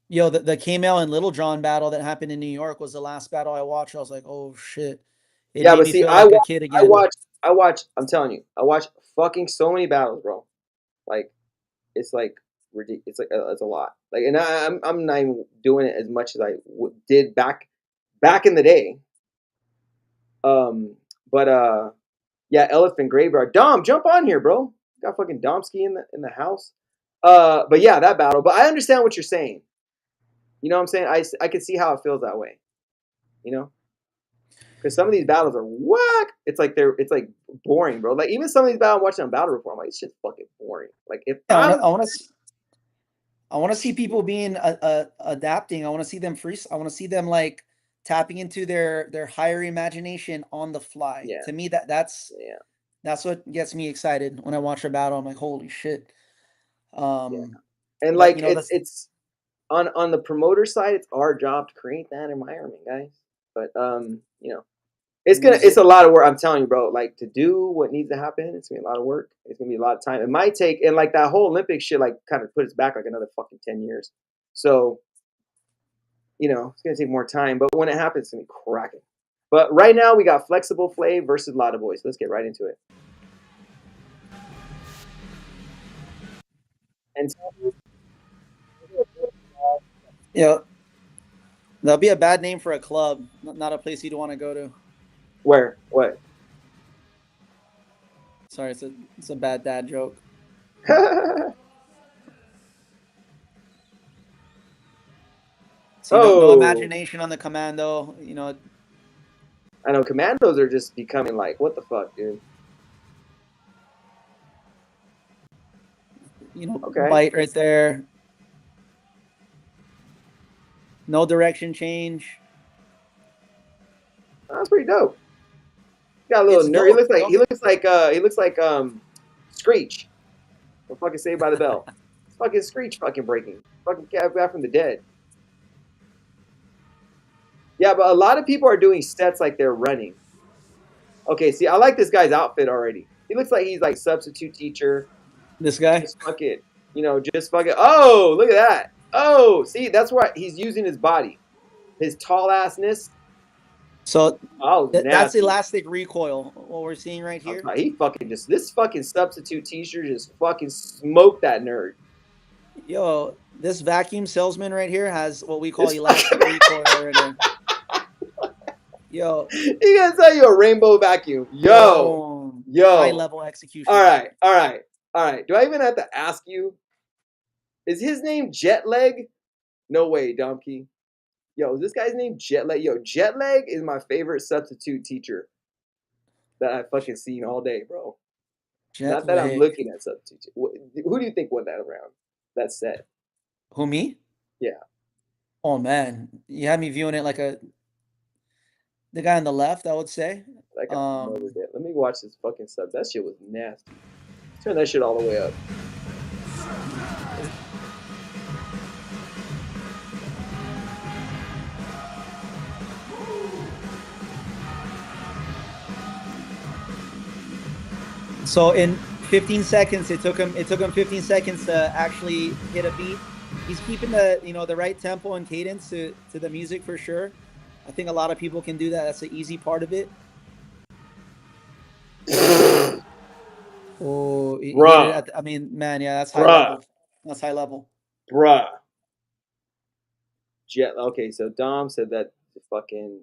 Yo, the K-Mail and Little John battle that happened in New York was the last battle I watched. I was like, oh shit. It Yeah, made but me see, feel like a kid I again. watch, I'm telling you, I watch fucking so many battles, bro. Like, it's like ridiculous. It's like it's a lot. Like, and I'm not even doing it as much as I did back in the day. Um, but yeah, Elephant Graveyard. Dom, jump on here, bro. Got fucking Domsky in the house. But yeah, that battle. But I understand what you're saying. You know what I'm saying? I can see how it feels that way. You know. Because some of these battles are whack. It's like boring, bro. Like even some of these battles I'm watching on Battle Report, I'm like, it's just fucking boring. Like if Yeah, I'm I want to see people being adapting. I want to see them free. I want to see them like tapping into their higher imagination on the fly. yeah, To me, yeah, that's what gets me excited when I watch a battle. I'm like, holy shit. yeah. And But like you know that's it's on the promoter side, it's our job to create that environment, guys. But you know, it's a lot of work. I'm telling you, bro. Like to do what needs to happen, it's gonna be a lot of work. It's gonna be a lot of time. It might take and like that whole Olympic shit, like kind of put us back like another fucking 10 years. So you know, it's gonna take more time. But when it happens, it's gonna be cracking. But right now we got Flexible Flav versus Lotta Boy. So let's get right into it. And yeah. That'll be a bad name for a club, not a place you'd want to go to. where? What? Sorry, it's a bad dad joke. See, no imagination on the commando. You know. I know commandos are just becoming like, what the fuck, dude? You know, Okay. bite right there. No direction change. That's pretty dope. Got a little It's nerd. He dope. looks like Screech. From fucking Saved by the Bell. It's fucking Screech fucking breaking. Fucking guy from the dead. Yeah, but a lot of people are doing sets like they're running. Okay, see, I like this guy's outfit already. He looks like he's like substitute teacher. This guy. Just fuck it. Just fuck it. Oh, look at that. Oh, see, that's why he's using his body. His tall assness. So Oh, that's nasty. elastic recoil. What we're seeing right here. He fucking this fucking substitute teacher just fucking smoked that nerd. Yo, this vacuum salesman right here has what we call elastic recoil right there. Yo, He gonna sell you a rainbow vacuum. Yo. High level execution. All right. Do I even have to ask you? Is his name Jetlag? No way, Domkey. Yo, is this guy's name Jetlag? Yo, Jetlag is my favorite substitute teacher that I've fucking seen all day, bro. Not that I'm looking at substitute. Who do you think won that round? That set. Who, me? Yeah. Oh man, you had me viewing it like the guy on the left, I would say. Let me watch this fucking sub. That shit was nasty. Turn that shit all the way up. So in 15 seconds, it took him 15 seconds to actually hit a beat. He's keeping the right tempo and cadence to the music for sure. I think a lot of people can do that. That's the easy part of it. Oh, I mean, man, yeah, that's high level. That's high level. Bruh. Okay, so Dom said that fucking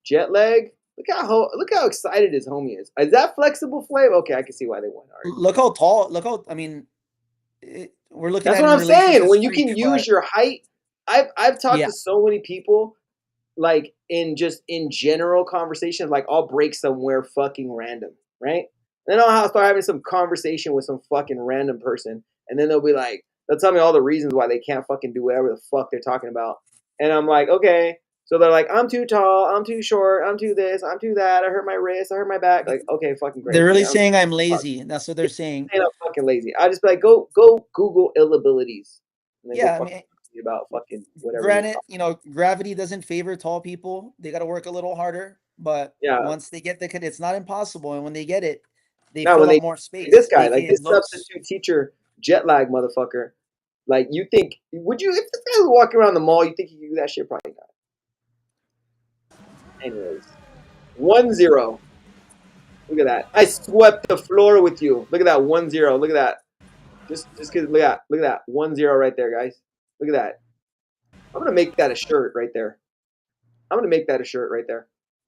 jet lag. Look how excited his homie is. Is that flexible Flav? Okay, I can see why they won. Look how tall. I mean, we're looking. That's what I'm saying. When you can use your height, I've talked to so many people, like in general conversations. Like I'll break somewhere fucking random, right? And then I'll start having some conversation with some fucking random person, and then they'll tell me all the reasons why they can't fucking do whatever the fuck they're talking about, and I'm like, okay. So they're like, I'm too tall, I'm too short, I'm too this, I'm too that, I hurt my wrist, I hurt my back. Like, okay, fucking great. They're really saying I'm lazy. That's what they're saying. I'm fucking lazy. I just be like, go Google ill abilities. Yeah, I mean, about fucking whatever. Granted, gravity doesn't favor tall people. They got to work a little harder, but once they get it's not impossible. And when they get it, they fill up more space. This guy, like this substitute teacher, jet lag motherfucker. Like, you think, would you, if this guy was walking around the mall, you think he could do that shit? Probably not. Anyways, 1-0. Look at that. I swept the floor with you. Look at that 1-0. Look at that. Just cause look at that 1-0 right there, guys. Look at that. I'm gonna make that a shirt right there.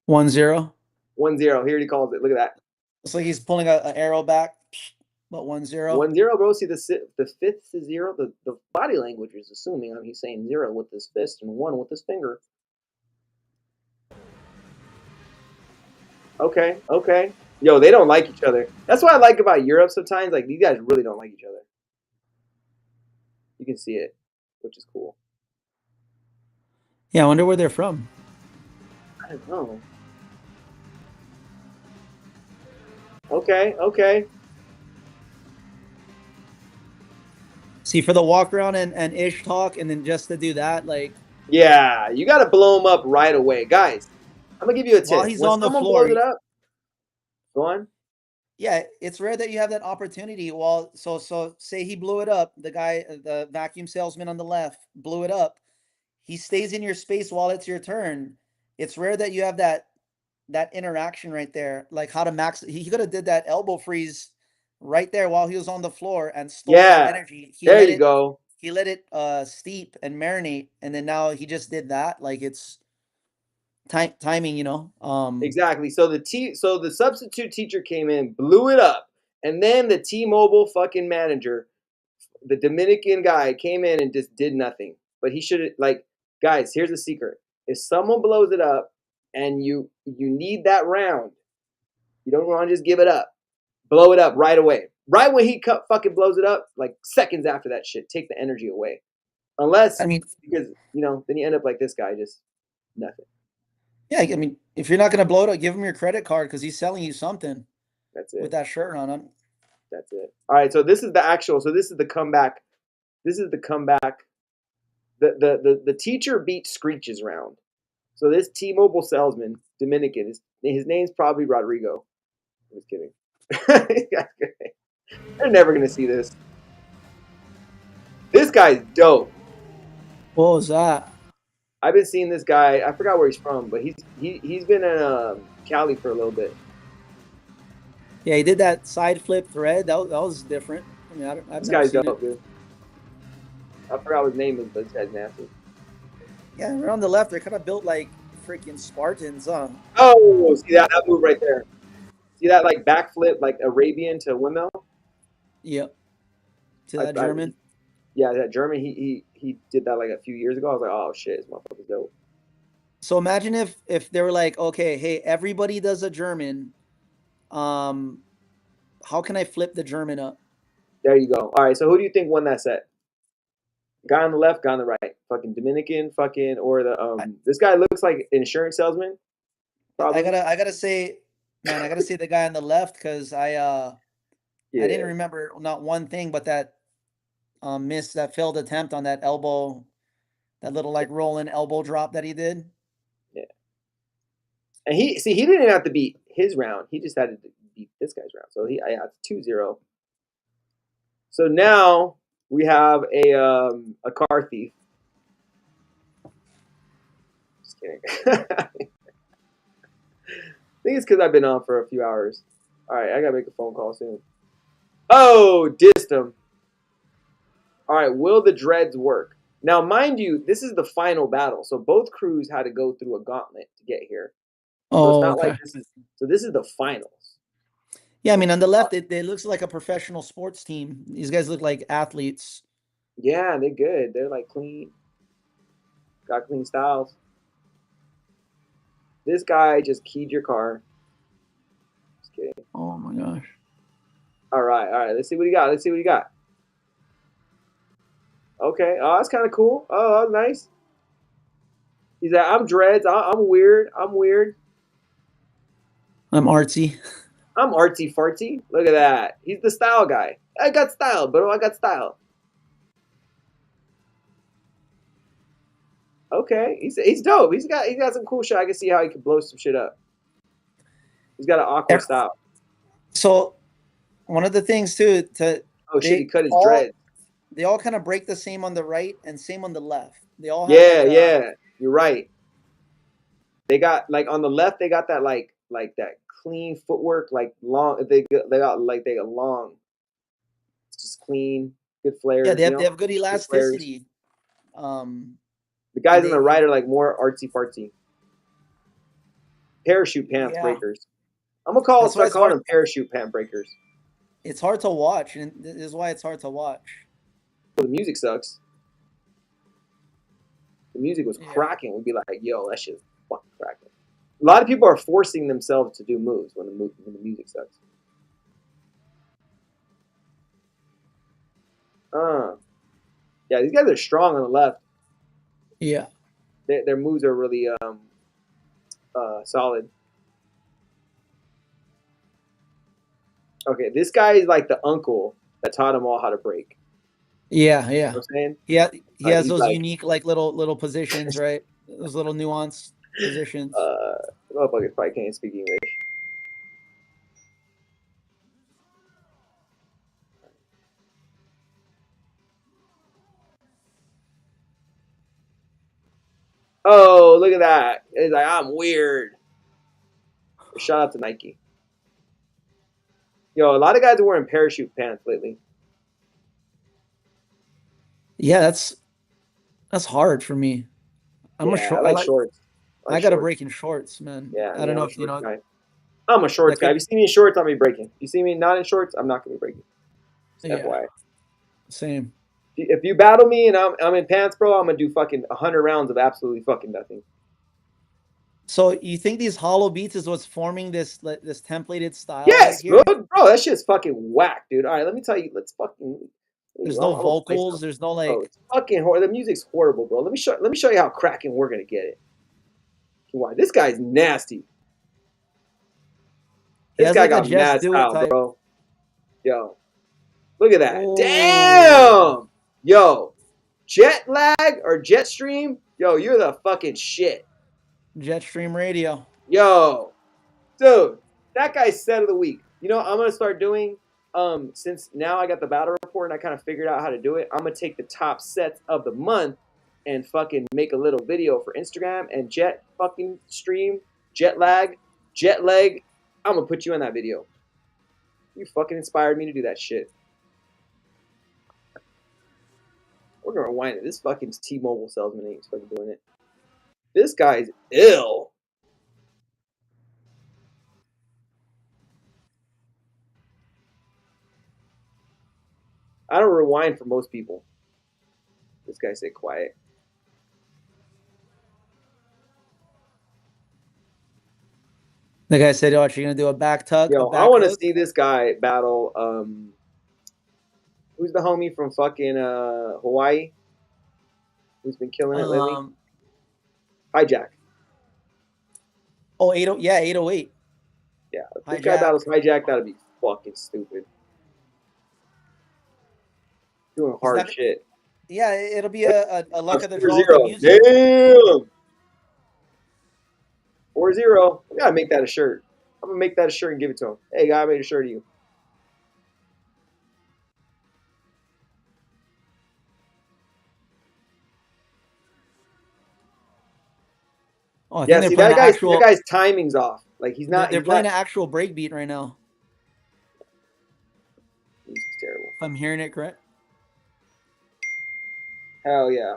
1-0. 1-0. Here he calls it. Look at that. It's like he's pulling an arrow back. But 1-0. 1-0, bro. See the fifth is 0. The body language is assuming he's saying 0 with his fist and 1 with his finger. Okay. Yo, they don't like each other. That's what I like about Europe sometimes. Like, these guys really don't like each other. You can see it, which is cool. Yeah, I wonder where they're from. I don't know. Okay. See, for the walk around and ish talk, and then just to do that, like... Yeah, you got to blow him up right away. Guys, I'm going to give you a tip. While he's on the floor... blows it up, go on. Yeah, it's rare that you have that opportunity. So say he blew it up. The guy, the vacuum salesman on the left, blew it up. He stays in your space while it's your turn. It's rare that you have that interaction right there. Like how to max... He could have did that elbow freeze right there while he was on the floor and stole that energy. There you go. He let it steep and marinate, and then now he just did that. Like it's timing, Exactly. So the substitute teacher came in, blew it up, and then the T-Mobile fucking manager, the Dominican guy, came in and just did nothing. But he should guys. Here's the secret: if someone blows it up, and you need that round, you don't want to just give it up. Blow it up right away. Right when he fucking blows it up, like seconds after that shit, take the energy away. Unless, because, then you end up like this guy, just nothing. Yeah, I mean, if you're not going to blow it up, give him your credit card because he's selling you something. That's it. With that shirt on him. That's it. All right, so this is the comeback. The teacher beat Screech's round. So this T-Mobile salesman, Dominican, is His name's probably Rodrigo. I'm just kidding. They're never gonna see this. This guy's dope. What was that? I've been seeing this guy. I forgot where he's from, but he's been in Cali for a little bit. Yeah, he did that side flip thread. That was different. I mean, I've This never guy's seen dope, it. dude. I forgot what his name is, but this guy's nasty. Yeah, right on the left, they're kind of built like freaking Spartans, huh? Oh, see that move right there. See that like backflip, like Arabian to windmill? Yep. To that German. Yeah, that German. He did that like a few years ago. I was like, oh shit, this motherfucker's dope. So imagine if they were like, okay, hey, everybody does a German. How can I flip the German up? There you go. All right, so who do you think won that set? Guy on the left, guy on the right. Fucking Dominican, fucking or the this guy looks like an insurance salesman. Probably. I gotta say, man, I gotta say the guy on the left because I didn't remember not one thing, but that miss, that failed attempt on that elbow, that little like rolling elbow drop that he did. Yeah. And he didn't have to beat his round. He just had to beat this guy's round. So it's 2-0. So now we have a car thief. Just kidding. I think it's because I've been on for a few hours. All right, I gotta make a phone call soon. Oh, dissed him. All right, will the dreads work? Now, mind you, this is the final battle, so both crews had to go through a gauntlet to get here. So it's not like this is the finals. Yeah, I mean, on the left, it looks like a professional sports team. These guys look like athletes. Yeah, they're good. They're like clean. Got clean styles. This guy just keyed your car. Just kidding. Oh my gosh. All right. Let's see what he got. Okay. Oh, that's kind of cool. Oh, that's nice. He's like, I'm dreads. I'm weird. I'm artsy. I'm artsy fartsy. Look at that. He's the style guy. I got style, bro. I got style. Okay, he's dope. He's got some cool shit. I can see how he can blow some shit up. He's got an awkward style. So, one of the things too he cut his dreads. They all kind of break the same on the right and same on the left. They all have yeah. You're right. They got like on the left. They got that like that clean footwork, like long. They got long. It's just clean, good flair. Yeah, they have good elasticity. The guys on the right are like more artsy fartsy. Parachute pants breakers. I'm gonna start calling them parachute pant breakers. It's hard to watch, and this is why it's hard to watch. Well, the music sucks. The music was cracking. We'd be like, yo, that shit's fucking cracking. A lot of people are forcing themselves to do moves when the music sucks. Yeah, these guys are strong on the left. Yeah. Their moves are really solid. Okay, this guy is like the uncle that taught them all how to break. Yeah. You know what I'm saying? Yeah, he has those unique like little positions, right? Those little nuanced positions. Motherfuckers probably can't speak English. Oh, look at that. It's like, I'm weird. Shout out to Nike. Yo, a lot of guys are wearing parachute pants lately. Yeah, that's hard for me. I like shorts. I got to break in shorts, man. Yeah, I don't know if you know. Guy. I'm a shorts guy. If you see me in shorts, I'll be breaking. You see me not in shorts, I'm not going to be breaking. FYI. Same. If you battle me and I'm in pants, bro, I'm going to do fucking 100 rounds of absolutely fucking nothing. So you think these hollow beats is what's forming this templated style? Yes, bro. Bro, that shit's fucking whack, dude. All right, let me tell you. There's no vocals. There's no like. Bro, it's fucking horrible. The music's horrible, bro. Let me show you how cracking we're gonna get it. Why? This guy's nasty. This guy got mad style, bro. Yo, look at that. Oh. Damn. Yo, jet lag or Jetstream. Yo, you're the fucking shit. Jetstream radio. Yo, Dude, that guy's set of the week. You know, I'm gonna start doing. Since now I got the battle report and I kind of figured out how to do it. I'm gonna take the top sets of the month and fucking make a little video for Instagram and jet fucking stream, jet lag. I'm gonna put you in that video. You fucking inspired me to do that shit. We're gonna rewind it. This fucking T-Mobile salesman ain't fucking doing it. This guy's ill. I don't rewind for most people. This guy said quiet. The guy said, "Oh, you're gonna do a back tuck, a Yo, I back want to hook." see this guy battle. Who's the homie from fucking Hawaii? Who's been killing it lately? Hijack. Oh, 80, yeah, 808. Yeah, if this guy Hijack. battles Hijack, that'd be fucking stupid. Doing hard not- shit. Yeah, it'll be a luck of the draw. 4-0. with the music. Damn. 4-0. We gotta make that a shirt. I'm gonna make that a shirt and give it to him. Hey, guy, I made a shirt of you. Oh, I Yeah, think see they're playing that guy's timing's off. Like he's not. They're he's playing not, an actual breakbeat right now. Music's terrible. If I'm hearing it correct. Hell yeah.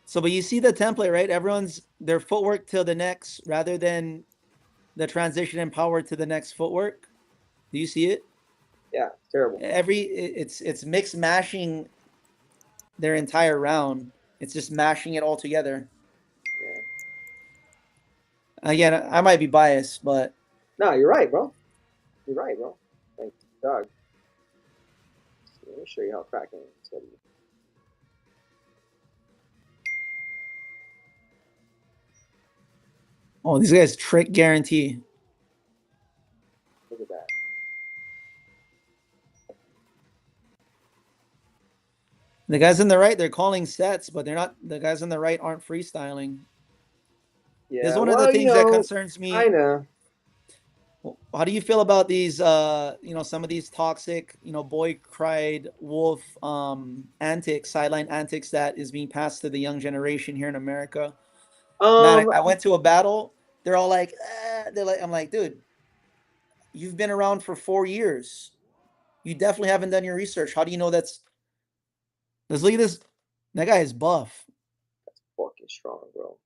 So, but you see the template, right? Everyone's their footwork to the next rather than the transition and power to the next footwork. Do you see it? Yeah, terrible. It's mix mashing their entire round. It's just mashing it all together. Yeah. Again, I might be biased, but No, you're right, bro. You're right, bro. Thanks, dog. Let me show you how cracking it's gonna be. oh, these guys trick guarantee. Look at that. The guys on the right, they're calling sets, but they're not. The guys on the right aren't freestyling. Yeah, This is one of the things that concerns me. I know. How do you feel about these some of these toxic, boy cried wolf antics, sideline antics that is being passed to the young generation here in America? Man, I went to a battle. They're all like, I'm like, dude, you've been around for 4 years. You definitely haven't done your research. How do you know that's? Let's look at this. That guy is buff. That's fucking strong, bro.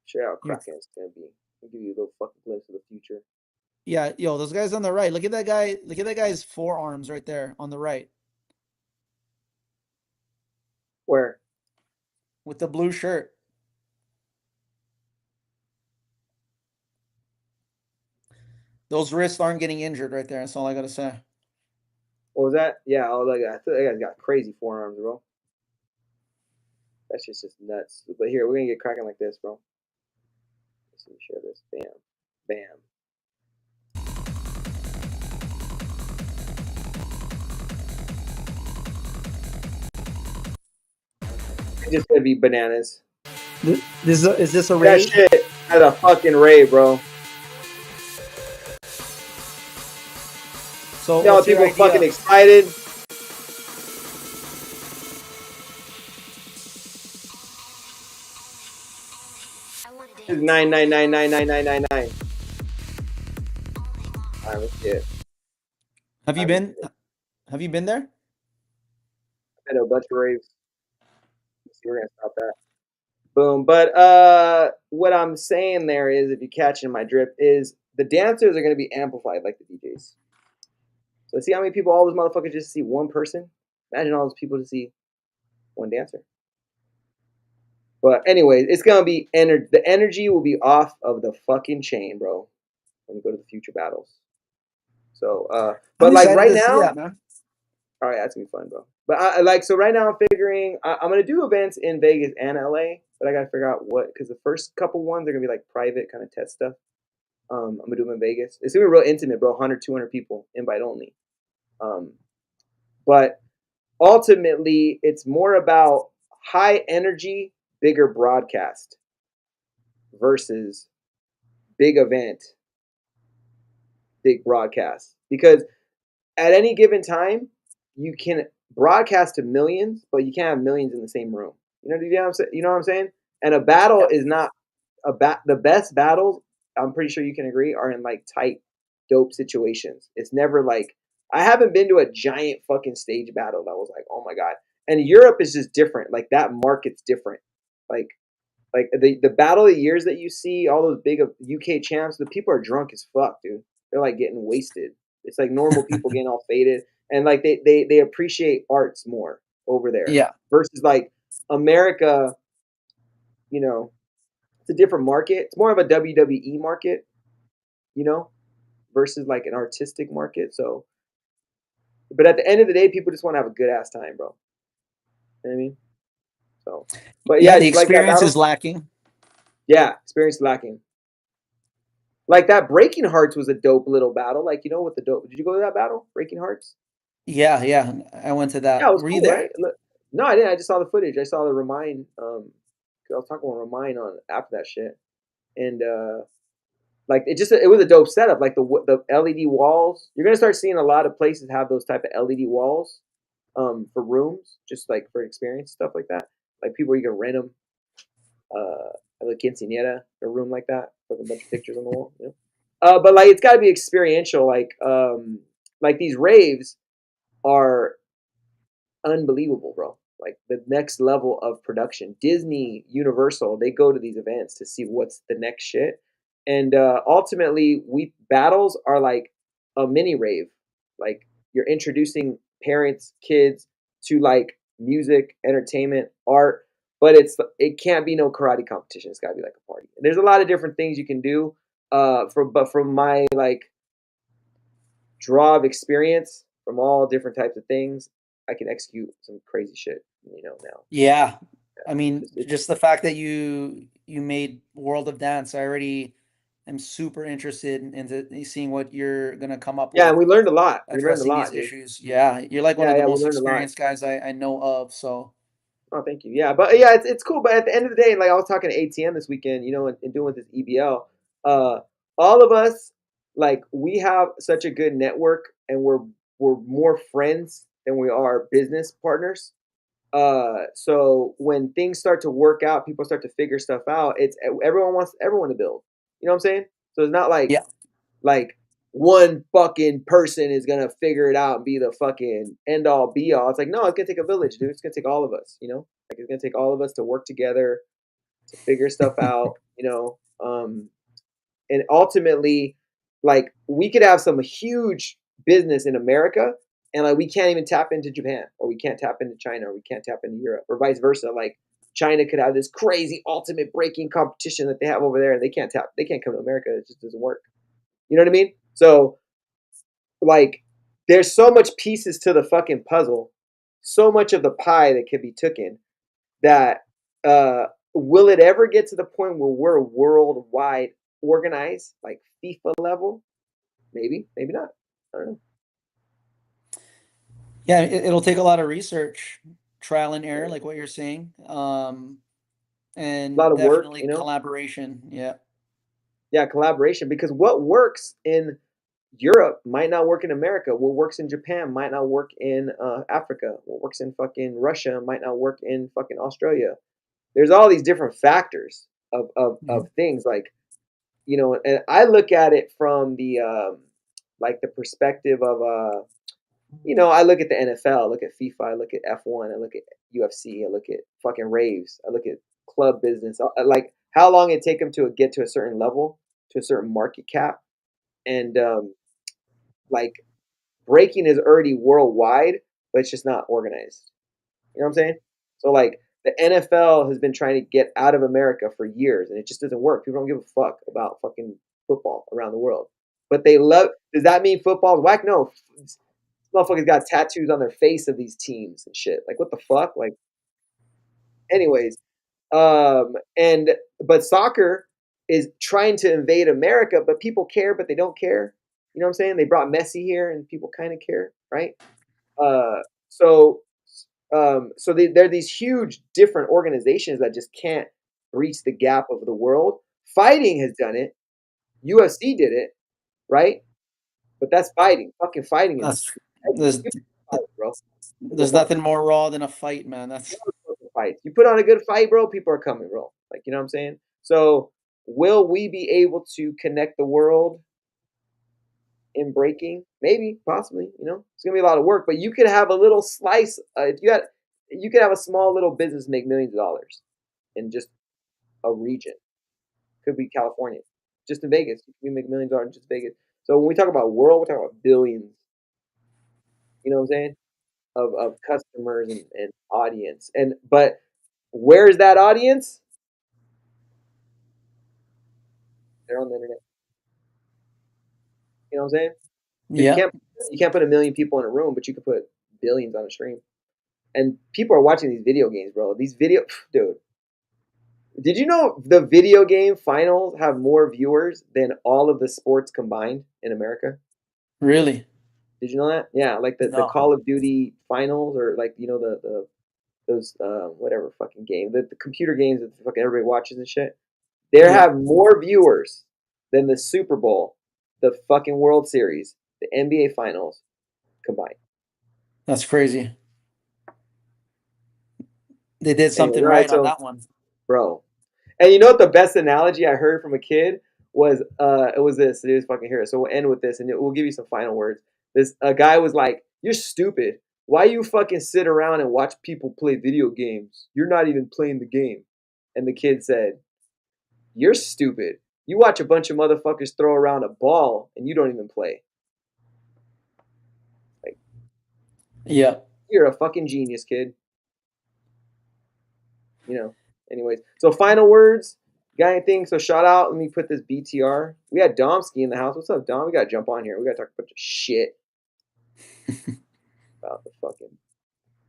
Show you how cracking it's gonna be. I'll give you a little fucking glimpse of the future. Yeah, yo, those guys on the right. Look at that guy. Look at that guy's forearms right there on the right. Where? With the blue shirt. Those wrists aren't getting injured right there. That's all I gotta say. What was that? Yeah, I thought that guy's got crazy forearms, bro. That's just nuts. But here, we're gonna get cracking like this, bro. Let me share this. Bam. Bam. It's just gonna be bananas. Is this a That raid? shit at a fucking raid, bro. So You know, what's your people idea? fucking excited. This is 9999999. All right, let's get it. Have you been? Have you been there? I know a bunch of raves. Let's see, we're gonna stop that. Boom. But what I'm saying there is, if you're catching my drip, is the dancers are gonna be amplified like the DJs. So see how many people all those motherfuckers just see one person? Imagine all those people to see one dancer. But anyways, it's gonna be the energy will be off of the fucking chain, bro. When you go to the future battles. So but I'm like excited right to see now, that, man. all right, that's gonna be fun, bro. But so right now I'm figuring I'm gonna do events in Vegas and LA, but I gotta figure out what, because the first couple ones are gonna be like private kind of test stuff. I'm gonna do them in Vegas. It's gonna be real intimate, bro. 100, 200 people, invite only. But ultimately, it's more about high energy, bigger broadcast versus big event, big broadcast, because at any given time you can broadcast to millions, but you can't have millions in the same room. You know what I'm saying? And a battle is not the best battles. I'm pretty sure you can agree are in like tight, dope situations. It's never like I haven't been to a giant fucking stage battle that was like, oh my god. And Europe is just different. Like that market's different. Like the battle of the years that you see, all those big UK champs, the people are drunk as fuck, dude. They're like getting wasted. It's like normal people getting all faded, and like they appreciate arts more over there Yeah. versus like America. You know, it's a different market. It's more of a WWE market, you know, versus like an artistic market. So, but at the end of the day, people just want to have a good ass time, bro. You know what I mean? So, but Yeah, yeah, the did you like that experience battle? is lacking. Yeah, experience lacking. Like that Breaking Hearts was a dope little battle. Like with the dope. Did you go to that battle, Breaking Hearts? Yeah, yeah. I went to Yeah, it that. was Were you cool, there? right? Look, no, I didn't. I just saw the footage. I saw the Remind. 'Cause I was talking with Remind on after that shit, and like it was a dope setup. Like the LED walls. You're gonna start seeing a lot of places have those type of LED walls, for rooms, just like for experience stuff like that. Like people you can rent them. Like quinceañera, a room like that with a bunch of pictures on the wall. But like it's got to be experiential. Like these raves are unbelievable, bro. Like the next level of production. Disney, Universal, they go to these events to see what's the next shit. And ultimately, we battles are like a mini rave. Like you're introducing parents, kids to like music, entertainment, art, but it can't be no karate competition. It's got to be like a party. And there's a lot of different things you can do. From my like draw of experience from all different types of things, I can execute some crazy shit, now. Yeah. I mean, It's just the fact that you made World of Dance, I already am super interested into seeing what you're gonna come up yeah, and with we learned a lot. We learned a addressing these lot, dude. issues. Yeah, you're like one Yeah, of the yeah, we most learned a lot. experienced guys I know of. So Oh, thank you. Yeah, but yeah, it's cool. But at the end of the day, like I was talking to ATM this weekend, and doing with this EBL, uh, all of us, like we have such a good network, and we're more friends than we are business partners. So when things start to work out, people start to figure stuff out. It's everyone wants everyone to build. You know what I'm saying? So it's not yeah, like one fucking person is gonna figure it out and be the fucking end all be all. It's like no, it's gonna take a village, dude. It's gonna take all of us. Like it's gonna take all of us to work together to figure stuff out. And ultimately, like we could have some huge business in America, and like we can't even tap into Japan, or we can't tap into China, or we can't tap into Europe, or vice versa. Like China could have this crazy ultimate breaking competition that they have over there, and they can't come to America. It just doesn't work. You know what I mean? So like there's so much pieces to the fucking puzzle, so much of the pie that can be taken that will it ever get to the point where we're worldwide organized, like FIFA level? Maybe, maybe not. I don't know. yeah, it'll take a lot of research, trial and error, Yeah. like what you're saying, A lot and of work, definitely collaboration. Yeah, Yeah, collaboration. Because what works in Europe might not work in America. What works in Japan might not work in Africa. What works in fucking Russia might not work in fucking Australia. There's all these different factors yeah, of things like and I look at it from the like the perspective of I look at the NFL, I look at FIFA, I look at F1, I look at UFC, I look at fucking raves, I look at club business, like how long it take them to get to a certain level, to a certain market cap, and like breaking is already worldwide, but it's just not organized. You know what I'm saying? So like the NFL has been trying to get out of America for years, and it just doesn't work. People don't give a fuck about fucking football around the world, but they love. Does that mean football's whack? No, motherfuckers got tattoos on their face of these teams and shit. Like what the fuck? Like, anyways, and but soccer is trying to invade America, but people care, but they don't care. You know what I'm saying? They brought Messi here, and people kind of care, right? Uh, so they're these huge different organizations that just can't breach the gap of the world. Fighting has done it. UFC did it, right? But that's fighting. Fucking fighting is That's there's bro. there's nothing more raw than a fight, man. That's Fights. You put on a good fight, bro, people are coming, bro. Like, you know what I'm saying? So, will we be able to connect the world in breaking? Maybe, possibly. You know, it's gonna be a lot of work, but you could have a little slice. If you had, you could have a small little business make millions of dollars in just a region. Could be California, just in Vegas. You can make millions of dollars in just Vegas. So when we talk about world, we're talking about billions. You know what I'm saying? Of customers and audience. But where's that audience? They're on the internet. You know what I'm saying? Because yeah, you can't put a million people in a room, but you can put billions on a stream. And people are watching these video games, bro. Dude. Did you know the video game finals have more viewers than all of the sports combined in America? really. Did you know that? Yeah, like the No. Call of Duty finals, or like the those whatever fucking game, the computer games that fucking everybody watches and shit. They Yeah. have more viewers than the Super Bowl, the fucking World Series, the NBA finals combined. That's crazy. They did something Anyway, all right, right on so that one. bro, and you know what the best analogy I heard from a kid was? It was this. It was fucking here. So we'll end with this, and we'll give you some final words. This a guy was like, "You're stupid. Why you fucking sit around and watch people play video games? You're not even playing the game." And the kid said, "You're stupid. You watch a bunch of motherfuckers throw around a ball and you don't even play. Like, Yeah. you're a fucking genius, kid." You know. Anyways, so final words. Got anything? So shout out. Let me put this BTR. We had Domsky in the house. What's up, Dom? We gotta jump on here. We gotta talk a bunch of shit about the fucking.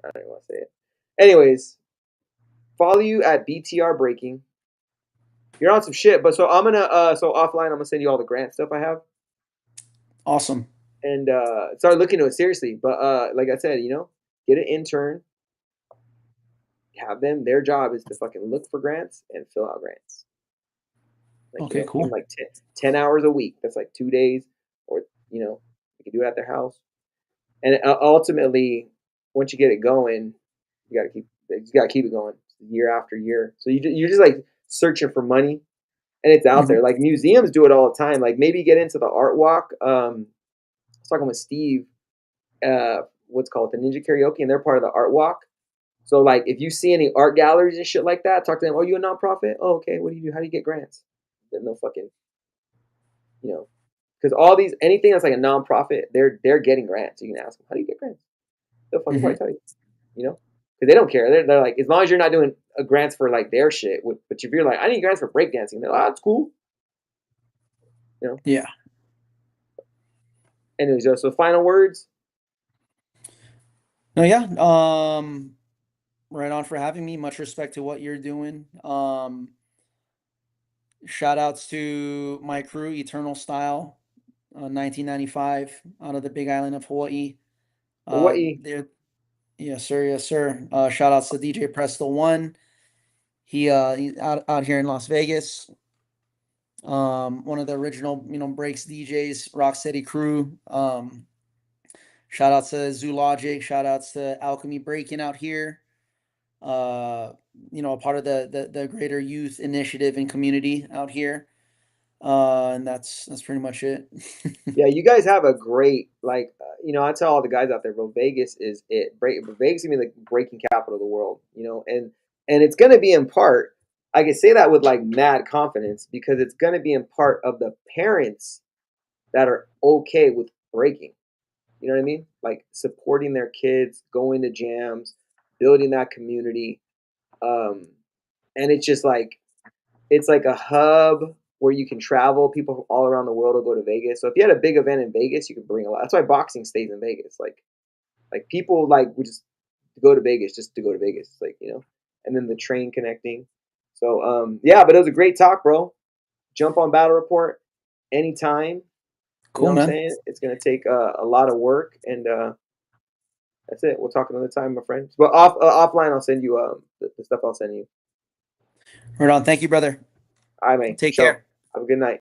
I don't even want to say it. Anyways, follow you at BTR Breaking. You're on some shit, but so I'm gonna so offline. I'm gonna send you all the grant stuff I have Awesome. and start looking into it seriously. But like I said, get an intern. Have them. Their job is to fucking look for grants and fill out grants. Like, Okay, cool. like 10 hours a week. That's like 2 days, or you can do it at their house. And ultimately, once you get it going, you gotta keep it going year after year. So you're just like searching for money, and it's out Mhm. there. Like museums do it all the time. Like maybe get into the art walk. I was talking with Steve, what's called the Ninja Karaoke, and they're part of the art walk. So like if you see any art galleries and shit like that, talk to them. Oh, you a nonprofit? Oh, okay. What do you do? How do you get grants? Then they'll fucking, because all these anything that's like a nonprofit, they're getting grants. You can ask them, how do you get grants? They'll fucking probably Mhm. tell you, because they don't care. They're like, as long as you're not doing grants for like their shit. But if you're like, I need grants for breakdancing, they're like, oh, that's cool. Yeah. Anyways, so final words. No, yeah. Right on for having me. Much respect to what you're doing. Shout outs to my crew, Eternal Style, 1995, out of the Big Island of Hawaii. Hawaii. They're Yes, sir. Yes, sir. Shout outs to DJ Presto One. He's out here in Las Vegas. One of the original, breaks DJs, Rocksteady crew. Shout outs to Zoologic. Shout outs to Alchemy Breaking out here. A part of the greater youth initiative and community out here. And that's pretty much it. Yeah, you guys have a great I tell all the guys out there, bro. Vegas is it. Vegas is gonna be the breaking capital of the world. And it's gonna be in part. I can say that with like mad confidence because it's gonna be in part of the parents that are okay with breaking. You know what I mean? Like supporting their kids, going to jams, building that community. And it's like a hub where you can travel. People from all around the world will go to Vegas. So if you had a big event in Vegas, you could bring a lot. That's why boxing stays in Vegas. Like people would just go to Vegas just to go to Vegas. And then the train connecting. So yeah, but it was a great talk, bro. Jump on Battle Report anytime. You know Cool, what I'm man. saying? It's gonna take a lot of work, and that's it. We'll talk another time, my friend. But offline, I'll send you the stuff I'll send you. Right on. Thank you, brother. All right, man. Take Ciao. care. Have a good night.